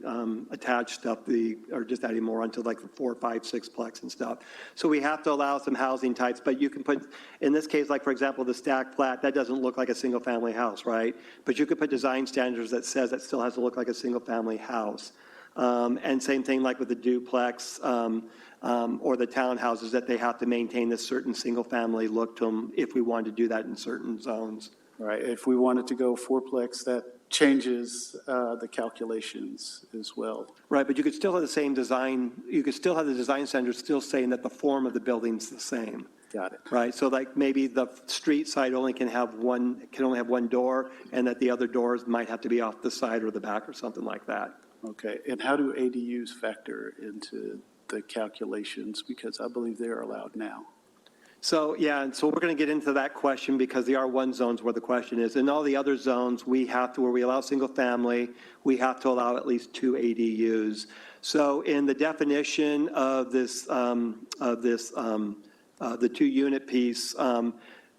attached stuff, are just adding more onto like the 4, 5, 6plex and stuff. So we have to allow some housing types, but you can put, in this case, like for example, the stack flat, that doesn't look like a single family house, right? But you could put design standards that says that still has to look like a single family house. And same thing like with the duplex or the townhouses, that they have to maintain this certain single-family look to them if we wanted to do that in certain zones. Right, if we wanted to go fourplex, that changes the calculations as well. Right, but you could still have the same design, you could still have the design standards still saying that the form of the building's the same. Got it. Right, so like maybe the street side only can only have one door, and that the other doors might have to be off the side or the back or something like that. Okay, and how do ADUs factor into the calculations? Because I believe they're allowed now. So, yeah, and so we're going to get into that question because the R1 zone's where the question is. In all the other zones, we have to, where we allow single family, we have to allow at least 2 ADUs. So in the definition of this, the 2-unit piece,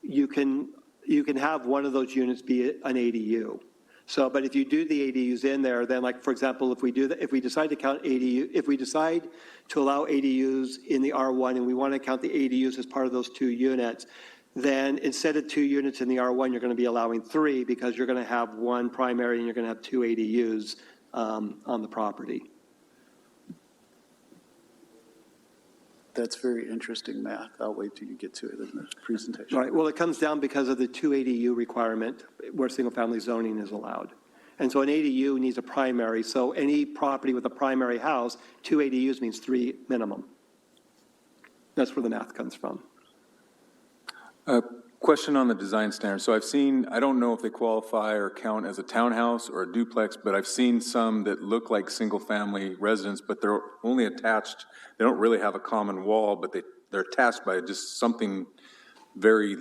you can have one of those units be an ADU. So, but if you do the ADUs in there, then like, for example, if we do that, if we decide to count ADU, if we decide to allow ADUs in the R1 and we want to count the ADUs as part of those 2 units, then instead of 2 units in the R1, you're going to be allowing 3 because you're going to have 1 primary and you're going to have 2 ADUs on the property. That's very interesting math. I'll wait till you get to it in the presentation. Right, well, it comes down because of the 2 ADU requirement where single-family zoning is allowed. And so an ADU needs a primary, so any property with a primary house, 2 ADUs means 3 minimum. That's where the math comes from. Question on the design standards. So I've seen, I don't know if they qualify or count as a townhouse or a duplex, but I've seen some that look like single-family residents, but they're only attached. They don't really have a common wall, but they're attached by just something very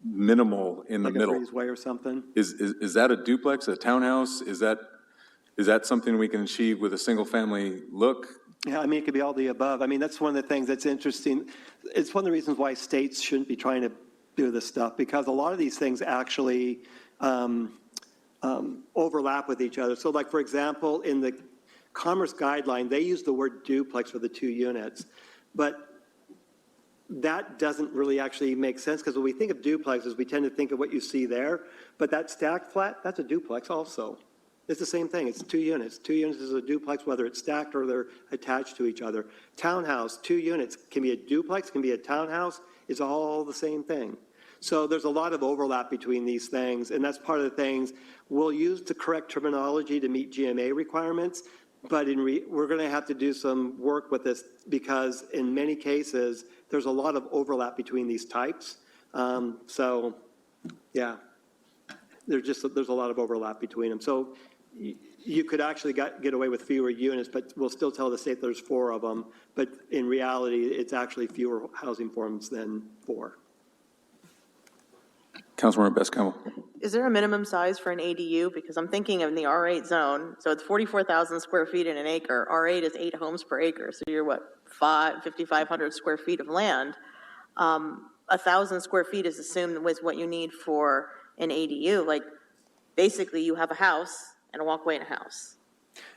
minimal in the middle. Like a breezeway or something? Is that a duplex, a townhouse? Is that something we can achieve with a single-family look? Yeah, I mean, it could be all the above. I mean, that's one of the things that's interesting. It's one of the reasons why states shouldn't be trying to do this stuff, because a lot of these things actually overlap with each other. So like, for example, in the Commerce Guideline, they use the word duplex for the 2 units, but that doesn't really actually make sense, because when we think of duplexes, we tend to think of what you see there, but that stacked flat, that's a duplex also. It's the same thing, it's 2 units. 2 units is a duplex, whether it's stacked or they're attached to each other. Townhouse, 2 units, can be a duplex, can be a townhouse, it's all the same thing. So there's a lot of overlap between these things, and that's part of the things. We'll use the correct terminology to meet GMA requirements, but we're going to have to do some work with this, because in many cases, there's a lot of overlap between these types. So, yeah, there's a lot of overlap between them. So you could actually get away with fewer units, but we'll still tell the state there's 4 of them. But in reality, it's actually fewer housing forms than 4. Councilmember Best-Campbell. Is there a minimum size for an ADU? Because I'm thinking of the R8 zone, so it's 44,000 square feet in an acre. R8 is 8 homes per acre, so you're what, 5,500 square feet of land. 1,000 square feet is assumed with what you need for an ADU. Like, basically, you have a house and a walkway and a house.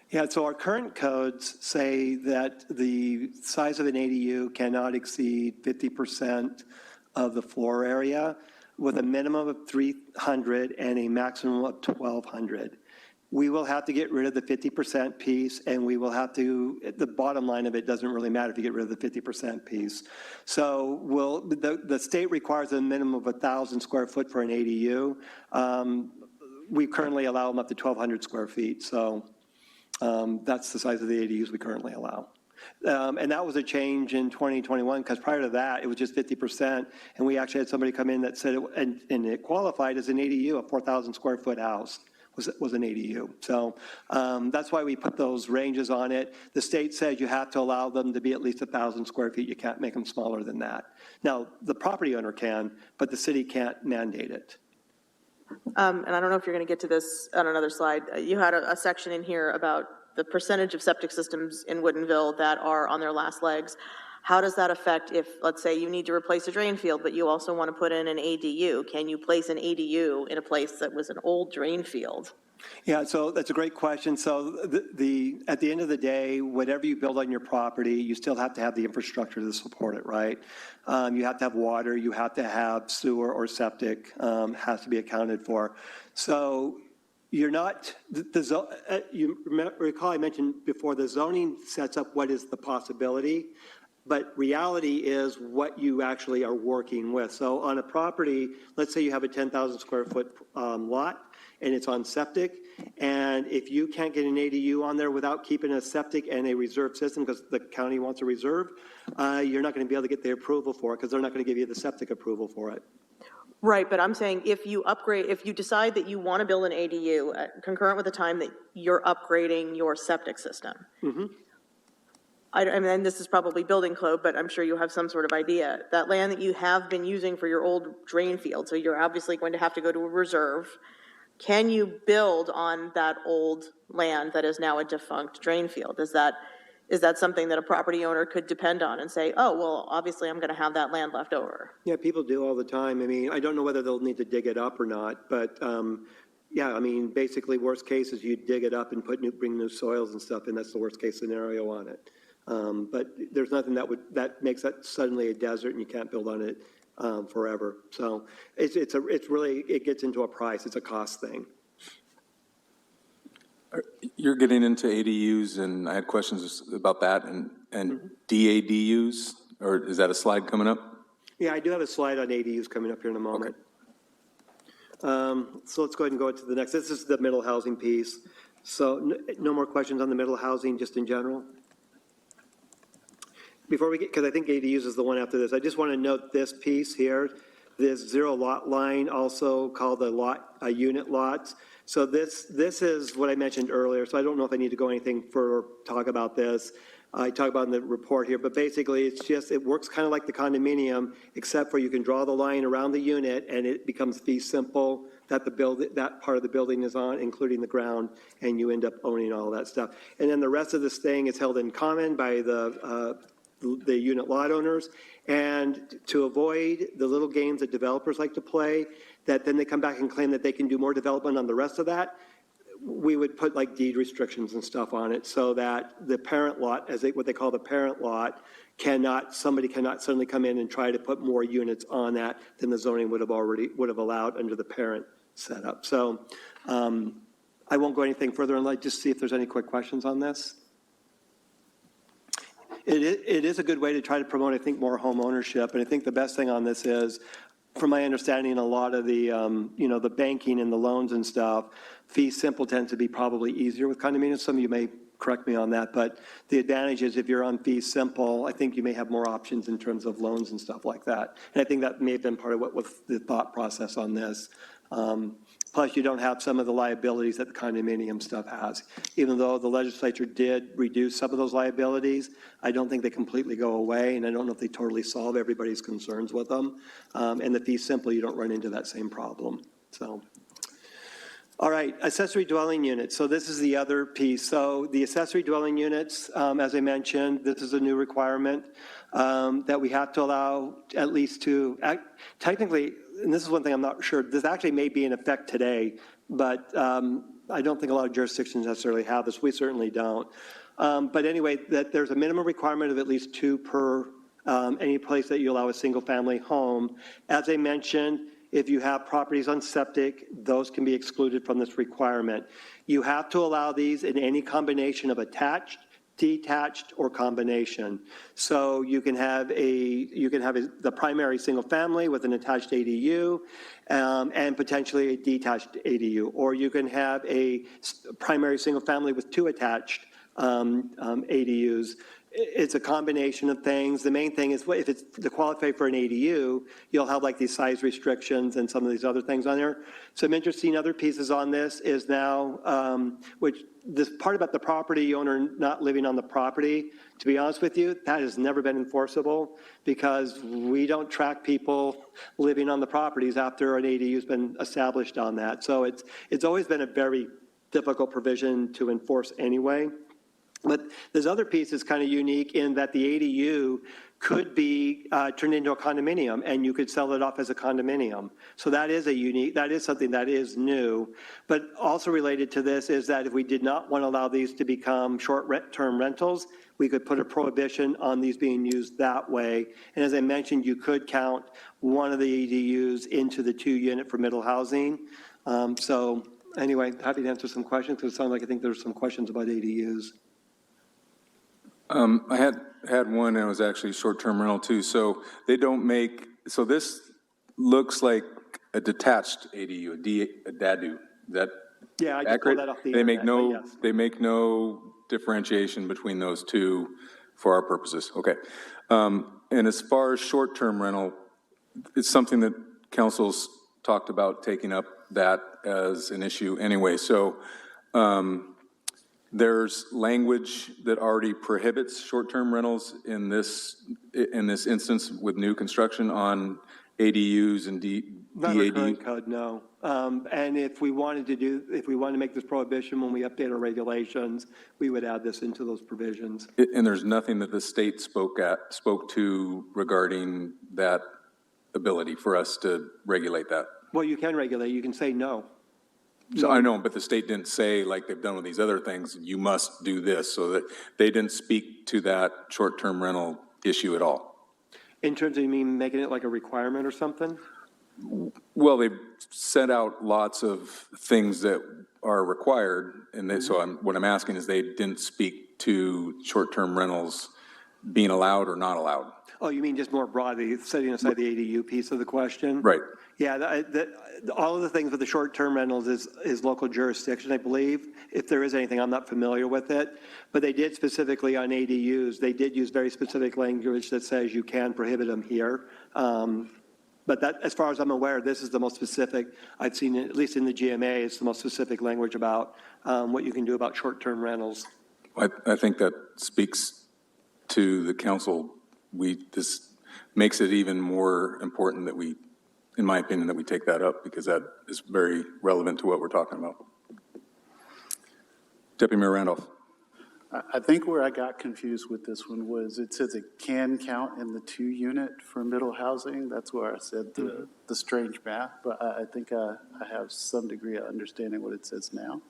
Yeah, so our current codes say that the size of an ADU cannot exceed 50% of the floor area, with a minimum of 300 and a maximum of 1,200. We will have to get rid of the 50% piece, and we will have to, the bottom line of it doesn't really matter if you get rid of the 50% piece. So the state requires a minimum of 1,000 square foot for an ADU. We currently allow them up to 1,200 square feet, so that's the size of the ADUs we currently allow. And that was a change in 2021, because prior to that, it was just 50%. And we actually had somebody come in that said, and it qualified as an ADU, a 4,000 square foot house was an ADU. So that's why we put those ranges on it. The state says you have to allow them to be at least 1,000 square feet. You can't make them smaller than that. Now, the property owner can, but the city can't mandate it. And I don't know if you're going to get to this on another slide. You had a section in here about the percentage of septic systems in Woodinville that are on their last legs. How does that affect if, let's say, you need to replace a drain field, but you also want to put in an ADU? Can you place an ADU in a place that was an old drain field? Yeah, so that's a great question. So at the end of the day, whatever you build on your property, you still have to have the infrastructure to support it, right? You have to have water, you have to have sewer or septic, has to be accounted for. So you're not, you recall I mentioned before, the zoning sets up what is the possibility, but reality is what you actually are working with. So on a property, let's say you have a 10,000 square foot lot, and it's on septic, and if you can't get an ADU on there without keeping a septic and a reserve system, because the county wants a reserve, you're not going to be able to get the approval for it, because they're not going to give you the septic approval for it. Right, but I'm saying if you upgrade, if you decide that you want to build an ADU concurrent with the time that you're upgrading your septic system. Mm-hmm. I mean, this is probably building code, but I'm sure you have some sort of idea. That land that you have been using for your old drain field, so you're obviously going to have to go to a reserve. Can you build on that old land that is now a defunct drain field? Is that something that a property owner could depend on and say, oh, well, obviously I'm going to have that land left over? Yeah, people do all the time. I mean, I don't know whether they'll need to dig it up or not, but yeah, I mean, basically worst case is you dig it up and bring new soils and stuff, and that's the worst case scenario on it. But there's nothing that makes that suddenly a desert and you can't build on it forever. So it's really, it gets into a price. It's a cost thing. You're getting into ADUs, and I had questions about that, and DADUs, or is that a slide coming up? Yeah, I do have a slide on ADUs coming up here in a moment. Okay. So let's go ahead and go to the next. This is the middle housing piece. So no more questions on the middle housing, just in general? Before we get, because I think ADUs is the one after this, I just want to note this piece here, this zero lot line, also called the unit lots. So this is what I mentioned earlier, so I don't know if I need to go anything further, talk about this. I talk about in the report here, but basically it's just, it works kind of like the condominium, except for you can draw the line around the unit and it becomes fee simple that that part of the building is on, including the ground, and you end up owning all that stuff. And then the rest of this thing is held in common by the unit lot owners, and to avoid the little games that developers like to play, that then they come back and claim that they can do more development on the rest of that, we would put like deed restrictions and stuff on it so that the parent lot, what they call the parent lot, somebody cannot suddenly come in and try to put more units on that than the zoning would have allowed under the parent setup. So I won't go anything further and just see if there's any quick questions on this. It is a good way to try to promote, I think, more home ownership. And I think the best thing on this is, from my understanding, a lot of the, the banking and the loans and stuff, fee simple tends to be probably easier with condominiums. Some of you may correct me on that, but the advantage is if you're on fee simple, I think you may have more options in terms of loans and stuff like that. And I think that may have been part of what was the thought process on this. Plus, you don't have some of the liabilities that the condominium stuff has. Even though the legislature did reduce some of those liabilities, I don't think they completely go away, and I don't know if they totally solve everybody's concerns with them. And the fee simple, you don't run into that same problem. So, all right, accessory dwelling units. So this is the other piece. So the accessory dwelling units, as I mentioned, this is a new requirement that we have to allow at least two, technically, and this is one thing I'm not sure, this actually may be in effect today, but I don't think a lot of jurisdictions necessarily have this. We certainly don't. But anyway, that there's a minimum requirement of at least two per any place that you allow a single family home. As I mentioned, if you have properties on septic, those can be excluded from this requirement. You have to allow these in any combination of attached, detached, or combination. So you can have the primary single family with an attached ADU and potentially a detached ADU, or you can have a primary single family with two attached ADUs. It's a combination of things. The main thing is if it's to qualify for an ADU, you'll have like these size restrictions and some of these other things on there. Some interesting other pieces on this is now, which this part about the property owner not living on the property, to be honest with you, that has never been enforceable because we don't track people living on the properties after an ADU has been established on that. So it's always been a very difficult provision to enforce anyway. But this other piece is kind of unique in that the ADU could be turned into a condominium, and you could sell it off as a condominium. So that is something that is new. But also related to this is that if we did not want to allow these to become short-term rentals, we could put a prohibition on these being used that way. And as I mentioned, you could count one of the ADUs into the 2-unit for middle housing. So Anyway, happy to answer some questions, because it sounds like I think there's some questions about ADUs. I had one, and it was actually short-term rental too. So they don't make, so this looks like a detached ADU, a DADU. Is that Yeah, I just accurate? pulled that off the They make internet, no, but yes. they make no differentiation between those two for our purposes. Okay. And as far as short-term rental, it's something that council's talked about taking up that as an issue anyway. So there's language that already prohibits short-term rentals in this instance with new construction on ADUs and Not our DADUs. current code, no. And if we wanted to make this prohibition when we update our regulations, we would add this into those provisions. And there's nothing that the state spoke to regarding that ability for us to regulate that. Well, you can regulate, you can say no. So I know, but the state didn't say, like they've done with these other things, you must do this, so that they didn't speak to that short-term rental issue at all. In terms of, you mean making it like a requirement or something? Well, they set out lots of things that are required, and so what I'm asking is they didn't speak to short-term rentals being allowed or not allowed. Oh, you mean just more broadly, setting aside the ADU piece of the question? Right. Yeah, all of the things with the short-term rentals is local jurisdiction, I believe. If there is anything, I'm not familiar with it. But they did specifically on ADUs, they did use very specific language that says you can prohibit them here. But that, as far as I'm aware, this is the most specific I've seen, at least in the GMA, it's the most specific language about what you can do about short-term rentals. I think that speaks to the council. This makes it even more important that we, in my opinion, that we take that up, because that is very relevant to what we're talking about. Deputy Mayor Randolph. I think where I got confused with this one was it says it can count in the 2-unit for middle housing. That's where I said the strange math, but I think I have some degree of understanding what it says now.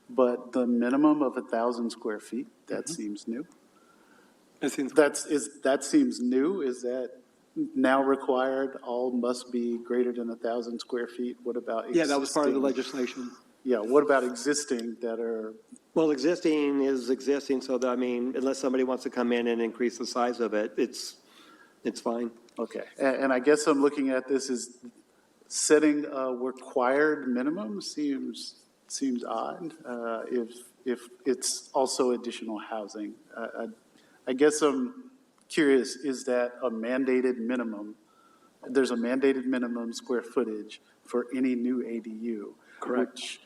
But the minimum of 1,000 square feet, that seems new. That seems new. Is that now required? All must be greater than 1,000 square feet. What about existing? Yeah, that was part of the legislation. Yeah, what about existing that are? Well, existing is existing, so that, I mean, unless somebody wants to come in and increase the size of it, it's fine. Okay, and I guess I'm looking at this as setting a required minimum seems odd if it's also additional housing. I guess I'm curious, is that a mandated minimum? There's a mandated minimum square footage for any new ADU. Correct. Which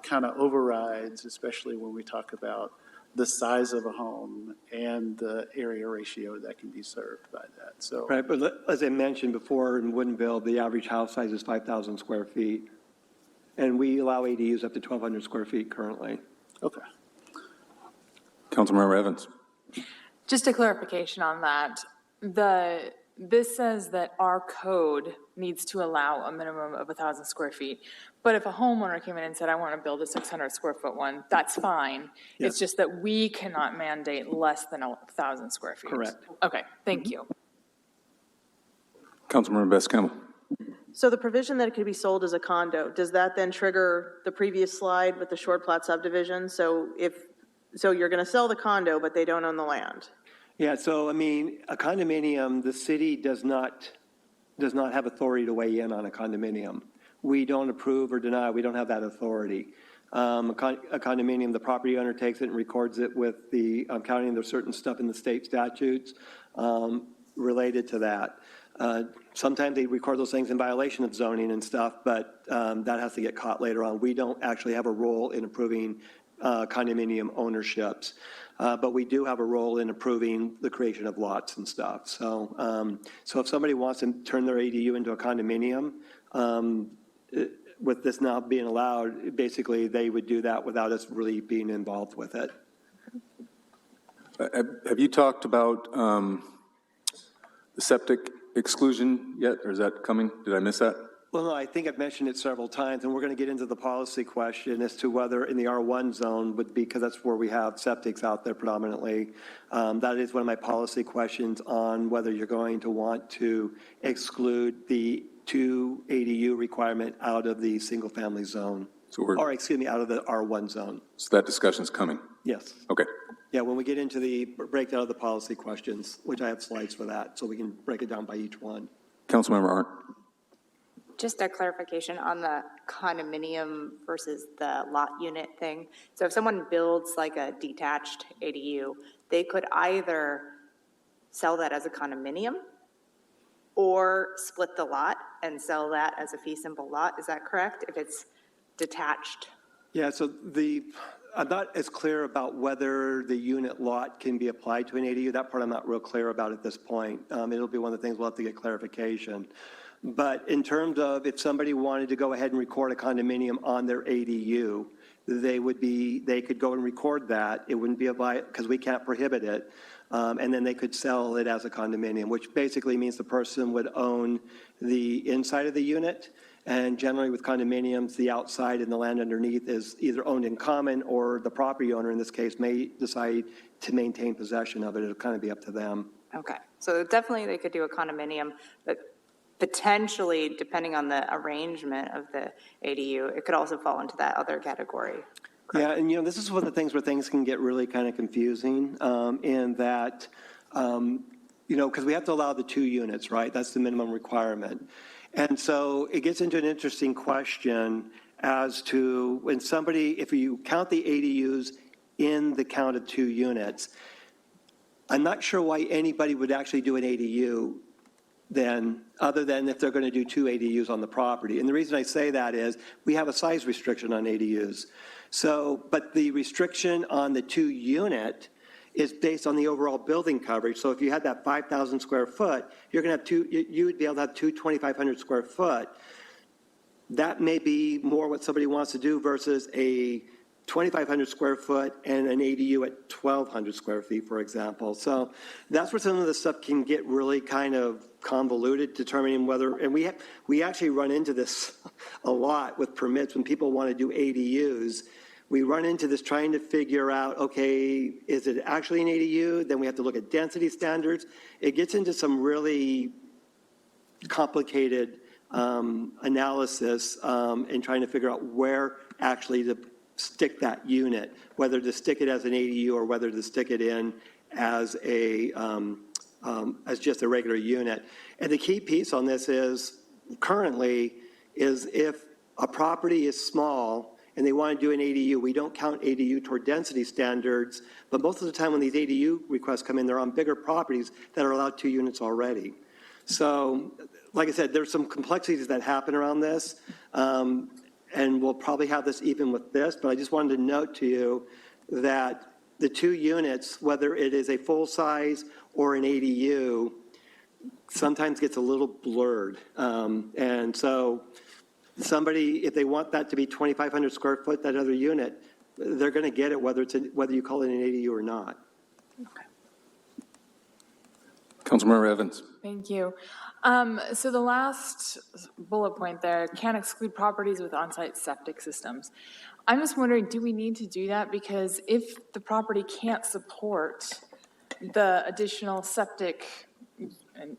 kind of overrides, especially when we talk about the size of a home and the area ratio that can be served by that. So Right, but as I mentioned before, in Woodinville, the average house size is 5,000 square feet. And we allow ADUs up to 1,200 square feet currently. Okay. Councilmember Evans. Just a clarification on that. This says that our code needs to allow a minimum of 1,000 square feet. But if a homeowner came in and said, I want to build a 600 square foot one, that's fine. Yes. It's just that we cannot mandate less than 1,000 square feet. Correct. Okay, thank you. Councilmember Best-Campbell. So the provision that it could be sold as a condo, does that then trigger the previous slide with the short plat subdivision? So you're going to sell the condo, but they don't own the land? Yeah, so I mean, a condominium, the city does not have authority to weigh in on a condominium. We don't approve or deny, we don't have that authority. A condominium, the property owner takes it and records it with the county, and there's certain stuff in the state statutes related to that. Sometimes they record those things in violation of zoning and stuff, but that has to get caught later on. We don't actually have a role in approving condominium ownerships. But we do have a role in approving the creation of lots and stuff. So if somebody wants to turn their ADU into a condominium, with this not being allowed, basically they would do that without us really being involved with it. Have you talked about the septic exclusion yet, or is that coming? Did I miss that? Well, no, I think I've mentioned it several times, and we're going to get into the policy question as to whether in the R1 zone would be, because that's where we have septics out there predominantly. That is one of my policy questions on whether you're going to want to exclude the 2 ADU requirement out of the single-family zone. So we're, Or, excuse me, out of the R1 zone. so that discussion's coming. Yes. Okay. Yeah, when we get into the breakdown of the policy questions, which I have slides for that, so we can break it down by each one. Councilmember Arndt. Just a clarification on the condominium versus the lot unit thing. So if someone builds like a detached ADU, they could either sell that as a condominium or split the lot and sell that as a fee simple lot. Is that correct? If it's detached? Yeah, so I'm not as clear about whether the unit lot can be applied to an ADU. That part I'm not real clear about at this point. It'll be one of the things we'll have to get clarification. But in terms of if somebody wanted to go ahead and record a condominium on their ADU, they could go and record that. It wouldn't be a because we can't prohibit it. And then they could sell it as a condominium, which basically means the person would own the inside of the unit. And generally with condominiums, the outside and the land underneath is either owned in common, or the property owner in this case may decide to maintain possession of it. It'll kind of be up to them. Okay, so definitely they could do a condominium, but potentially, depending on the arrangement of the ADU, it could also fall into that other category. Yeah, and this is one of the things where things can get really kind of confusing in that, because we have to allow the 2 units, right? That's the minimum requirement. And so it gets into an interesting question as to when if you count the ADUs in the count of 2 units, I'm not sure why anybody would actually do an ADU then, other than if they're going to do 2 ADUs on the property. And the reason I say that is we have a size restriction on ADUs. So, but the restriction on the 2 unit is based on the overall building coverage. So if you had that 5,000 square foot, you're going to have you would be able to have 2 2,500 square foot. That may be more what somebody wants to do versus a 2,500 square foot and an ADU at 1,200 square feet, for example. So that's where some of the stuff can get really kind of convoluted, determining whether, and we actually run into this a lot with permits when people want to do ADUs. We run into this trying to figure out, okay, is it actually an ADU? Then we have to look at density standards. It gets into some really complicated analysis in trying to figure out where actually to stick that unit, whether to stick it as an ADU or whether to stick it in as just a regular unit. And the key piece on this is currently is if a property is small and they want to do an ADU, we don't count ADU toward density standards, but most of the time when these ADU requests come in, they're on bigger properties that are allowed 2 units already. So, like I said, there's some complexities that happen around this. And we'll probably have this even with this, but I just wanted to note to you that the 2 units, whether it is a full size or an ADU, sometimes gets a little blurred. And so somebody, if they want that to be 2,500 square foot, that other unit, they're going to get it whether you call it an ADU or not. Okay. Councilmember Evans. Thank you. So the last bullet point there, can't exclude properties with on-site septic systems. I'm just wondering, do we need to do that? Because if the property can't support the additional septic and,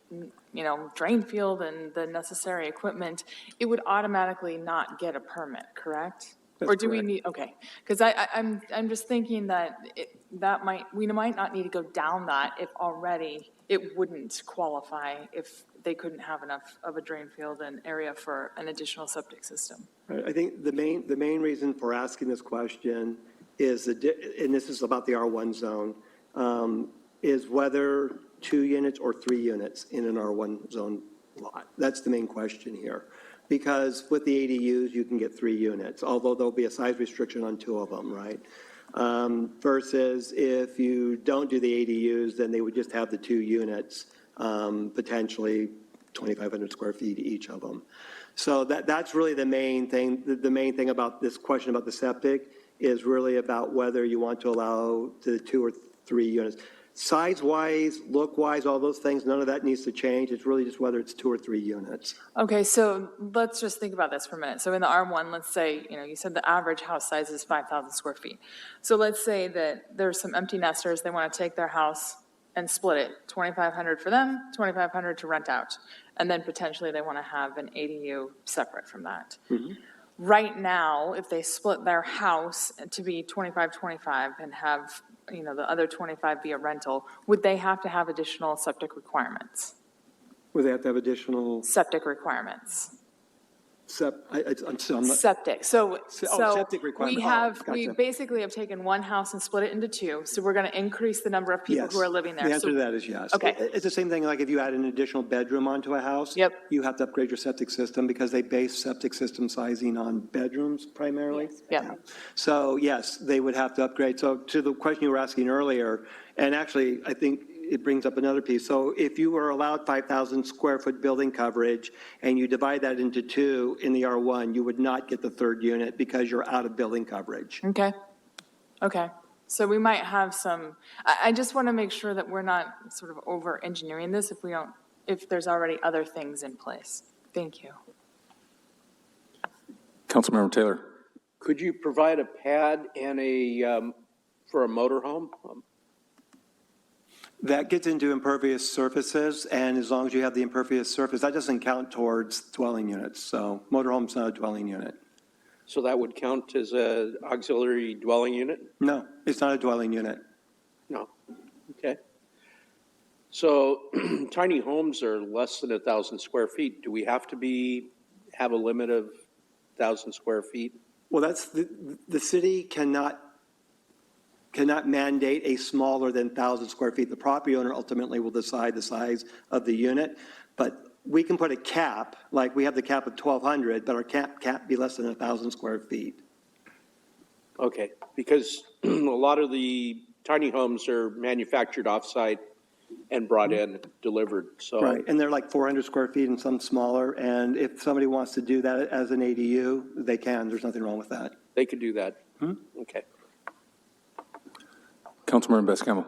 drain field and the necessary equipment, it would automatically not get a permit, correct? That's or do correct. we need, okay, because I'm just thinking that we might not need to go down that if already it wouldn't qualify if they couldn't have enough of a drain field and area for an additional septic system. I think the main reason for asking this question is, and this is about the R1 zone, is whether 2 units or 3 units in an R1 zone lot. That's the main question here. Because with the ADUs, you can get 3 units, although there'll be a size restriction on 2 of them, right? Versus if you don't do the ADUs, then they would just have the 2 units, potentially 2,500 square feet each of them. So that's really the main thing. The main thing about this question about the septic is really about whether you want to allow the 2 or 3 units. Size-wise, look-wise, all those things, none of that needs to change. It's really just whether it's 2 or 3 units. Okay, so let's just think about this for a minute. So in the R1, let's say, you said the average house size is 5,000 square feet. So let's say that there's some empty nesters, they want to take their house and split it, 2,500 for them, 2,500 to rent out. And then potentially they want to have an ADU separate from that. Right now, if they split their house to be 25-25 and have, the other 25 be a rental, would they have to have additional septic requirements? Would they have to have additional Septic requirements. I'm still not. Septic. So septic requirements. we basically have taken one house and split it into 2. So we're going to increase the number of people Yes. who are living there. The answer to that is yes. Okay. It's the same thing like if you add an additional bedroom onto a house. Yep. You have to upgrade your septic system because they base septic system sizing on bedrooms primarily. Yeah. So yes, they would have to upgrade. So to the question you were asking earlier, and actually I think it brings up another piece. So if you were allowed 5,000 square foot building coverage and you divide that into 2 in the R1, you would not get the 3rd unit because you're out of building coverage. Okay. So we might have some, I just want to make sure that we're not sort of over engineering this if there's already other things in place. Thank you. Councilmember Taylor. Could you provide a pad and for a motorhome? That gets into impervious surfaces, and as long as you have the impervious surface, that doesn't count towards dwelling units. So motorhome's not a dwelling unit. So that would count as a auxiliary dwelling unit? No, it's not a dwelling unit. No. Okay. So tiny homes are less than 1,000 square feet. Do we have to have a limit of 1,000 square feet? Well, that's the city cannot mandate a smaller than 1,000 square feet. The property owner ultimately will decide the size of the unit, but we can put a cap, like we have the cap of 1,200, but our cap can't be less than 1,000 square feet. Okay, because a lot of the tiny homes are manufactured offsite and brought in, delivered, so. Right, and they're like 400 square feet and some smaller, and if somebody wants to do that as an ADU, they can. There's nothing wrong with that. They could do that? Okay. Councilmember Best-Campbell.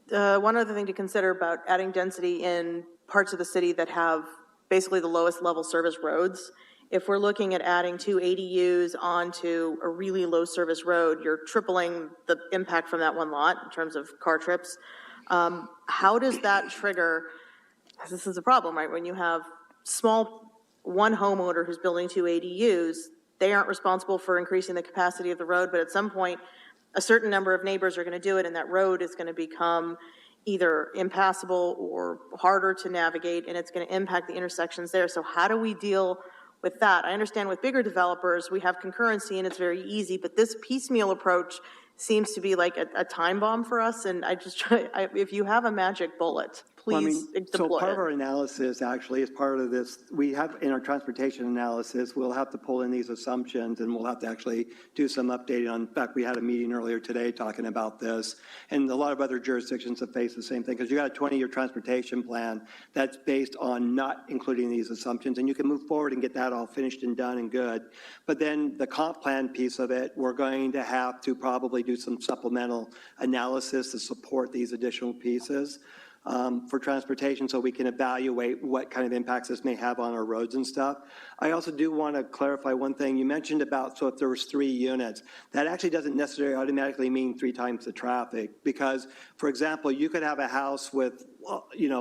One other thing to consider about adding density in parts of the city that have basically the lowest level service roads. If we're looking at adding 2 ADUs onto a really low service road, you're tripling the impact from that one lot in terms of car trips. How does that trigger, this is a problem, right? When you have one homeowner who's building 2 ADUs, they aren't responsible for increasing the capacity of the road, but at some point, a certain number of neighbors are going to do it, and that road is going to become either impassable or harder to navigate, and it's going to impact the intersections there. So how do we deal with that? I understand with bigger developers, we have concurrency and it's very easy, but this piecemeal approach seems to be like a time bomb for us, and if you have a magic bullet, please deploy so part it. of our analysis actually is part of this. We have in our transportation analysis, we'll have to pull in these assumptions and we'll have to actually do some updating on. In fact, we had a meeting earlier today talking about this, and a lot of other jurisdictions have faced the same thing because you got a 20-year transportation plan that's based on not including these assumptions, and you can move forward and get that all finished and done and good. But then the comp plan piece of it, we're going to have to probably do some supplemental analysis to support these additional pieces. For transportation, so we can evaluate what kind of impacts this may have on our roads and stuff. I also do want to clarify one thing. You mentioned about, so if there was 3 units, that actually doesn't necessarily automatically mean 3 times the traffic, because, for example, you could have a house with, 4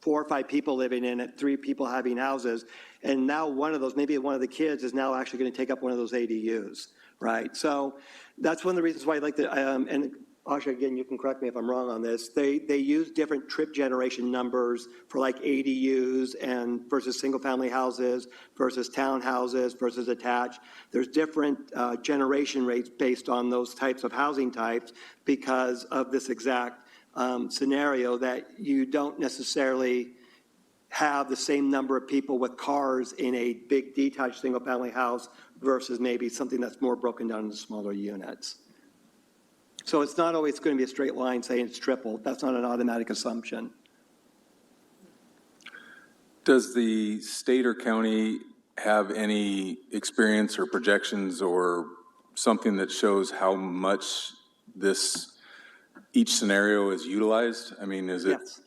or 5 people living in it, 3 people having houses, and now one of those, maybe one of the kids is now actually going to take up one of those ADUs, right? So that's one of the reasons why I like to, and Asha, again, you can correct me if I'm wrong on this. They use different trip generation numbers for like ADUs and versus single family houses versus townhouses versus attached. There's different generation rates based on those types of housing types because of this exact scenario that you don't necessarily have the same number of people with cars in a big detached single family house versus maybe something that's more broken down into smaller units. So it's not always going to be a straight line saying it's triple. That's not an automatic assumption. Does the state or county have any experience or projections or something that shows how much this each scenario is utilized? I mean, is it? Yes.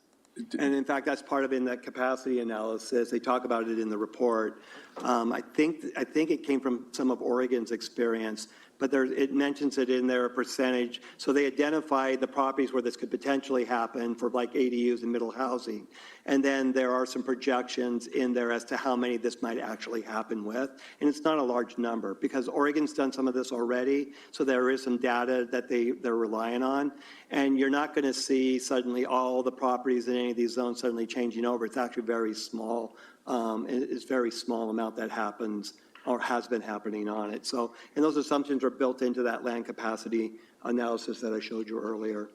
And in fact, that's part of in that capacity analysis. They talk about it in the report. I think it came from some of Oregon's experience, but it mentions it in their percentage. So they identify the properties where this could potentially happen for like ADUs and middle housing. And then there are some projections in there as to how many this might actually happen with. And it's not a large number because Oregon's done some of this already. So there is some data that they're relying on. And you're not going to see suddenly all the properties in any of these zones suddenly changing over. It's actually very small. It's very small amount that happens or has been happening on it. So, and those assumptions are built into that land capacity analysis that I showed you earlier.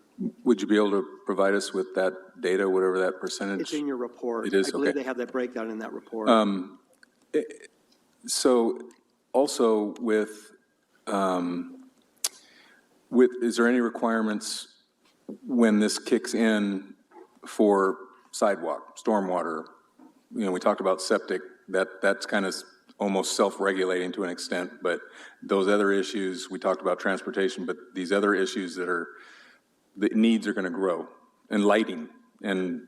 Would you be able to provide us with that data, whatever that percentage? It's in your report. It is, I believe okay. they have that breakdown in that report. So also with, is there any requirements when this kicks in for sidewalk, stormwater? You know, we talked about septic, that's kind of almost self-regulating to an extent, but those other issues, we talked about transportation, but these other issues the needs are going to grow, and lighting, and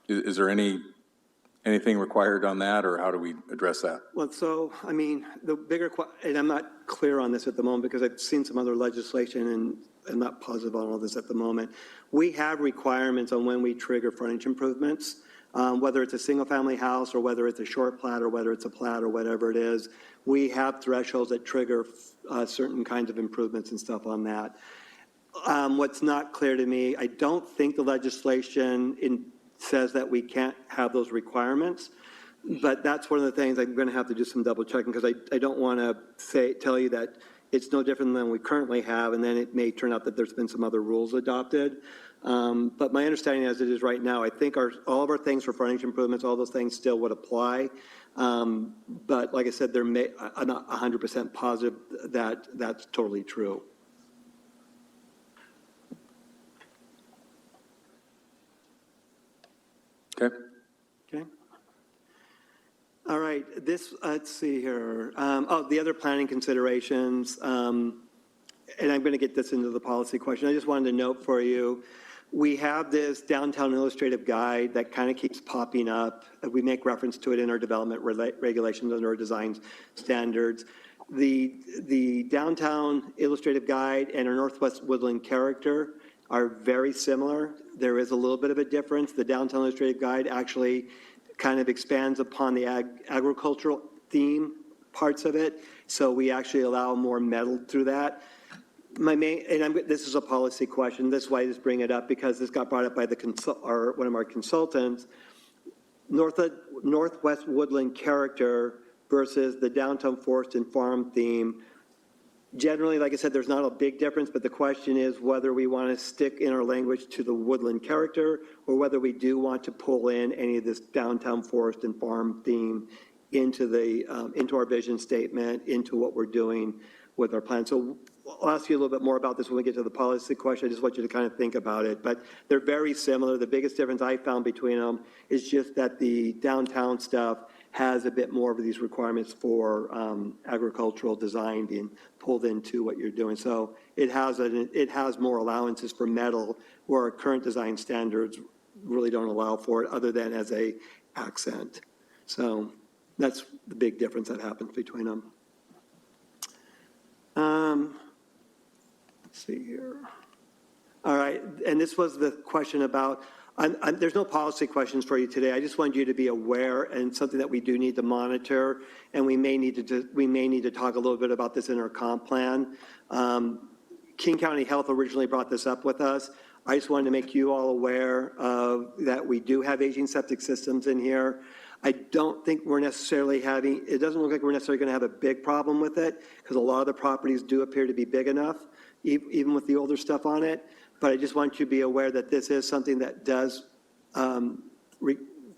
is there anything required on that, or how do we address that? Well, so, I mean, the bigger, and I'm not clear on this at the moment because I've seen some other legislation and I'm not positive on all this at the moment. We have requirements on when we trigger frontage improvements. Whether it's a single-family house or whether it's a short plat or whether it's a plat or whatever it is, we have thresholds that trigger certain kinds of improvements and stuff on that. What's not clear to me, I don't think the legislation says that we can't have those requirements, but that's one of the things I'm going to have to do some double checking because I don't want to tell you that it's no different than we currently have, and then it may turn out that there's been some other rules adopted. But my understanding as it is right now, I think all of our things for frontage improvements, all those things still would apply. But like I said, I'm not 100% positive that that's totally true. Okay. Okay. All right, let's see here. The other planning considerations, and I'm going to get this into the policy question. I just wanted to note for you, we have this downtown illustrative guide that kind of keeps popping up. We make reference to it in our development regulations under our design standards. The downtown illustrative guide and our Northwest Woodland character are very similar. There is a little bit of a difference. The downtown illustrative guide actually kind of expands upon the agricultural theme parts of it. So we actually allow more metal through that. This is a policy question. This is why I just bring it up because this got brought up by one of our consultants. Northwest Woodland character versus the downtown forest and farm theme. Generally, like I said, there's not a big difference, but the question is whether we want to stick in our language to the woodland character or whether we do want to pull in any of this downtown forest and farm theme into our vision statement, into what we're doing with our plan. So I'll ask you a little bit more about this when we get to the policy question. I just want you to kind of think about it. But they're very similar. The biggest difference I found between them is just that the downtown stuff has a bit more of these requirements for agricultural design being pulled into what you're doing. So it has more allowances for metal where our current design standards really don't allow for it other than as a accent. So that's the big difference that happens between them. Let's see here. All right, and this was the question about, there's no policy questions for you today. I just wanted you to be aware and something that we do need to monitor, and we may need to talk a little bit about this in our comp plan. King County Health originally brought this up with us. I just wanted to make you all aware of that we do have aging septic systems in here. I don't think it doesn't look like we're necessarily going to have a big problem with it because a lot of the properties do appear to be big enough, even with the older stuff on it. But I just want you to be aware that this is something that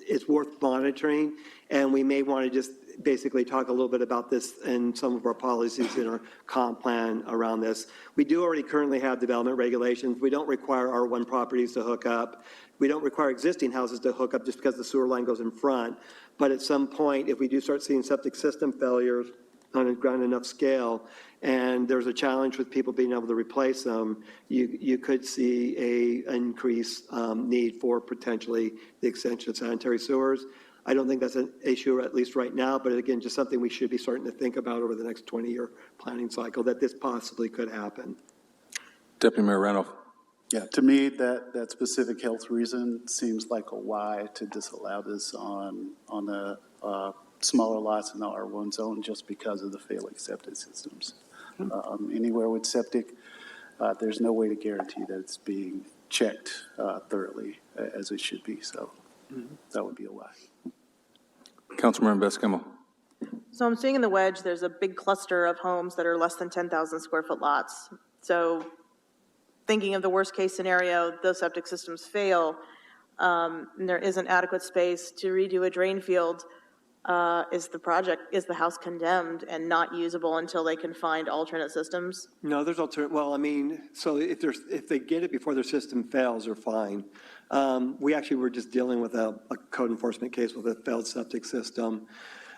it's worth monitoring, and we may want to just basically talk a little bit about this in some of our policies in our comp plan around this. We do already currently have development regulations. We don't require R1 properties to hook up. We don't require existing houses to hook up just because the sewer line goes in front. But at some point, if we do start seeing septic system failures, on a grand enough scale, and there's a challenge with people being able to replace them, you could see a increased need for potentially the extension of sanitary sewers. I don't think that's an issue, at least right now, but again, just something we should be starting to think about over the next 20-year planning cycle, that this possibly could happen. Deputy Mayor Randolph. Yeah, to me, that specific health reason seems like a why to disallow this on the smaller lots in the R1 zone just because of the failing septic systems. Anywhere with septic, there's no way to guarantee that it's being checked thoroughly as it should be. So that would be a why. Councilmember Best-Campbell. So I'm seeing in the wedge, there's a big cluster of homes that are less than 10,000 square foot lots. So thinking of the worst case scenario, those septic systems fail, and there isn't adequate space to redo a drain field, is the house condemned and not usable until they can find alternate systems? No, there's alternate, well, I mean, so if they get it before their system fails, they're fine. We actually were just dealing with a code enforcement case with a failed septic system.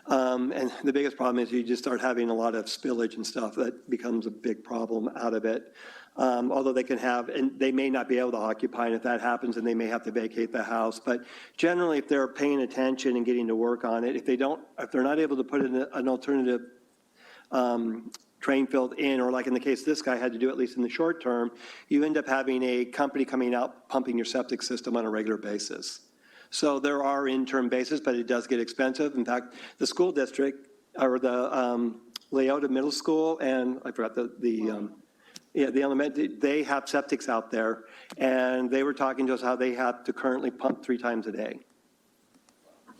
And the biggest problem is you just start having a lot of spillage and stuff that becomes a big problem out of it. Although they can have, and they may not be able to occupy, and if that happens, then they may have to vacate the house. But generally, if they're paying attention and getting to work on it, if they're not able to put in an alternative drain field in, or like in the case this guy had to do, at least in the short term, you end up having a company coming out pumping your septic system on a regular basis. So there are interim bases, but it does get expensive. In fact, the school district, or the Leota Middle School, and I forgot the elementary, they have septics out there, and they were talking to us how they have to currently pump 3 times a day.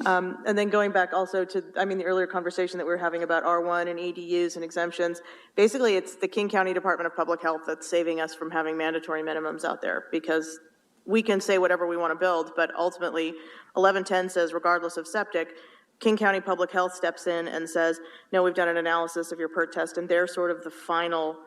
And then going back also to, the earlier conversation that we were having about R1 and ADUs and exemptions, basically it's the King County Department of Public Health that's saving us from having mandatory minimums out there, because we can say whatever we want to build, but ultimately 1110 says regardless of septic, King County Public Health steps in and says, no, we've done an analysis of your PERT test, and they're sort of the final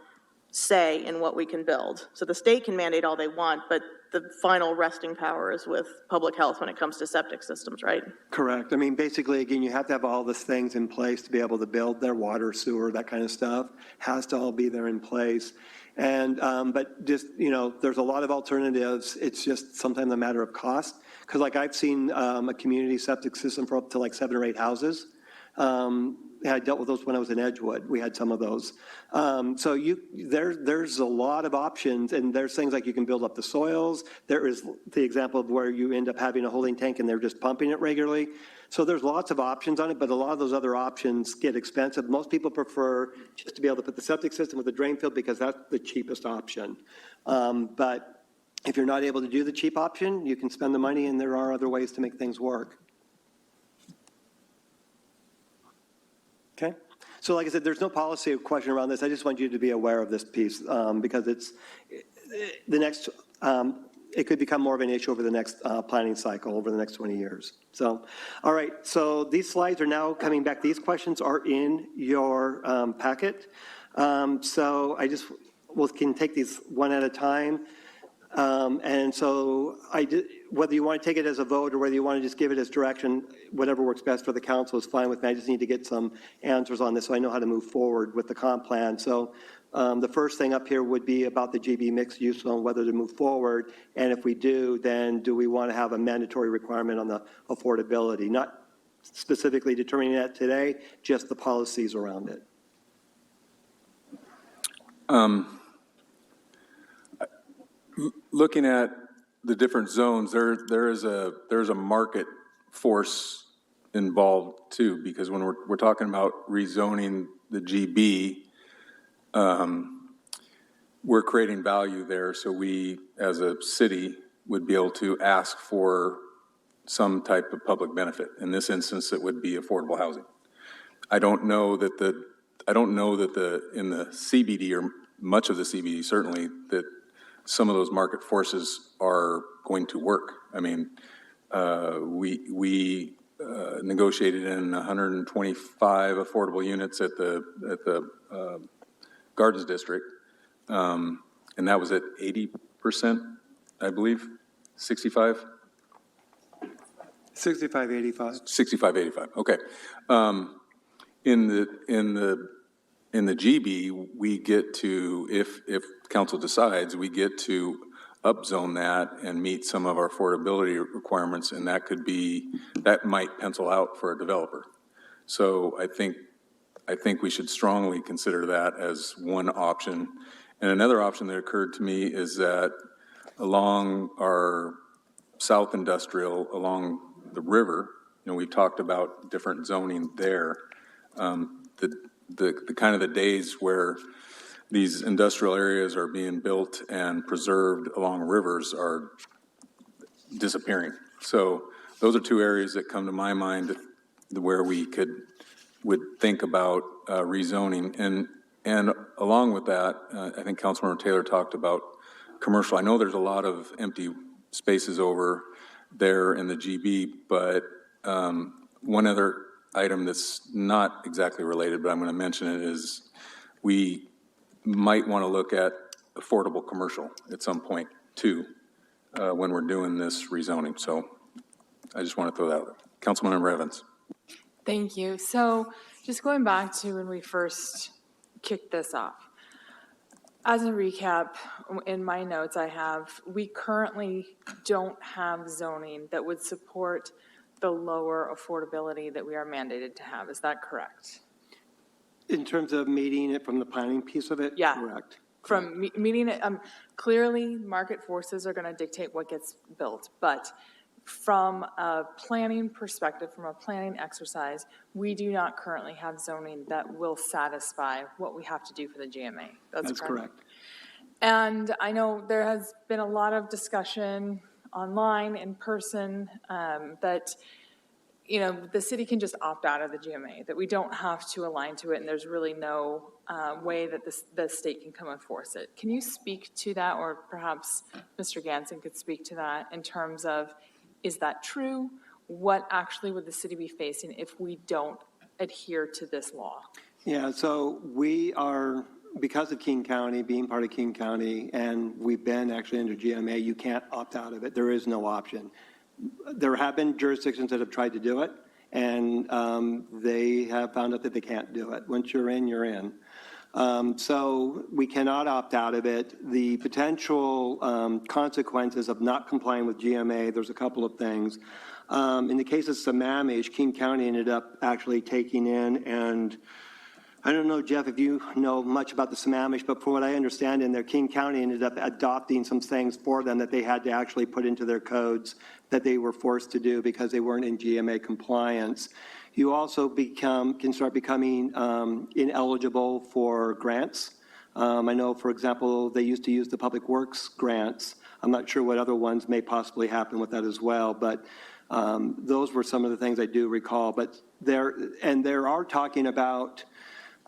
say in what we can build. So the state can mandate all they want, but the final resting power is with public health when it comes to septic systems, right? Correct. I mean, basically, again, you have to have all these things in place to be able to build their water, sewer, that kind of stuff. Has to all be there in place. And, but just, there's a lot of alternatives. It's just sometimes a matter of cost. Because like I've seen a community septic system for up to like 7 or 8 houses. I dealt with those when I was in Edgewood. We had some of those. So there's a lot of options, and there's things like you can build up the soils. There is the example of where you end up having a holding tank and they're just pumping it regularly. So there's lots of options on it, but a lot of those other options get expensive. Most people prefer just to be able to put the septic system with the drain field because that's the cheapest option. But if you're not able to do the cheap option, you can spend the money, and there are other ways to make things work. Okay. So like I said, there's no policy question around this. I just want you to be aware of this piece because it's the next, it could become more of an issue over the next planning cycle, over the next 20 years. So, all right. So these slides are now coming back. These questions are in your packet. So I just, can take these one at a time. And so whether you want to take it as a vote or whether you want to just give it as direction, whatever works best for the council is fine with me. I just need to get some answers on this so I know how to move forward with the comp plan. So the first thing up here would be about the GB mixed use zone, whether to move forward. And if we do, then do we want to have a mandatory requirement on the affordability? Not specifically determining that today, just the policies around it. Looking at the different zones, there's a market force involved too, because when we're talking about rezoning the GB, we're creating value there. So we, as a city, would be able to ask for some type of public benefit. In this instance, it would be affordable housing. I don't know that in the CBD, or much of the CBD certainly, that some of those market forces are going to work. I mean, we negotiated in 125 affordable units at the Gardens District, and that was at 80%, I believe, 65? 65, 85. 65, 85, okay. In the GB, we get to, if council decides, we get to upzone that and meet some of our affordability requirements, and that might pencil out for a developer. So I think we should strongly consider that as one option. And another option that occurred to me is that along our South Industrial, along the river, we talked about different zoning there. The kind of the days where these industrial areas are being built and preserved along rivers are disappearing. So those are two areas that come to my mind where we would think about rezoning. And along with that, I think Councilmember Taylor talked about commercial. I know there's a lot of empty spaces over there in the GB, but one other item that's not exactly related, but I'm going to mention it, is we might want to look at affordable commercial at some point too when we're doing this rezoning. So I just want to throw that out. Councilmember Evans. Thank you. So just going back to when we first kicked this off. As a recap, in my notes we currently don't have zoning that would support the lower affordability that we are mandated to have. Is that correct? In terms of meeting it from the planning piece of it? Yeah. Correct. From meeting it, clearly market forces are going to dictate what gets built, but from a planning perspective, from a planning exercise, we do not currently have zoning that will satisfy what we have to do for the GMA. That's correct. And I know there has been a lot of discussion online, in person, that the city can just opt out of the GMA, that we don't have to align to it, and there's really no way that the state can come and force it. Can you speak to that, or perhaps Mr. Ganson could speak to that in terms of, is that true? What actually would the city be facing if we don't adhere to this law? Yeah, so we are, because of King County, being part of King County, and we've been actually under GMA, you can't opt out of it. There is no option. There have been jurisdictions that have tried to do it, and they have found out that they can't do it. Once you're in, you're in. So we cannot opt out of it. The potential consequences of not complying with GMA, there's a couple of things. In the case of Sammamish, King County ended up actually taking in, and I don't know, Jeff, if you know much about the Sammamish, but from what I understand in there, King County ended up adopting some things for them that they had to actually put into their codes that they were forced to do because they weren't in GMA compliance. You also can start becoming ineligible for grants. I know, for example, they used to use the public works grants. I'm not sure what other ones may possibly happen with that as well, but those were some of the things I do recall. But there are talking about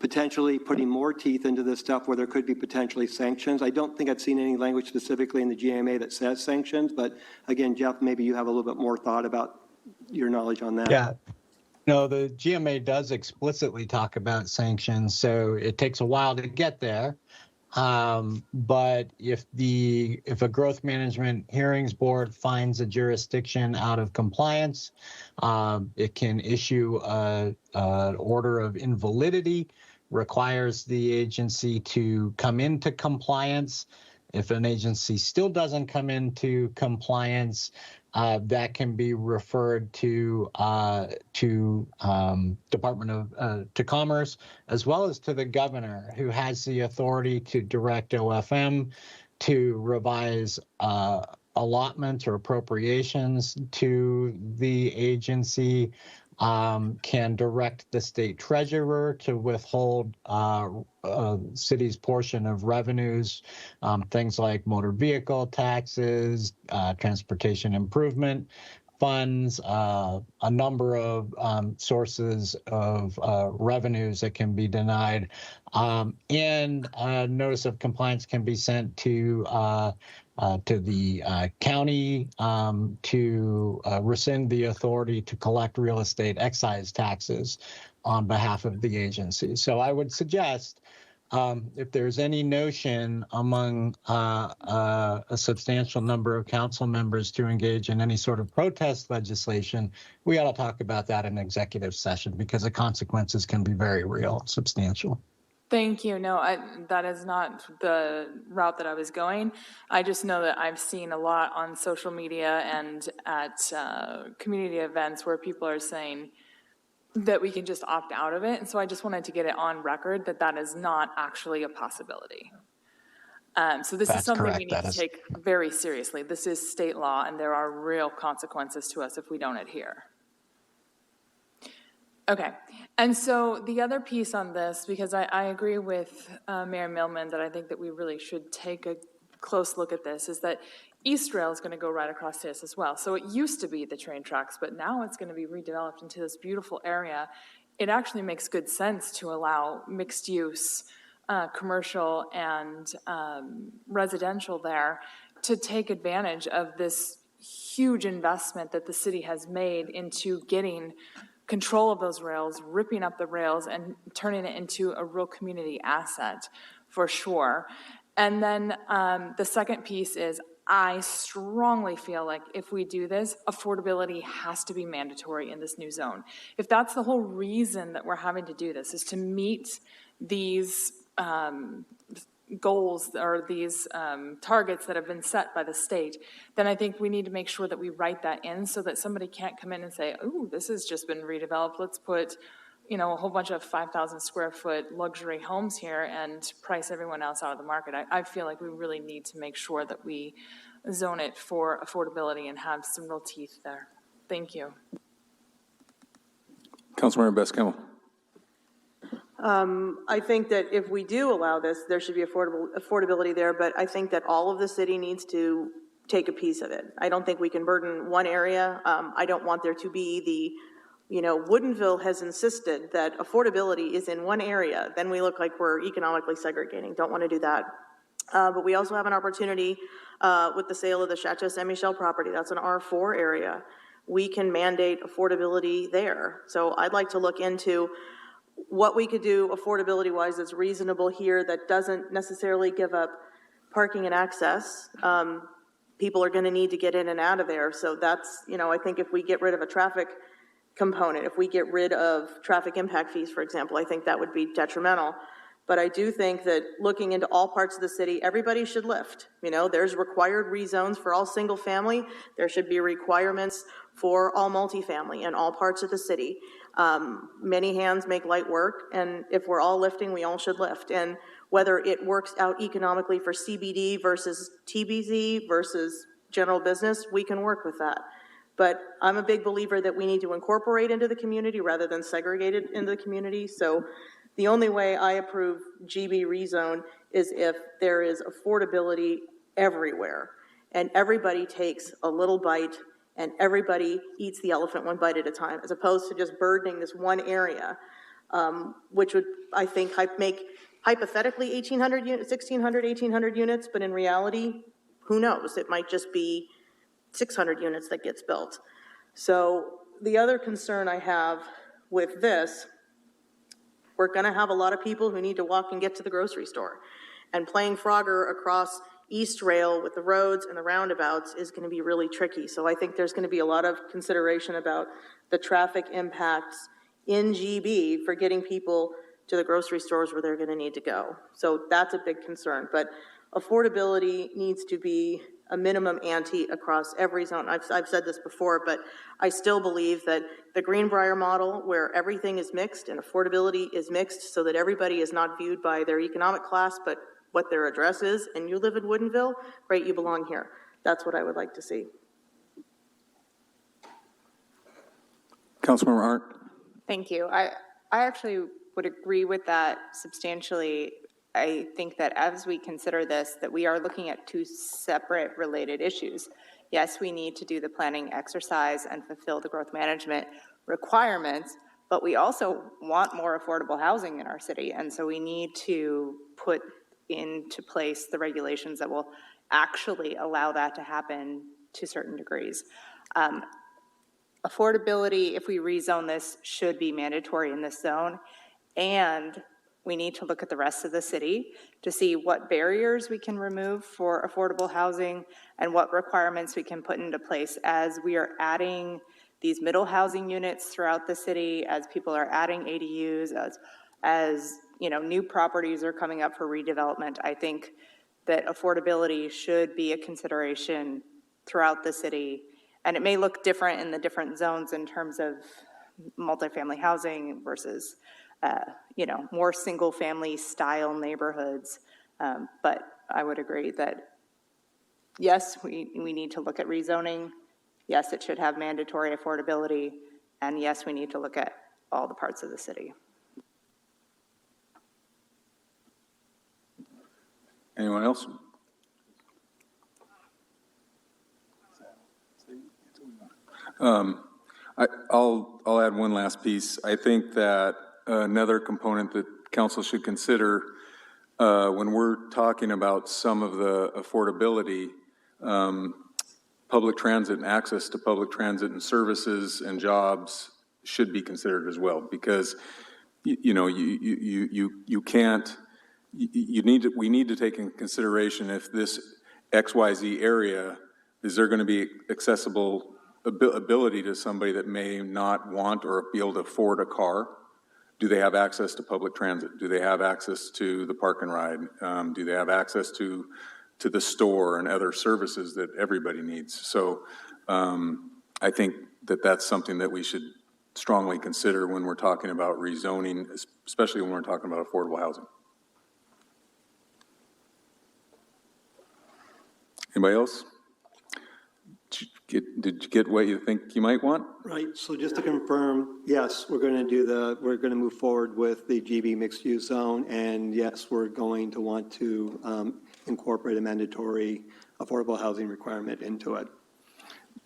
potentially putting more teeth into this stuff where there could be potentially sanctions. I don't think I've seen any language specifically in the GMA that says sanctions, but again, Jeff, maybe you have a little bit more thought about your knowledge on that. Yeah. No, the GMA does explicitly talk about sanctions, so it takes a while to get there. But if a growth management hearings board finds a jurisdiction out of compliance, it can issue an order of invalidity, requires the agency to come into compliance. If an agency still doesn't come into compliance, that can be referred to Department of Commerce, as well as to the governor, who has the authority to direct OFM to revise allotments or appropriations to the agency, can direct the state treasurer to withhold city's portion of revenues, things like motor vehicle taxes, transportation improvement funds, a number of sources of revenues that can be denied. And a notice of compliance can be sent to the county to rescind the authority to collect real estate excise taxes on behalf of the agency. So I would suggest if there's any notion among a substantial number of council members to engage in any sort of protest legislation, we ought to talk about that in executive session because the consequences can be very real, substantial. Thank you. No, that is not the route that I was going. I just know that I've seen a lot on social media and at community events where people are saying that we can just opt out of it. And so I just wanted to get it on record that that is not actually a possibility. So this is something we need to take very seriously. This is state law, and there are real consequences to us if we don't adhere. Okay, and so the other piece on this, because I agree with Mayor Millman that I think that we really should take a close look at this, is that East Rail is going to go right across this as well. So it used to be the train tracks, but now it's going to be redeveloped into this beautiful area. It actually makes good sense to allow mixed use, commercial and residential there to take advantage of this huge investment that the city has made into getting control of those rails, ripping up the rails and turning it into a real community asset for sure. And then the second piece is I strongly feel like if we do this, affordability has to be mandatory in this new zone. If that's the whole reason that we're having to do this, is to meet these goals or these targets that have been set by the state, then I think we need to make sure that we write that in so that somebody can't come in and say, oh, this has just been redeveloped. Let's put, a whole bunch of 5,000 square foot luxury homes here and price everyone else out of the market. I feel like we really need to make sure that we zone it for affordability and have some real teeth there. Thank you. Councilmember Best-Campbell. I think that if we do allow this, there should be affordability there, but I think that all of the city needs to take a piece of it. I don't think we can burden one area. I don't want there to be Woodinville has insisted that affordability is in one area. Then we look like we're economically segregating. Don't want to do that. But we also have an opportunity with the sale of the Chateau Saint Michel property. That's an R4 area. We can mandate affordability there. So I'd like to look into what we could do affordability-wise that's reasonable here that doesn't necessarily give up parking and access. People are going to need to get in and out of there. So that's, I think if we get rid of a traffic component, if we get rid of traffic impact fees, for example, I think that would be detrimental. But I do think that looking into all parts of the city, everybody should lift. There's required rezones for all single family. There should be requirements for all multifamily in all parts of the city. Many hands make light work, and if we're all lifting, we all should lift. And whether it works out economically for CBD versus TBZ versus general business, we can work with that. But I'm a big believer that we need to incorporate into the community rather than segregate it into the community. So the only way I approve GB rezone is if there is affordability everywhere and everybody takes a little bite and everybody eats the elephant one bite at a time, as opposed to just burdening this one area, which would, I think, make hypothetically 1,800 units, 1,600, 1,800 units, but in reality, who knows? It might just be 600 units that gets built. So the other concern I have with this, we're going to have a lot of people who need to walk and get to the grocery store. And playing Frogger across East Rail with the roads and the roundabouts is going to be really tricky. So I think there's going to be a lot of consideration about the traffic impacts in GB for getting people to the grocery stores where they're going to need to go. So that's a big concern. But affordability needs to be a minimum ante across every zone. I've said this before, but I still believe that the Greenbrier model, where everything is mixed and affordability is mixed so that everybody is not viewed by their economic class, but what their address is, and you live in Woodinville, great, you belong here. That's what I would like to see. Councilmember Arndt. Thank you. I actually would agree with that substantially. I think that as we consider this, that we are looking at two separate related issues. Yes, we need to do the planning exercise and fulfill the growth management requirements, but we also want more affordable housing in our city. And so we need to put into place the regulations that will actually allow that to happen to certain degrees. Affordability, if we rezone this, should be mandatory in this zone. And we need to look at the rest of the city to see what barriers we can remove for affordable housing and what requirements we can put into place as we are adding these middle housing units throughout the city, as people are adding ADUs, as you know, new properties are coming up for redevelopment. I think that affordability should be a consideration throughout the city. And it may look different in the different zones in terms of multifamily housing versus, you know, more single-family style neighborhoods. But I would agree that, yes, we need to look at rezoning. Yes, it should have mandatory affordability. And yes, we need to look at all the parts of the city. Anyone else? I'll add one last piece. I think that another component that council should consider when we're talking about some of the affordability, public transit and access to public transit and services and jobs should be considered as well, because you know you can't. We need to take in consideration if this XYZ area, is there going to be accessible ability to somebody that may not want or be able to afford a car? Do they have access to public transit? Do they have access to the park and ride? Do they have access to the store and other services that everybody needs? So I think that that's something that we should strongly consider when we're talking about rezoning, especially when we're talking about affordable housing. Anybody else? Did you get what you think you might want? Right, so just to confirm, yes, we're going to move forward with the GB mixed-use zone, and yes, we're going to want to incorporate a mandatory affordable housing requirement into it.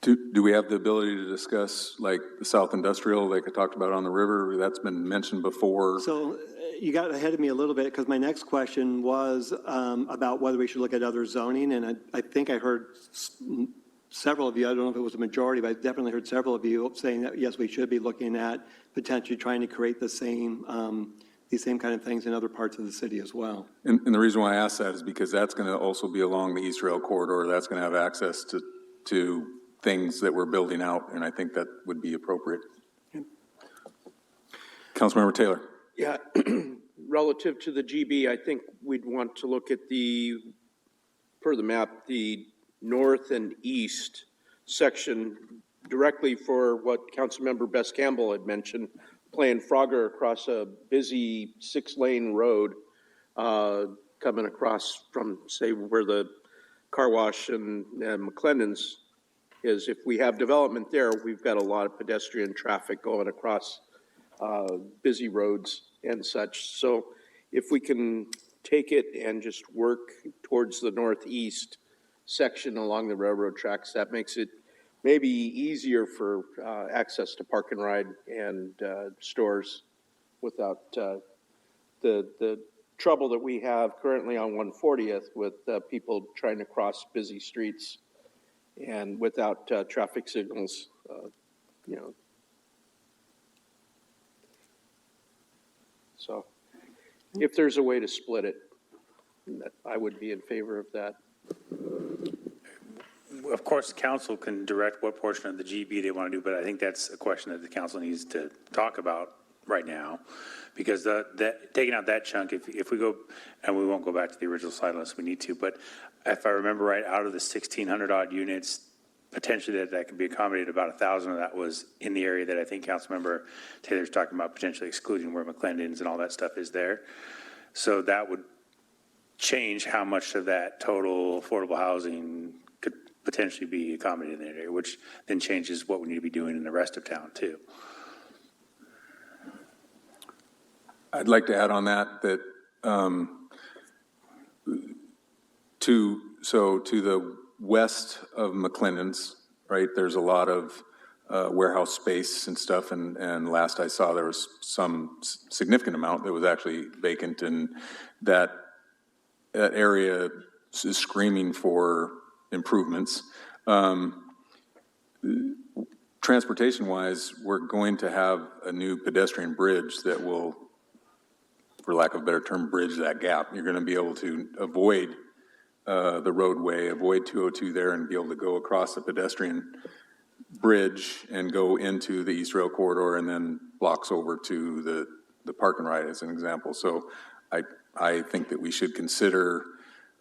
Do we have the ability to discuss like the South Industrial, like I talked about on the river? That's been mentioned before. So you got ahead of me a little bit, because my next question was about whether we should look at other zoning, and I think I heard several of you, I don't know if it was a majority, but I definitely heard several of you saying that, yes, we should be looking at potentially trying to create the same, these same kind of things in other parts of the city as well. And the reason why I asked that is because that's going to also be along the East Rail corridor. That's going to have access to things that we're building out, and I think that would be appropriate. Okay. Councilmember Taylor. Yeah, relative to the GB, I think we'd want to look at per the map, the north and east section directly for what Councilmember Best-Campbell had mentioned, playing Frogger across a busy 6-lane road coming across from, say, where the car wash and McClendon's is. If we have development there, we've got a lot of pedestrian traffic going across busy roads and such. So if we can take it and just work towards the northeast section along the railroad tracks, that makes it maybe easier for access to park and ride and stores without the trouble that we have currently on 140th with people trying to cross busy streets and without traffic signals, you know. So if there's a way to split it, I would be in favor of that. Of course, council can direct what portion of the GB they want to do, but I think that's a question that the council needs to talk about right now, because taking out that chunk, if we go, and we won't go back to the original slide unless we need to, but if I remember right, out of the 1,600 odd units, potentially that could be accommodated, about 1,000 of that was in the area that I think Councilmember Taylor's talking about, potentially excluding where McClendon's and all that stuff is there. So that would change how much of that total affordable housing could potentially be accommodated in that area, which then changes what we need to be doing in the rest of town too. I'd like to add on that to the west of McClendon's, right, there's a lot of warehouse space and stuff, and last I saw there was some significant amount that was actually vacant, and that area is screaming for improvements. Transportation-wise, we're going to have a new pedestrian bridge that will for lack of a better term, bridge that gap. You're going to be able to avoid the roadway, avoid 202 there, and be able to go across the pedestrian bridge and go into the East Rail Corridor and then blocks over to the park and ride as an example. So I think that we should consider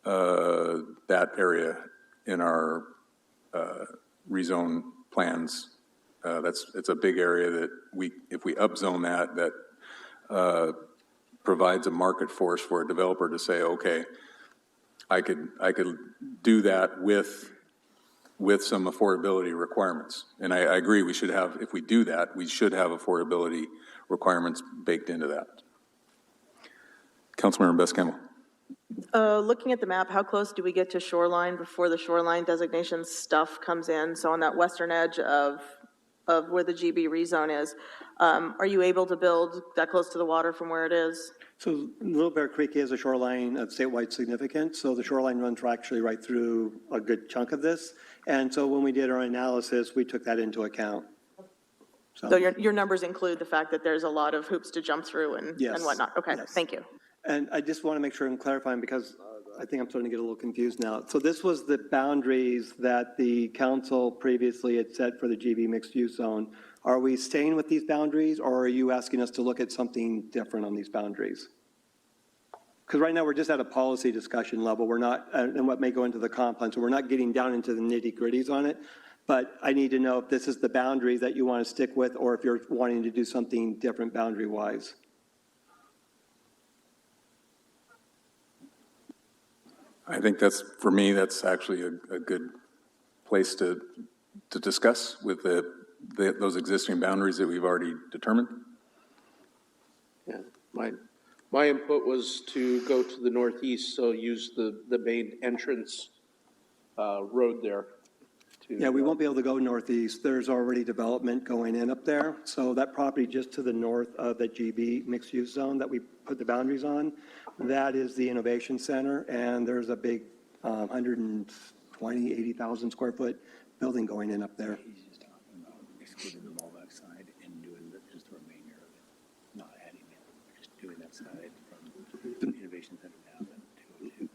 that area in our rezone plans. It's a big area that if we upzone that provides a market force for a developer to say, okay, I could do that with some affordability requirements. And I agree, we should have, if we do that, we should have affordability requirements baked into that. Councilmember Best-Campbell. Looking at the map, how close do we get to shoreline before the shoreline designation stuff comes in? So on that western edge of where the GB rezone is, are you able to build that close to the water from where it is? So Little Bear Creek is a shoreline of statewide significance, so the shoreline runs actually right through a good chunk of this. And so when we did our analysis, we took that into account. So your numbers include the fact that there's a lot of hoops to jump through and whatnot? Okay, yes. Thank you. And I just want to make sure I'm clarifying because I think I'm starting to get a little confused now. So this was the boundaries that the council previously had set for the GB mixed use zone. Are we staying with these boundaries, or are you asking us to look at something different on these boundaries? Because right now we're just at a policy discussion level. We're not, and what may go into the comp plan, so we're not getting down into the nitty gritties on it. But I need to know if this is the boundary that you want to stick with, or if you're wanting to do something different boundary wise. I think for me, that's actually a good place to discuss with those existing boundaries that we've already determined. Yeah, my input was to go to the northeast, so use the main entrance road there. Yeah, we won't be able to go northeast. There's already development going in up there. So that property just to the north of the GB mixed use zone that we put the boundaries on, that is the Innovation Center. And there's a big 80,000 square foot building going in up there. He's just talking about excluding the Malbec side and doing just the remainder of it, not adding it, just doing that side from the Innovation Center down to 202.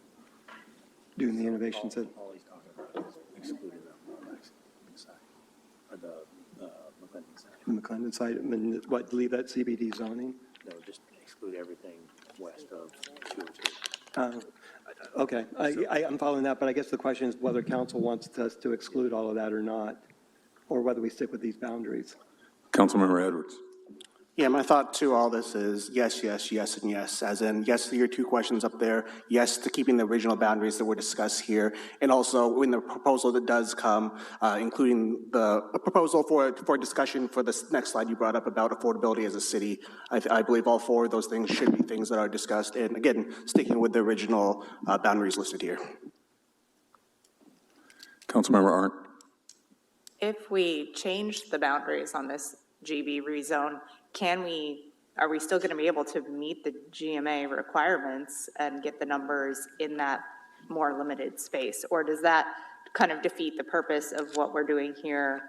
Doing the Innovation Center. All he's talking about is excluding the Malbec side, or the McClendon side. The McClendon side, and what, leave that CBD zoning? No, just exclude everything west of 202. Okay, I'm following that, but I guess the question is whether council wants us to exclude all of that or not, or whether we stick with these boundaries. Councilmember Edwards. Yeah, my thought to all this is yes, yes, yes, and yes, as in yes to your two questions up there, yes to keeping the original boundaries that were discussed here, and also in the proposal that does come, including the proposal for discussion for this next slide you brought up about affordability as a city. I believe all four of those things should be things that are discussed, and again, sticking with the original boundaries listed here. Councilmember Arndt. If we change the boundaries on this GB rezone, are we still going to be able to meet the GMA requirements and get the numbers in that more limited space? Or does that kind of defeat the purpose of what we're doing here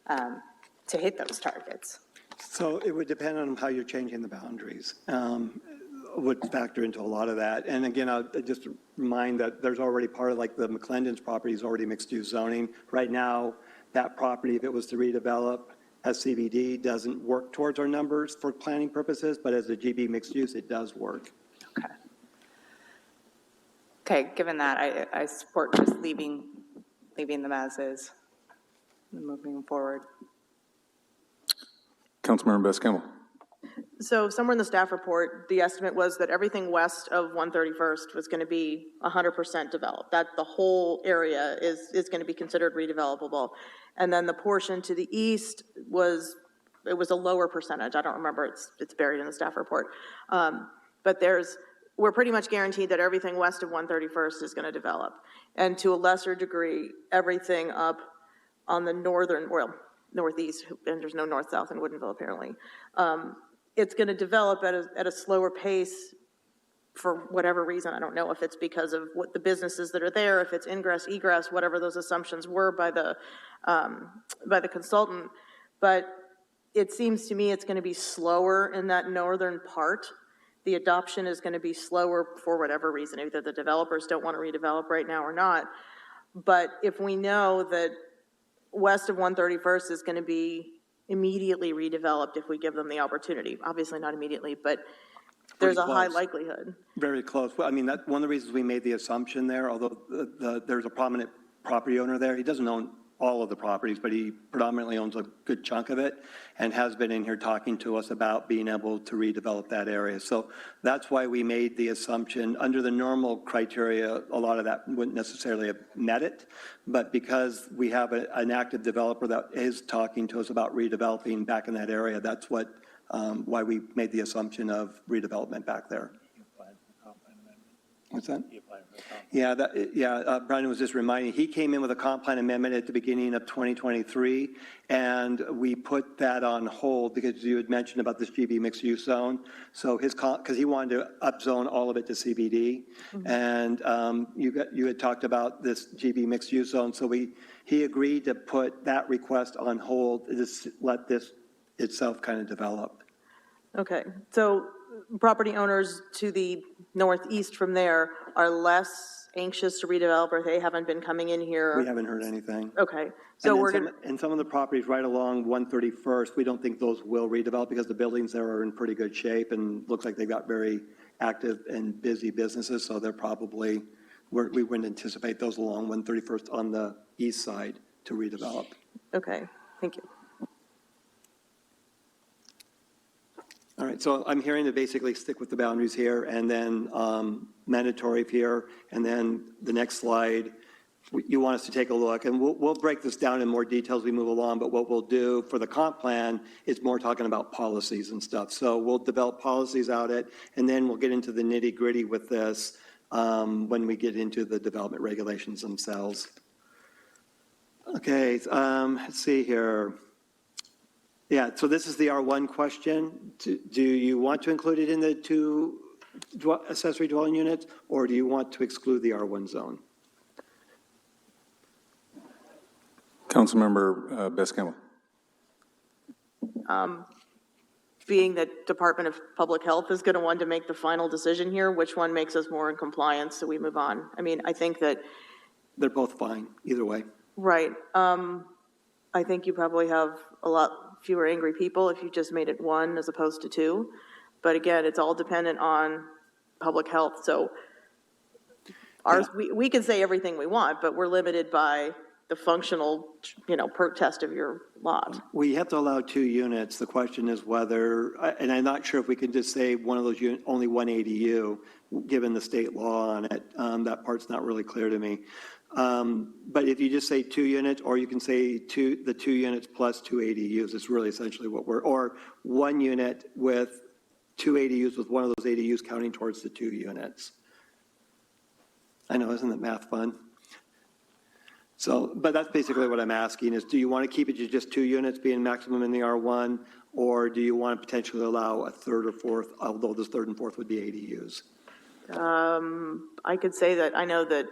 to hit those targets? So it would depend on how you're changing the boundaries. Would factor into a lot of that. And again, I'll just remind that there's already part of like the McClendon's property is already mixed use zoning. Right now, that property, if it was to redevelop, as CBD doesn't work towards our numbers for planning purposes, but as a GB mixed use, it does work. Okay, given that, I support just leaving them as is and moving forward. Councilmember Best-Campbell. So somewhere in the staff report, the estimate was that everything west of 131st was going to be 100% developed, that the whole area is going to be considered redevelopable. And then the portion to the east was a lower percentage. I don't remember, it's buried in the staff report. But we're pretty much guaranteed that everything west of 131st is going to develop. And to a lesser degree, everything up on the northeast, and there's no north-south in Woodinville apparently, it's going to develop at a slower pace for whatever reason. I don't know if it's because of what the businesses that are there, if it's ingress, egress, whatever those assumptions were by the consultant. But it seems to me it's going to be slower in that northern part the adoption is going to be slower for whatever reason, either the developers don't want to redevelop right now or not. But if we know that west of 131st is going to be immediately redeveloped if we give them the opportunity, obviously not immediately, but there's a high likelihood. Very close. Well, I mean, that's one of the reasons we made the assumption there, although there's a prominent property owner there. He doesn't own all of the properties, but he predominantly owns a good chunk of it and has been in here talking to us about being able to redevelop that area. So that's why we made the assumption. Under the normal criteria, a lot of that wouldn't necessarily have met it, but because we have an active developer that is talking to us about redeveloping back in that area, that's what why we made the assumption of redevelopment back there. What's that? Yeah, Brian was just reminding, he came in with a comp plan amendment at the beginning of 2023, and we put that on hold because you had mentioned about this GB mixed use zone. So because he wanted to upzone all of it to CBD, and you had talked about this GB mixed use zone. So he agreed to put that request on hold to just let this itself kind of develop. Okay, so property owners to the northeast from there are less anxious to redevelop, or they haven't been coming in here? We haven't heard anything. Okay, so and some of the properties right along 131st, we don't think those will redevelop because the buildings there are in pretty good shape and looks like they've got very active and busy businesses, so they're probably, we wouldn't anticipate those along 131st on the east side to redevelop. Okay, thank you. All right, so I'm hearing to basically stick with the boundaries here, and then mandatory here, and then the next slide, you want us to take a look, and we'll break this down in more detail as we move along, but what we'll do for the comp plan is more talking about policies and stuff. So we'll develop policies out it, and then we'll get into the nitty gritty with this when we get into the development regulations themselves. Okay, let's see here. Yeah, so this is the R1 question. Do you want to include it in the 2 accessory dwelling units, or do you want to exclude the R1 zone? Councilmember Best-Campbell. Being that Department of Public Health is going to want to make the final decision here, which one makes us more in compliance, so we move on? I mean, I think that... They're both fine, either way. Right. I think you probably have a lot fewer angry people if you just made it 1 as opposed to 2. But again, it's all dependent on public health. So ours, we can say everything we want, but we're limited by the functional, perk test of your lot. We have to allow 2 units. The question is whether, and I'm not sure if we can just say one of those units, only 1 ADU, given the state law on it. That part's not really clear to me. But if you just say 2 units, or you can say the 2 units plus 2 ADUs, it's really essentially what or 1 unit with 2 ADUs with one of those ADUs counting towards the 2 units. I know, isn't that math fun? So, but that's basically what I'm asking is, do you want to keep it to just 2 units being maximum in the R1, or do you want to potentially allow a 3rd or 4th, although this 3rd and 4th would be ADUs? I could say that I know that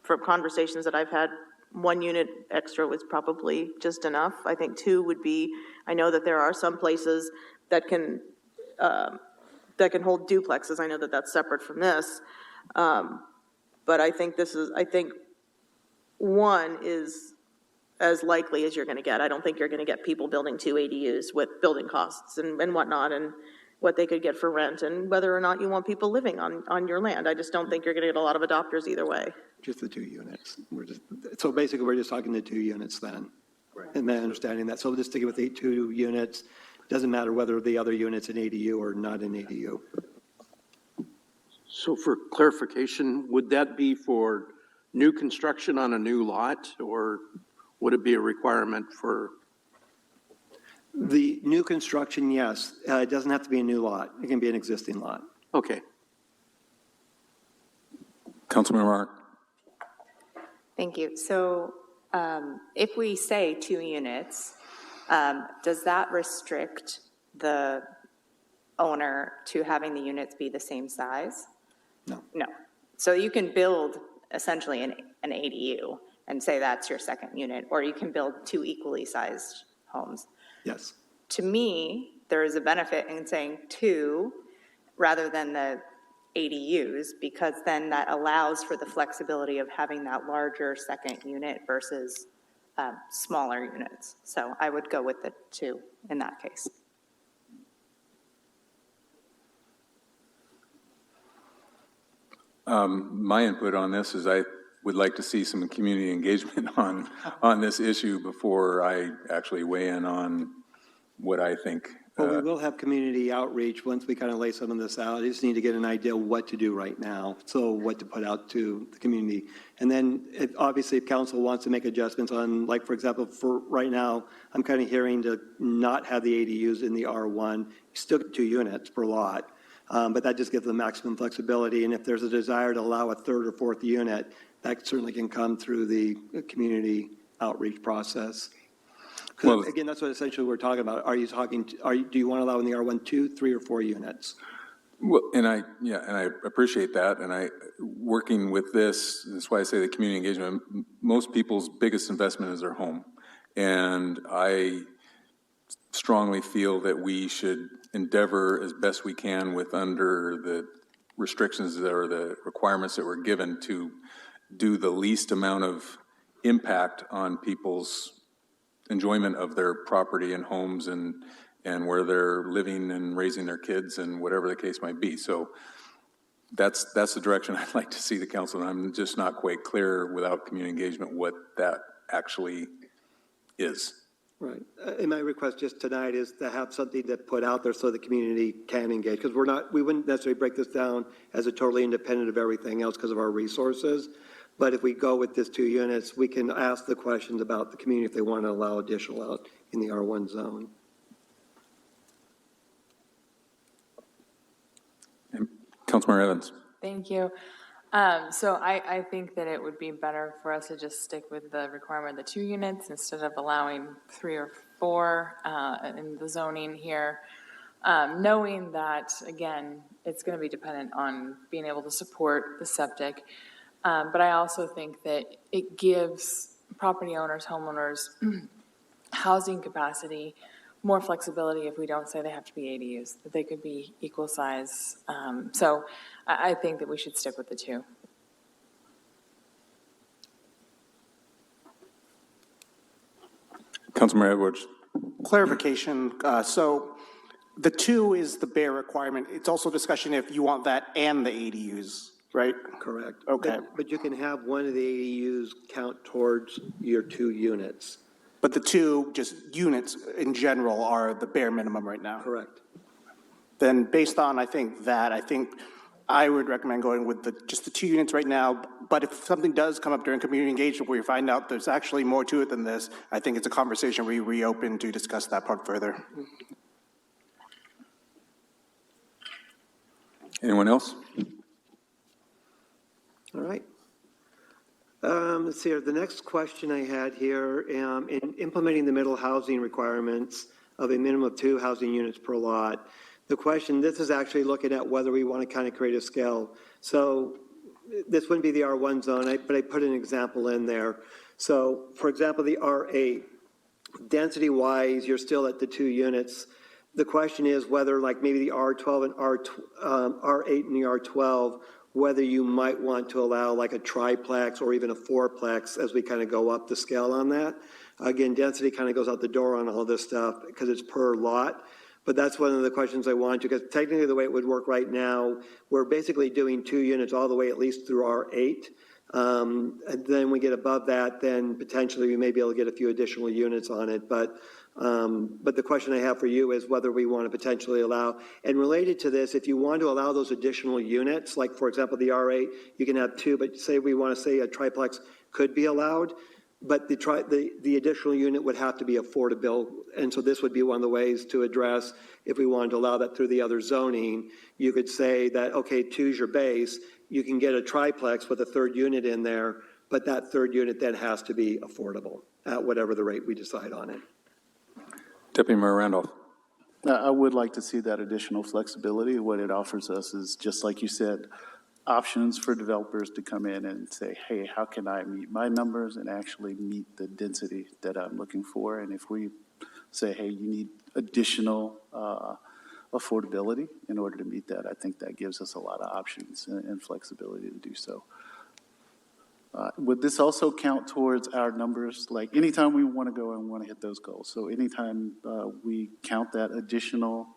from conversations that I've had, 1 unit extra was probably just enough. I think 2 would be, I know that there are some places that can hold duplexes. I know that that's separate from this. But I think 1 is as likely as you're going to get. I don't think you're going to get people building 2 ADUs with building costs and whatnot, and what they could get for rent, and whether or not you want people living on your land. I just don't think you're going to get a lot of adopters either way. Just the 2 units. So basically, we're just talking the 2 units then. Right. And then understanding that. So we'll just stick with the 2 units. Doesn't matter whether the other unit's an ADU or not an ADU. So for clarification, would that be for new construction on a new lot, or would it be a requirement for? The new construction, yes. It doesn't have to be a new lot. It can be an existing lot. Okay. Councilmember Mark. Thank you. So if we say 2 units, does that restrict the owner to having the units be the same size? No. No. So you can build essentially an ADU and say that's your 2nd unit, or you can build 2 equally sized homes. Yes. To me, there is a benefit in saying 2, rather than the ADUs, because then that allows for the flexibility of having that larger second unit versus smaller units. So I would go with the 2 in that case. My input on this is I would like to see some community engagement on this issue before I actually weigh in on what I think. Well, we will have community outreach once we kind of lay some of this out. I just need to get an idea what to do right now, so what to put out to the community. And then, obviously, if council wants to make adjustments on, like, for example, for right now, I'm kind of hearing to not have the ADUs in the R1, still 2 units per lot. But that just gives them maximum flexibility. And if there's a desire to allow a 3rd or 4th unit, that certainly can come through the community outreach process. Well, again, that's what essentially we're talking about. Are you talking, do you want to allow in the R1 2, 3, or 4 units? Well, and I appreciate that. And working with this, that's why I say the community engagement, most people's biggest investment is their home. And I strongly feel that we should endeavor as best we can with under the restrictions or the requirements that we're given to do the least amount of impact on people's enjoyment of their property and homes and where they're living and raising their kids and whatever the case might be. So that's the direction I'd like to see the council. And I'm just not quite clear without community engagement what that actually is. Right. And my request just tonight is to have something to put out there so the community can engage, because we wouldn't necessarily break this down as a totally independent of everything else because of our resources. But if we go with this 2 units, we can ask the questions about the community if they want to allow additional out in the R1 zone. Councilmember Evans. Thank you. So I think that it would be better for us to just stick with the requirement of the 2 units instead of allowing 3 or 4 in the zoning here, knowing that, again, it's going to be dependent on being able to support the septic. But I also think that it gives property owners, homeowners, housing capacity, more flexibility if we don't say they have to be ADUs, that they could be equal size. So I think that we should stick with the 2. Councilmember Edwards. Clarification. So the 2 is the bare requirement. It's also discussion if you want that and the ADUs, right? Correct. Okay. But you can have one of the ADUs count towards your 2 units. But the 2 just units in general are the bare minimum right now. Correct. Then based on, I think I would recommend going with just the 2 units right now. But if something does come up during community engagement where you find out there's actually more to it than this, I think it's a conversation we reopen to discuss that part further. Anyone else? All right. Let's see here. The next question I had here, in implementing the middle housing requirements of a minimum of 2 housing units per lot, the question, this is actually looking at whether we want to kind of create a scale. So this wouldn't be the R1 zone, but I put an example in there. So, for example, the R8, density-wise, you're still at the 2 units. The question is whether, like maybe the R12 and R8 and the R12, whether you might want to allow like a triplex or even a fourplex as we kind of go up the scale on that. Again, density kind of goes out the door on all this stuff because it's per lot. But that's one of the questions I want to, because technically the way it would work right now, we're basically doing 2 units all the way at least through R8. And then we get above that, then potentially we may be able to get a few additional units on it. But the question I have for you is whether we want to potentially allow, and related to this, if you want to allow those additional units, like for example, the R8, you can have 2, but say we want to say a triplex could be allowed, but the additional unit would have to be affordable. And so this would be one of the ways to address, if we wanted to allow that through the other zoning, you could say that, okay, 2 is your base, you can get a triplex with a 3rd unit in there, but that 3rd unit then has to be affordable at whatever the rate we decide on it. Deputy Mayor Randolph. I would like to see that additional flexibility. What it offers us is, just like you said, options for developers to come in and say, hey, how can I meet my numbers and actually meet the density that I'm looking for? And if we say, hey, you need additional affordability in order to meet that. I think that gives us a lot of options and flexibility to do so. Would this also count towards our numbers? Like anytime we want to go and want to hit those goals. So anytime we count that additional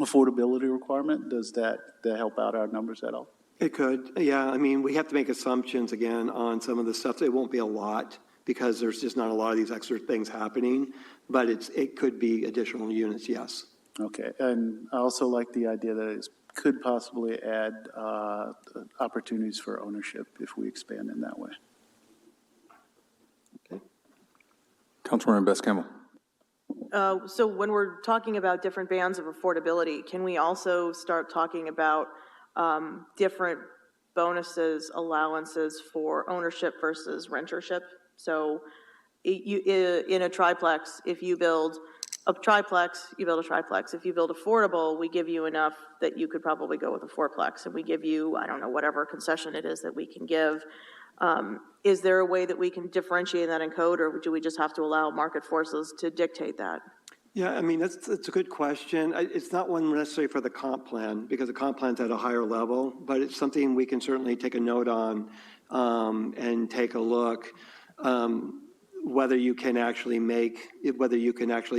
affordability requirement, does that help out our numbers at all? It could, yeah. I mean, we have to make assumptions again on some of the stuff. It won't be a lot because there's just not a lot of these extra things happening, but it could be additional units, yes. Okay, and I also like the idea that it could possibly add opportunities for ownership if we expand in that way. Okay. Councilmember Best-Campbell. So when we're talking about different bands of affordability, can we also start talking about different bonuses, allowances for ownership versus rentership? So in a triplex, if you build a triplex, you build a triplex. If you build affordable, we give you enough that you could probably go with a fourplex, and we give you, I don't know, whatever concession it is that we can give. Is there a way that we can differentiate that in code, or do we just have to allow market forces to dictate that? Yeah, I mean, that's a good question. It's not one necessarily for the comp plan because the comp plan's at a higher level, but it's something we can certainly take a note on and take a look. Whether you can actually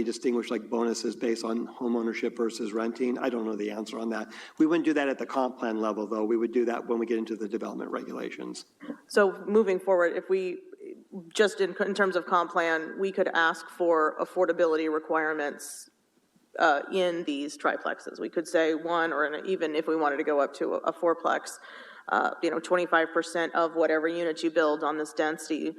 distinguish like bonuses based on home ownership versus renting. I don't know the answer on that. We wouldn't do that at the comp plan level, though. We would do that when we get into the development regulations. So moving forward, if we, just in terms of comp plan, we could ask for affordability requirements in these triplexes. We could say one, or even if we wanted to go up to a fourplex, 25% of whatever units you build on this density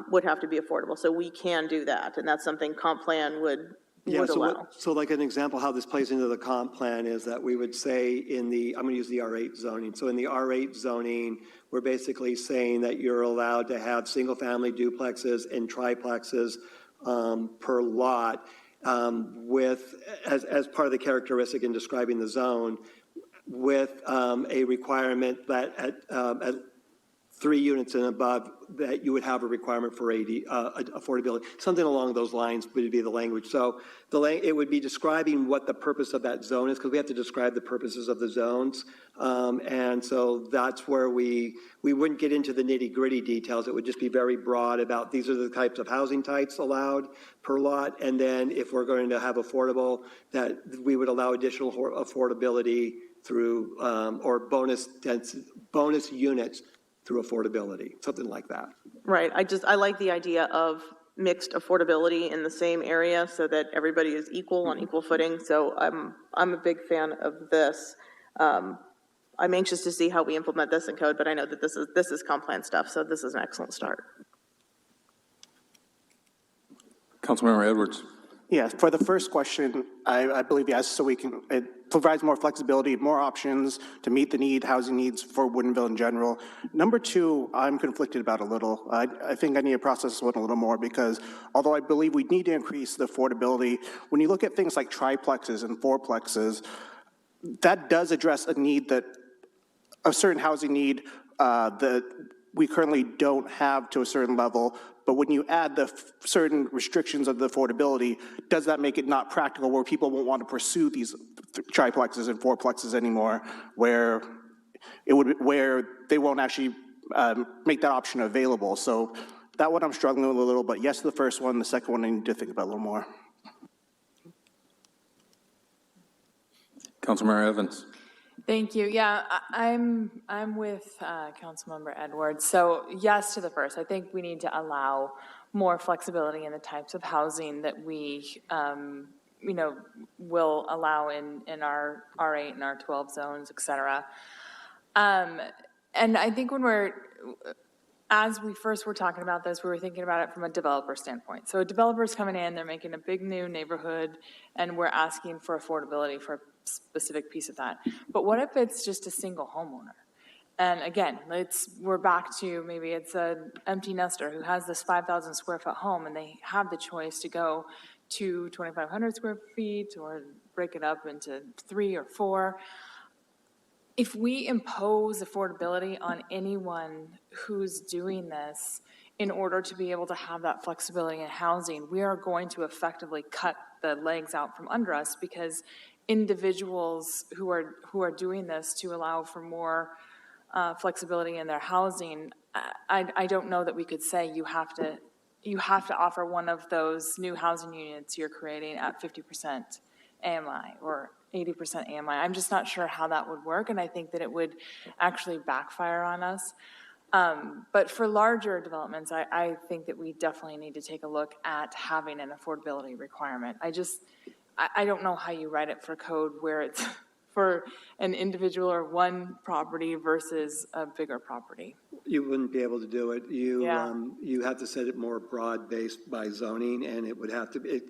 would have to be affordable. So we can do that, and that's something comp plan would allow. So like an example how this plays into the comp plan is that we would say I'm going to use the R8 zoning. So in the R8 zoning, we're basically saying that you're allowed to have single-family duplexes and triplexes per lot with, as part of the characteristic in describing the zone, with a requirement that at 3 units and above, that you would have a requirement for affordability. Something along those lines would be the language. So it would be describing what the purpose of that zone is, because we have to describe the purposes of the zones. And so that's where we wouldn't get into the nitty-gritty details. It would just be very broad about these are the types of housing types allowed per lot. And then if we're going to have affordable, that we would allow additional affordability through or bonus units through affordability, something like that. Right, I like the idea of mixed affordability in the same area so that everybody is equal on equal footing. So I'm a big fan of this. I'm anxious to see how we implement this in code, but I know that this is comp plan stuff, so this is an excellent start. Councilmember Edwards. Yeah, for the first question, I believe yes, so it provides more flexibility, more options to meet the housing needs for Woodinville in general. Number two, I'm conflicted about a little. I think I need to process this one a little more because although I believe we need to increase the affordability, when you look at things like triplexes and fourplexes, that does address a certain housing need that we currently don't have to a certain level. But when you add the certain restrictions of the affordability, does that make it not practical where people won't want to pursue these triplexes and fourplexes anymore, where they won't actually make that option available? So that one I'm struggling with a little, but yes to the first one. The second one I need to think about a little more. Councilmember Evans. Thank you. Yeah, I'm with Councilmember Edwards. So yes to the first. I think we need to allow more flexibility in the types of housing that we, will allow in our R8 and R12 zones, et cetera. And I think as we first were talking about this, we were thinking about it from a developer standpoint. So a developer's coming in, they're making a big new neighborhood, and we're asking for affordability for a specific piece of that. But what if it's just a single homeowner? And again, we're back to maybe it's an empty nester who has this 5,000 square foot home and they have the choice to go to 2,500 square feet or break it up into 3 or 4. If we impose affordability on anyone who's doing this, in order to be able to have that flexibility in housing, we are going to effectively cut the legs out from under us, because individuals who are doing this to allow for more flexibility in their housing, I don't know that we could say you have to offer one of those new housing units you're creating at 50% AMI or 80% AMI. I'm just not sure how that would work, and I think that it would actually backfire on us. But for larger developments, I think that we definitely need to take a look at having an affordability requirement. I don't know how you write it for code where it's for an individual or one property versus a bigger property. You wouldn't be able to do it. You have to set it more broad-based by zoning, and it would have to be,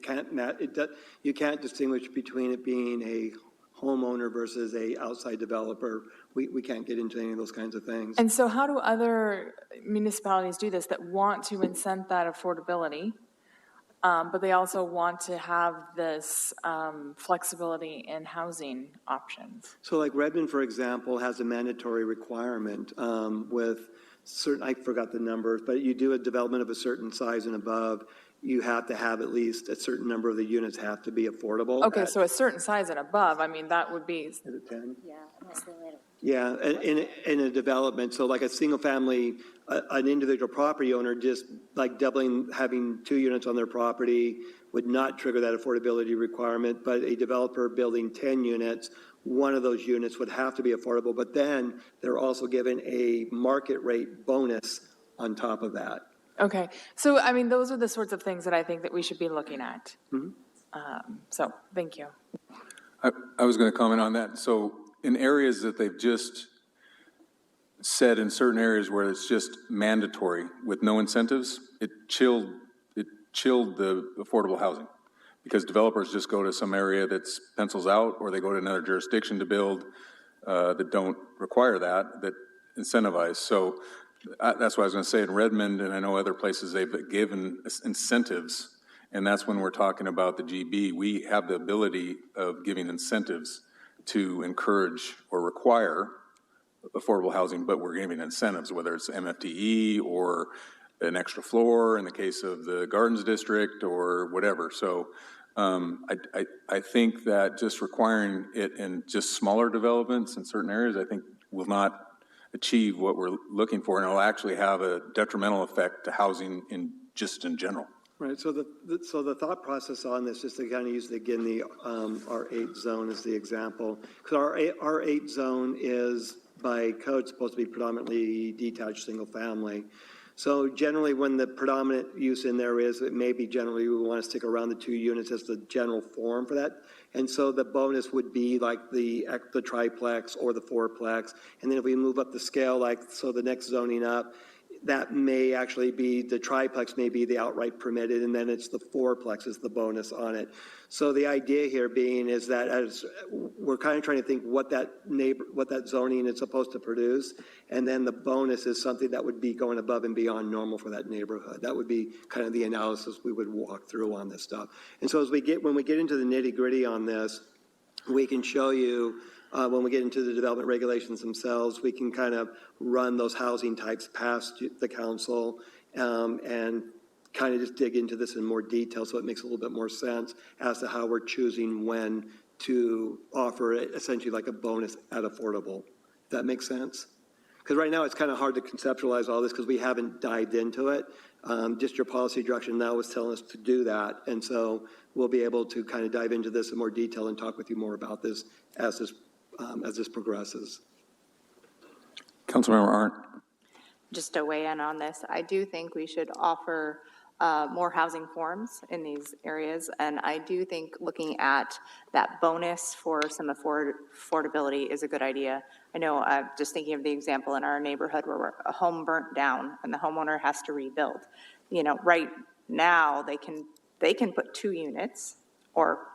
you can't distinguish between it being a homeowner versus a outside developer. We can't get into any of those kinds of things. And so how do other municipalities do this that want to incent that affordability, but they also want to have this flexibility in housing options? So like Redmond, for example, has a mandatory requirement with certain, I forgot the numbers, but you do a development of a certain size and above, you have to have at least a certain number of the units have to be affordable. Okay, so a certain size and above, I mean, that would be... Is it 10? Yeah, that's the little. Yeah, in a development, so like a single family, an individual property owner just like doubling, having 2 units on their property would not trigger that affordability requirement, but a developer building 10 units, one of those units would have to be affordable, but then they're also given a market rate bonus on top of that. Okay, so I mean, those are the sorts of things that I think that we should be looking at. So, thank you. I was going to comment on that. So in areas that they've just said, in certain areas where it's just mandatory with no incentives, it chilled the affordable housing, because developers just go to some area that's pencils out, or they go to another jurisdiction to build that don't require that incentivize. So that's what I was going to say. In Redmond, and I know other places, they've given incentives, and that's when we're talking about the GB. We have the ability of giving incentives to encourage or require affordable housing, but we're giving incentives, whether it's MFTE or an extra floor in the case of the Gardens District or whatever. So I think that just requiring it in just smaller developments in certain areas, I think will not achieve what we're looking for, and it'll actually have a detrimental effect to housing in general. Right, so the thought process on this, just to kind of use again the R8 zone as the example, because our R8 zone is by code supposed to be predominantly detached single family. So generally when the predominant use in there is, it may be generally we want to stick around the 2 units as the general form for that. And so the bonus would be like the triplex or the fourplex. And then if we move up the scale, like so the next zoning up, that may actually be, the triplex may be the outright permitted, and then it's the fourplex is the bonus on it. So the idea here being is that as we're kind of trying to think what that zoning is supposed to produce, and then the bonus is something that would be going above and beyond normal for that neighborhood. That would be kind of the analysis we would walk through on this stuff. And so when we get into the nitty gritty on this, we can show you when we get into the development regulations themselves, we can kind of run those housing types past the council and kind of just dig into this in more detail so it makes a little bit more sense as to how we're choosing when to offer it, essentially like a bonus at affordable. If that makes sense? Because right now it's kind of hard to conceptualize all this because we haven't dived into it. Just your policy direction now is telling us to do that. And so we'll be able to kind of dive into this in more detail and talk with you more about this as this progresses. Councilmember Arndt. Just to weigh in on this, I do think we should offer more housing forms in these areas. And I do think looking at that bonus for some affordability is a good idea. I know, just thinking of the example in our neighborhood where a home burnt down and the homeowner has to rebuild. You know, right now they can put 2 units, or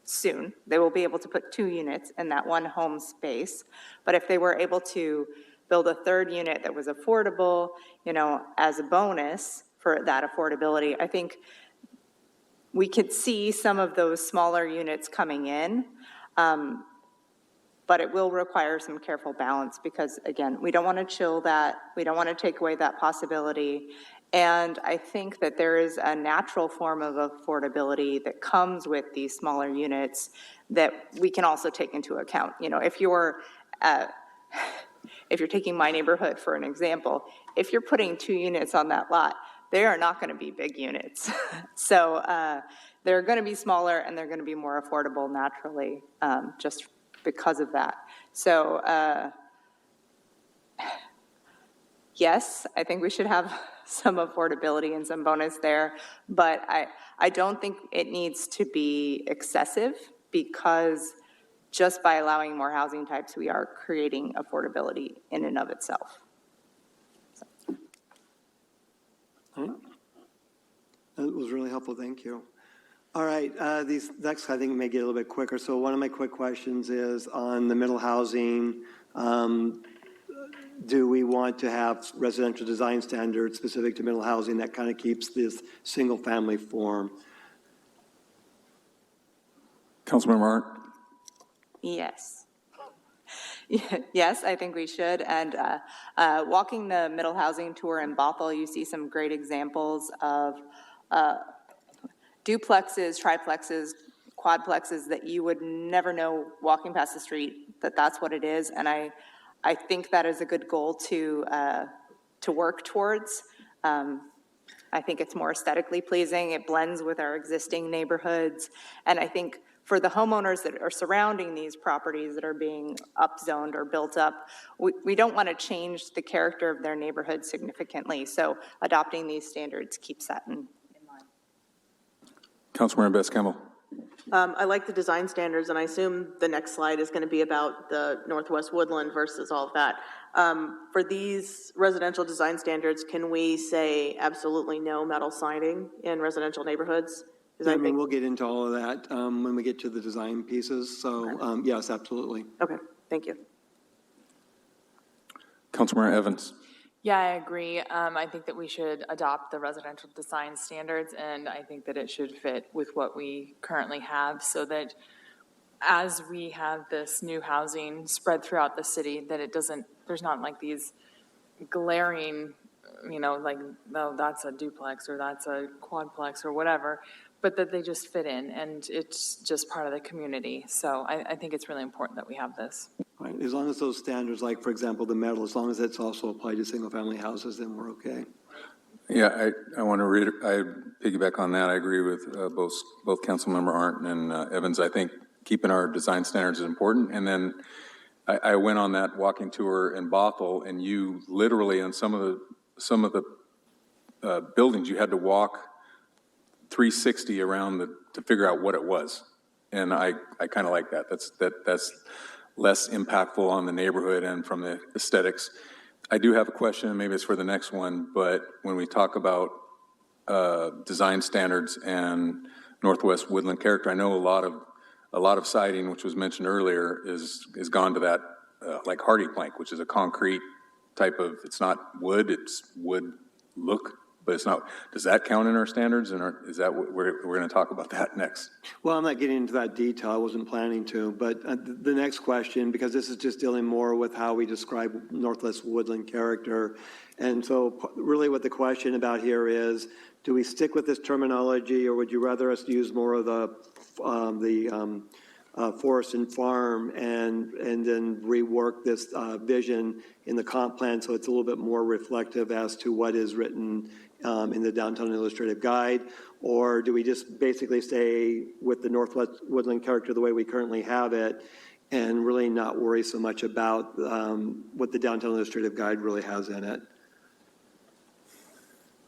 soon they will be able to put 2 units in that one home space. But if they were able to build a 3rd unit that was affordable, you know, as a bonus for that affordability, I think we could see some of those smaller units coming in. but it will require some careful balance because, again, we don't want to chill that. We don't want to take away that possibility. And I think that there is a natural form of affordability that comes with these smaller units that we can also take into account. You know, if you're taking my neighborhood for an example, if you're putting 2 units on that lot, they are not going to be big units. So they're going to be smaller and they're going to be more affordable naturally, just because of that. So yes, I think we should have some affordability and some bonus there, but I don't think it needs to be excessive because just by allowing more housing types, we are creating affordability in and of itself. All right. That was really helpful, thank you. All right, these next I think may get a little bit quicker. So one of my quick questions is on the middle housing. Do we want to have residential design standards specific to middle housing that kind of keeps this single family form? Councilmember Arndt? Yes. Yes, I think we should. And walking the middle housing tour in Bothell, you see some great examples of duplexes, triplexes, quadplexes that you would never know walking past the street that that's what it is. And I think that is a good goal to work towards. I think it's more aesthetically pleasing. It blends with our existing neighborhoods. And I think for the homeowners that are surrounding these properties that are being upzoned or built up, we don't want to change the character of their neighborhood significantly. So adopting these standards keeps that in mind. Councilmember Best-Campbell? I like the design standards, and I assume the next slide is going to be about the Northwest Woodland versus all of that. For these residential design standards, can we say absolutely no metal siding in residential neighborhoods? I mean, we'll get into all of that when we get to the design pieces. So yes, absolutely. Okay, thank you. Councilmember Evans? Yeah, I agree. I think that we should adopt the residential design standards, and I think that it should fit with what we currently have so that as we have this new housing spread throughout the city, that it doesn't, there's not like these glaring, you know, like, no, that's a duplex or that's a quadplex or whatever, but that they just fit in and it's just part of the community. So I think it's really important that we have this. Right. As long as those standards, like for example, the metal, as long as it's also applied to single family houses, then we're okay. Yeah, I want to I piggyback on that. I agree with both Councilmember Arndt and Evans. I think keeping our design standards is important. And then I went on that walking tour in Bothell, and you literally on some of the buildings you had to walk 360 around to figure out what it was, and I kind of like that. That's less impactful on the neighborhood and from the aesthetics. I do have a question, and maybe it's for the next one, but when we talk about design standards and Northwest Woodland character, I know a lot of siding, which was mentioned earlier, is gone to that like hardy plank, which is a concrete type of, it's not wood, it's wood look, but it's not. Does that count in our standards, and is that what we're going to talk about that next? Well, I'm not getting into that detail. I wasn't planning to, but the next question, because this is just dealing more with how we describe Northwest Woodland character, and so really what the question about here is, do we stick with this terminology, or would you rather us use more of the forest and farm and then rework this vision in the comp plan so it's a little bit more reflective as to what is written in the Downtown Illustrative Guide? Or do we just basically stay with the Northwest Woodland character the way we currently have it and really not worry so much about what the Downtown Illustrative Guide really has in it?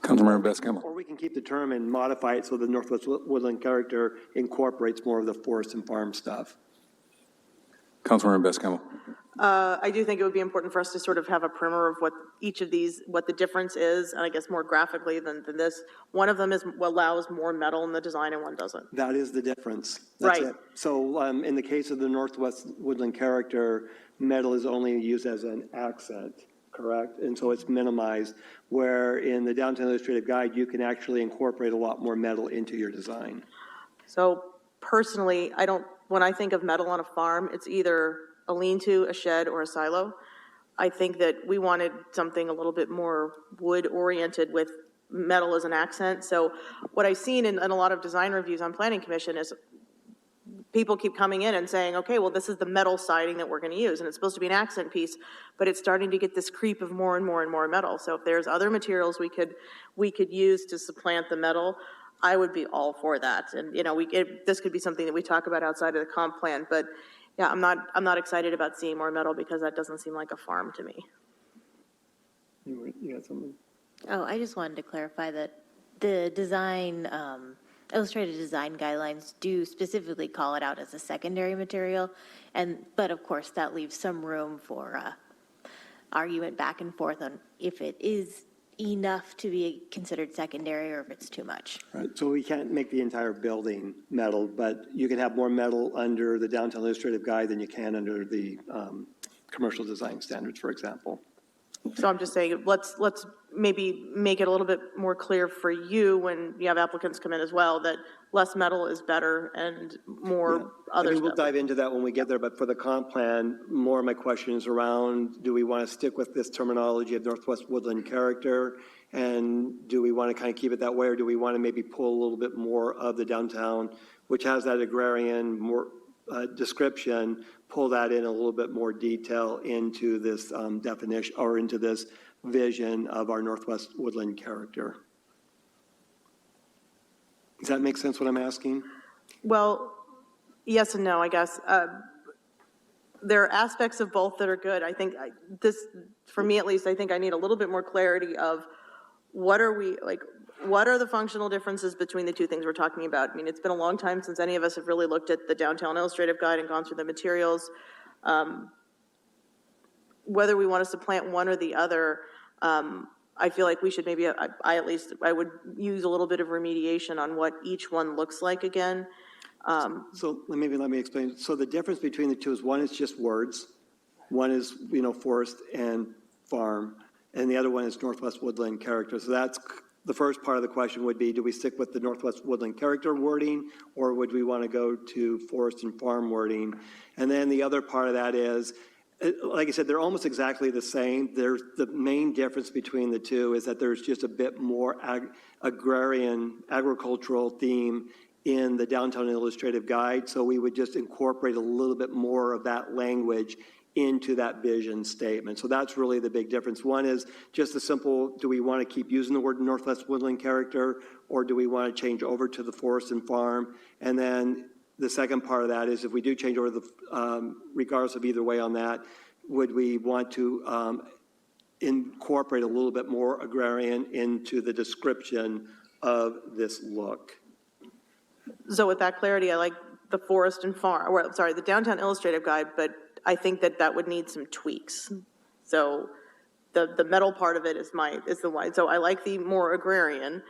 Councilmember Best-Campbell. Or we can keep the term and modify it so the Northwest Woodland character incorporates more of the forest and farm stuff. Councilmember Best-Campbell. I do think it would be important for us to sort of have a primer of what each of these, what the difference is, and I guess more graphically than this. One of them is allows more metal in the design and one doesn't. That is the difference. That's right. It. So in the case of the Northwest Woodland character, metal is only used as an accent, correct? And so it's minimized, where in the Downtown Illustrative Guide, you can actually incorporate a lot more metal into your design. So personally, when I think of metal on a farm, it's either a lean-to, a shed, or a silo. I think that we wanted something a little bit more wood-oriented with metal as an accent. So what I've seen in a lot of design reviews on Planning Commission is people keep coming in and saying, okay, well, this is the metal siding that we're going to use, and it's supposed to be an accent piece, but it's starting to get this creep of more and more and more metal. So if there's other materials we could use to supplant the metal, I would be all for that. And, you know, this could be something that we talk about outside of the comp plan, but yeah, I'm not excited about seeing more metal because that doesn't seem like a farm to me. You got something? Oh, I just wanted to clarify that the design, illustrated design guidelines do specifically call it out as a secondary material, but of course that leaves some room for argument back and forth on if it is enough to be considered secondary or if it's too much. Right, so we can't make the entire building metal, but you can have more metal under the downtown illustrative guide than you can under the commercial design standards, for example. So I'm just saying, let's maybe make it a little bit more clear for you when you have applicants come in as well, that less metal is better and more other stuff. We'll dive into that when we get there, but for the comp plan, more of my question is around, do we want to stick with this terminology of Northwest Woodland character? And do we want to kind of keep it that way, or do we want to maybe pull a little bit more of the downtown, which has that agrarian more description, pull that in a little bit more detail into this definition or into this vision of our Northwest Woodland character? Does that make sense what I'm asking? Well, yes and no, I guess. There are aspects of both that are good. I think for me at least, I think I need a little bit more clarity of what are the functional differences between the two things we're talking about? I mean, it's been a long time since any of us have really looked at the Downtown Illustrative Guide and gone through the materials. Whether we want to supplant one or the other, I feel like we should maybe, I would use a little bit of remediation on what each one looks like again. So let me explain. So the difference between the two is one is just words. One is, forest and farm, and the other one is Northwest Woodland character. So that's the first part of the question would be, do we stick with the Northwest Woodland character wording, or would we want to go to forest and farm wording? And then the other part of that is, like I said, they're almost exactly the same. There's the main difference between the two is that there's just a bit more agricultural theme in the Downtown Illustrative Guide. So we would just incorporate a little bit more of that language into that vision statement. So that's really the big difference. One is just the simple, do we want to keep using the word Northwest Woodland character, or do we want to change over to the forest and farm? And then the second part of that is if we do change over regardless of either way on that, would we want to incorporate a little bit more agrarian into the description of this look? So with that clarity, I like the forest and farm, the Downtown Illustrative Guide, but I think that would need some tweaks. So the metal part of it is the one. So I like the more agrarian.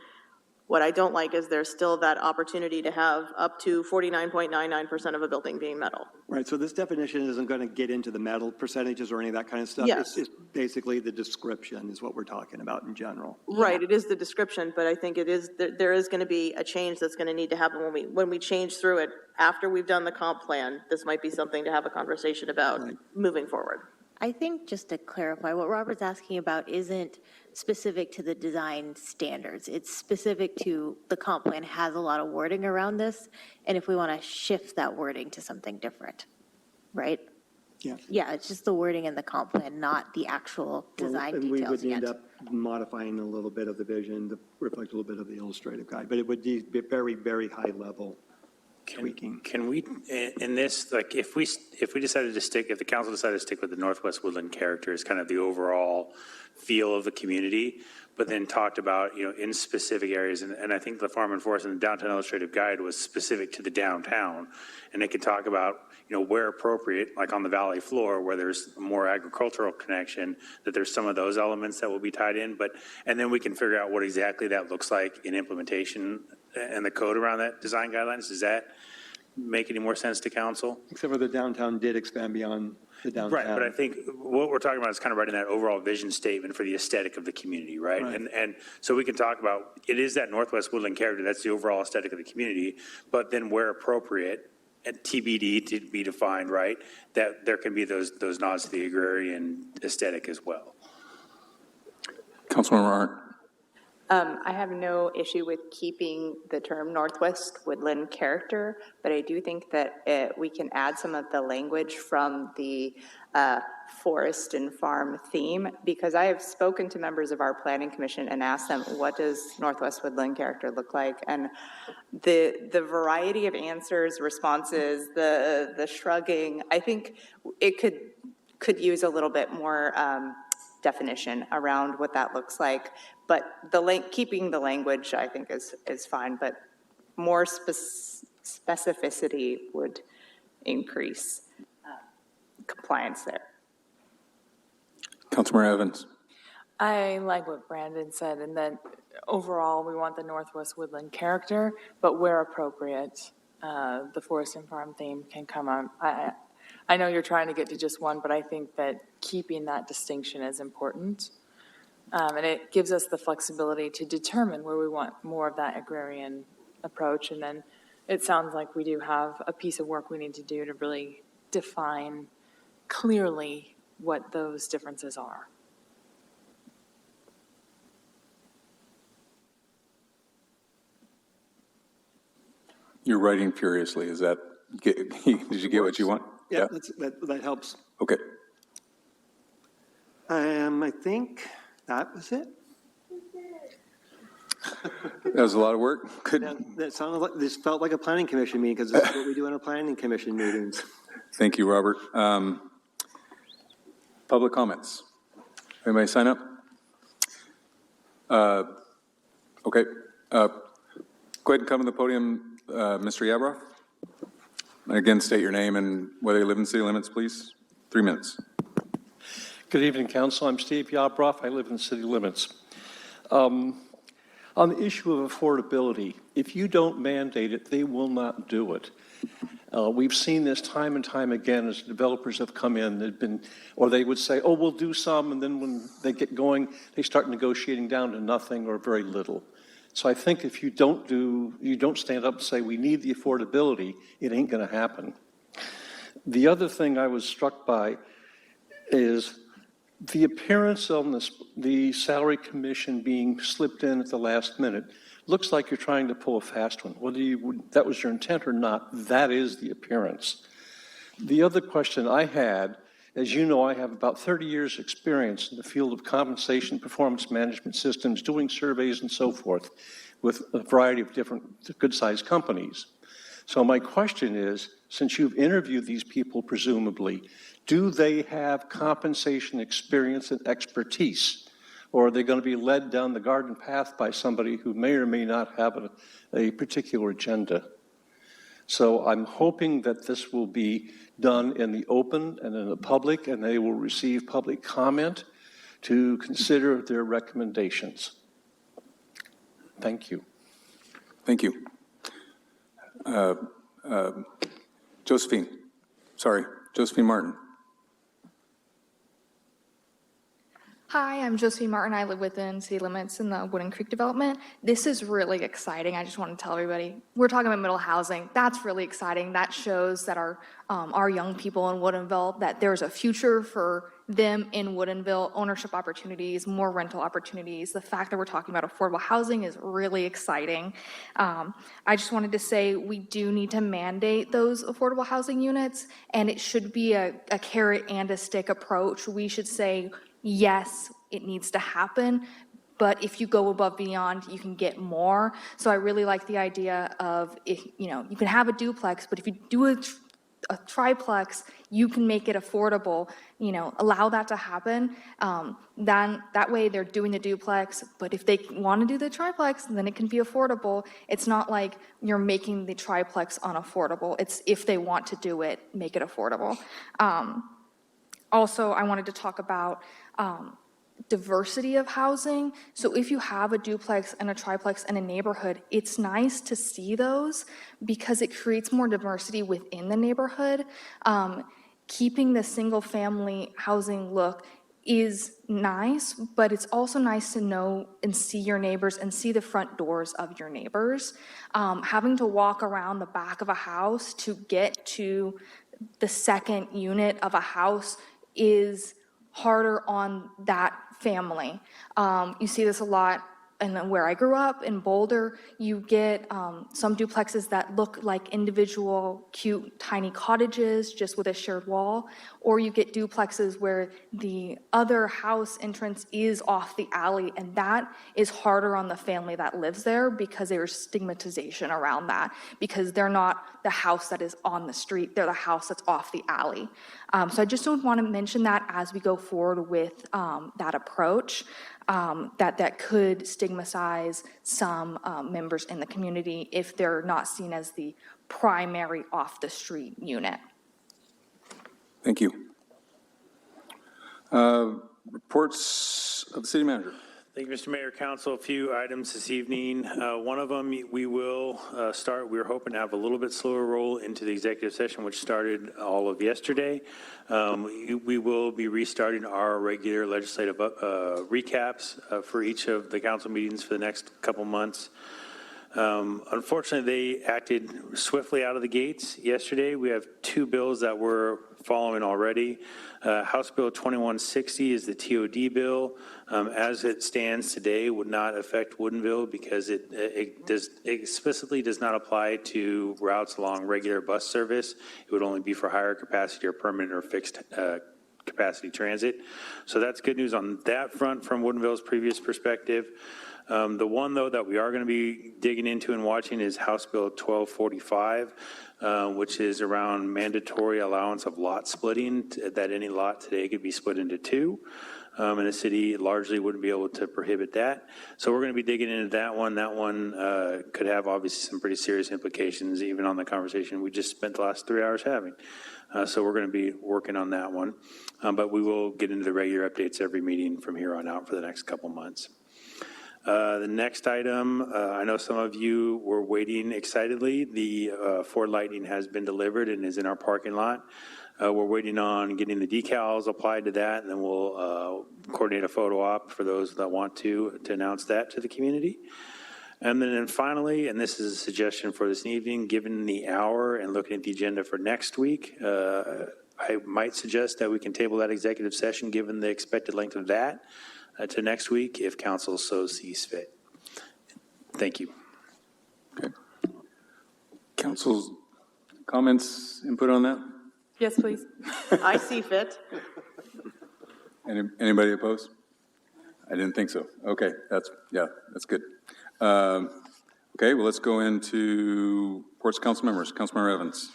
What I don't like is there's still that opportunity to have up to 49.99% of a building being metal. Right, so this definition isn't going to get into the metal percentages or any of that kind of stuff. Yes. It's basically the description is what we're talking about in general. Right, it is the description, but I think there is going to be a change that's going to need to happen when we change through it. After we've done the comp plan, this might be something to have a conversation about moving forward. I think just to clarify, what Robert's asking about isn't specific to the design standards. It's specific to the comp plan has a lot of wording around this, and if we want to shift that wording to something different, right? Yeah. Yeah, it's just the wording in the comp plan, not the actual design details We would yet. end up modifying a little bit of the vision to reflect a little bit of the illustrative guide, but it would be very, very high level tweaking. Can we, in this, like, if the council decided to stick with the Northwest Woodland character as kind of the overall feel of the community, but then talked about, in specific areas, and I think the Farm and Forest and the Downtown Illustrative Guide was specific to the downtown, and it could talk about, where appropriate, like on the valley floor, where there's a more agricultural connection, that there's some of those elements that will be tied in, and then we can figure out what exactly that looks like in implementation and the code around that design guidelines. Does that make any more sense to council? Except for the downtown did expand beyond the downtown. Right, but I think what we're talking about is kind of writing that overall vision statement for the aesthetic of the community, right? And so we can talk about, it is that Northwest Woodland character, that's the overall aesthetic of the community, but then where appropriate, at TBD to be defined, right? That there can be those nods to the agrarian aesthetic as well. Councilmember Arndt. I have no issue with keeping the term Northwest Woodland character, but I do think that we can add some of the language from the forest and farm theme, because I have spoken to members of our planning commission and asked them, what does Northwest Woodland character look like? And the variety of answers, responses, the shrugging, I think it could use a little bit more definition around what that looks like. But keeping the language, I think, is fine, but more specificity would increase compliance there. Councilmember Evans. I like what Brandon said, and that overall we want the Northwest Woodland character, but where appropriate, the forest and farm theme can come on. I know you're trying to get to just one, but I think that keeping that distinction is important. And it gives us the flexibility to determine where we want more of that agrarian approach. And then it sounds like we do have a piece of work we need to do to really define clearly what those differences are. You're writing furiously. Is that, did you get what you want? Yeah, that helps. Okay. I think that was it. That was a lot of work. Good. That sounded like, this felt like a planning commission meeting, because this is what we do in our planning commission meetings. Thank you, Robert. Public comments. Anybody sign up? Okay. Go ahead and come to the podium, Mr. Yabroff. Again, state your name and whether you live in city limits, please. 3 minutes. Good evening, Council. I'm Steve Yabroff. I live in city limits. On the issue of affordability, if you don't mandate it, they will not do it. We've seen this time and time again as developers have come in, they would say, oh, we'll do some, and then when they get going, they start negotiating down to nothing or very little. So I think if you don't stand up and say we need the affordability, it ain't going to happen. The other thing I was struck by is the appearance on the salary commission being slipped in at the last minute. Looks like you're trying to pull a fast one. Whether that was your intent or not, that is the appearance. The other question I had, as you know, I have about 30 years experience in the field of compensation, performance management systems, doing surveys and so forth with a variety of different good-sized companies. So my question is, since you've interviewed these people presumably, do they have compensation experience and expertise? Or are they going to be led down the garden path by somebody who may or may not have a particular agenda? So I'm hoping that this will be done in the open and in the public, and they will receive public comment to consider their recommendations. Thank you. Thank you. Josephine Martin. Hi, I'm Josephine Martin. I live within city limits in the Wooden Creek development. This is really exciting. I just want to tell everybody, we're talking about middle housing. That's really exciting. That shows that our young people in Woodinville, that there's a future for them in Woodinville, ownership opportunities, more rental opportunities. The fact that we're talking about affordable housing is really exciting. I just wanted to say we do need to mandate those affordable housing units, and it should be a carrot and a stick approach. We should say, yes, it needs to happen, but if you go above beyond, you can get more. So I really like the idea of, you can have a duplex, but if you do a triplex, you can make it affordable, allow that to happen. Then that way they're doing the duplex, but if they want to do the triplex, then it can be affordable. It's not like you're making the triplex unaffordable. It's if they want to do it, make it affordable. Also, I wanted to talk about diversity of housing. So if you have a duplex and a triplex in a neighborhood, it's nice to see those because it creates more diversity within the neighborhood. Keeping the single family housing look is nice, but it's also nice to know and see your neighbors and see the front doors of your neighbors. Having to walk around the back of a house to get to the second unit of a house is harder on that family. You see this a lot. And where I grew up in Boulder, you get some duplexes that look like individual cute tiny cottages just with a shared wall, or you get duplexes where the other house entrance is off the alley, and that is harder on the family that lives there because there's stigmatization around that, because they're not the house that is on the street, they're the house that's off the alley. So I just don't want to mention that as we go forward with that approach. That could stigmatize some members in the community if they're not seen as the primary off-the-street unit. Thank you. Reports of the city manager. Thank you, Mr. Mayor. Council, a few items this evening. One of them, we will start, we're hoping to have a little bit slower roll into the executive session, which started all of yesterday. We will be restarting our regular legislative recaps for each of the council meetings for the next couple months. Unfortunately, they acted swiftly out of the gates yesterday. We have two bills that we're following already. House Bill 2160 is the TOD bill. As it stands today, would not affect Woodinville because it explicitly does not apply to routes along regular bus service. It would only be for higher capacity or permanent or fixed capacity transit. So that's good news on that front from Woodinville's previous perspective. The one, though, that we are going to be digging into and watching is House Bill 1245, which is around mandatory allowance of lot splitting, that any lot today could be split into two. And the city largely wouldn't be able to prohibit that. So we're going to be digging into that one. That one could have obviously some pretty serious implications, even on the conversation we just spent the last 3 hours having. So we're going to be working on that one. But we will get into the regular updates every meeting from here on out for the next couple months. The next item, I know some of you were waiting excitedly. The Ford Lightning has been delivered and is in our parking lot. We're waiting on getting the decals applied to that, and then we'll coordinate a photo op for those that want to announce that to the community. And then finally, and this is a suggestion for this evening, given the hour and looking at the agenda for next week, I might suggest that we can table that executive session given the expected length of that to next week if council so sees fit. Thank you. Okay. Council's comments, input on that? Yes, please. I see fit. Anybody opposed? I didn't think so. Okay, that's good. Okay, well, let's go into reports of council members. Councilmember Evans.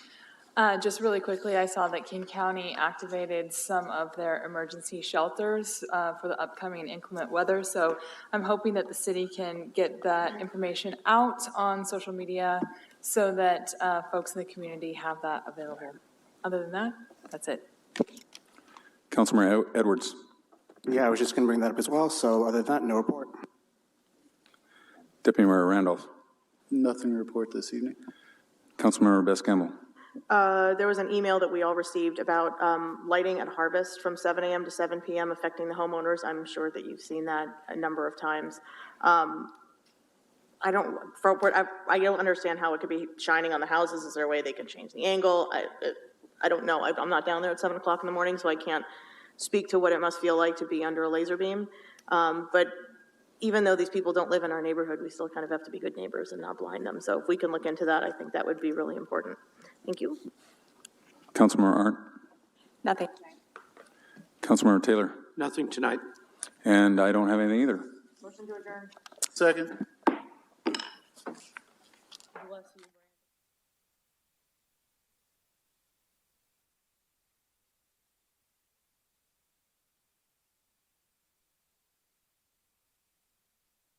Just really quickly, I saw that King County activated some of their emergency shelters for the upcoming inclement weather. So I'm hoping that the city can get that information out on social media so that folks in the community have that available. Other than that, that's it. Councilmember Edwards. Yeah, I was just going to bring that up as well. So other than that, no report. Deputy Mayor Randolph. Nothing to report this evening. Councilmember Best-Campbell. There was an email that we all received about lighting at Harvest from 7 a.m. to 7 p.m. affecting the homeowners. I'm sure that you've seen that a number of times. I don't understand how it could be shining on the houses. Is there a way they could change the angle? I don't know. I'm not down there at 7 o'clock in the morning, so I can't speak to what it must feel like to be under a laser beam. But even though these people don't live in our neighborhood, we still kind of have to be good neighbors and not blind them. So if we can look into that, I think that would be really important. Thank you. Councilmember Arndt. Nothing. Councilmember Taylor. Nothing tonight. And I don't have anything either. Motion to adjourn. Second. Bless you.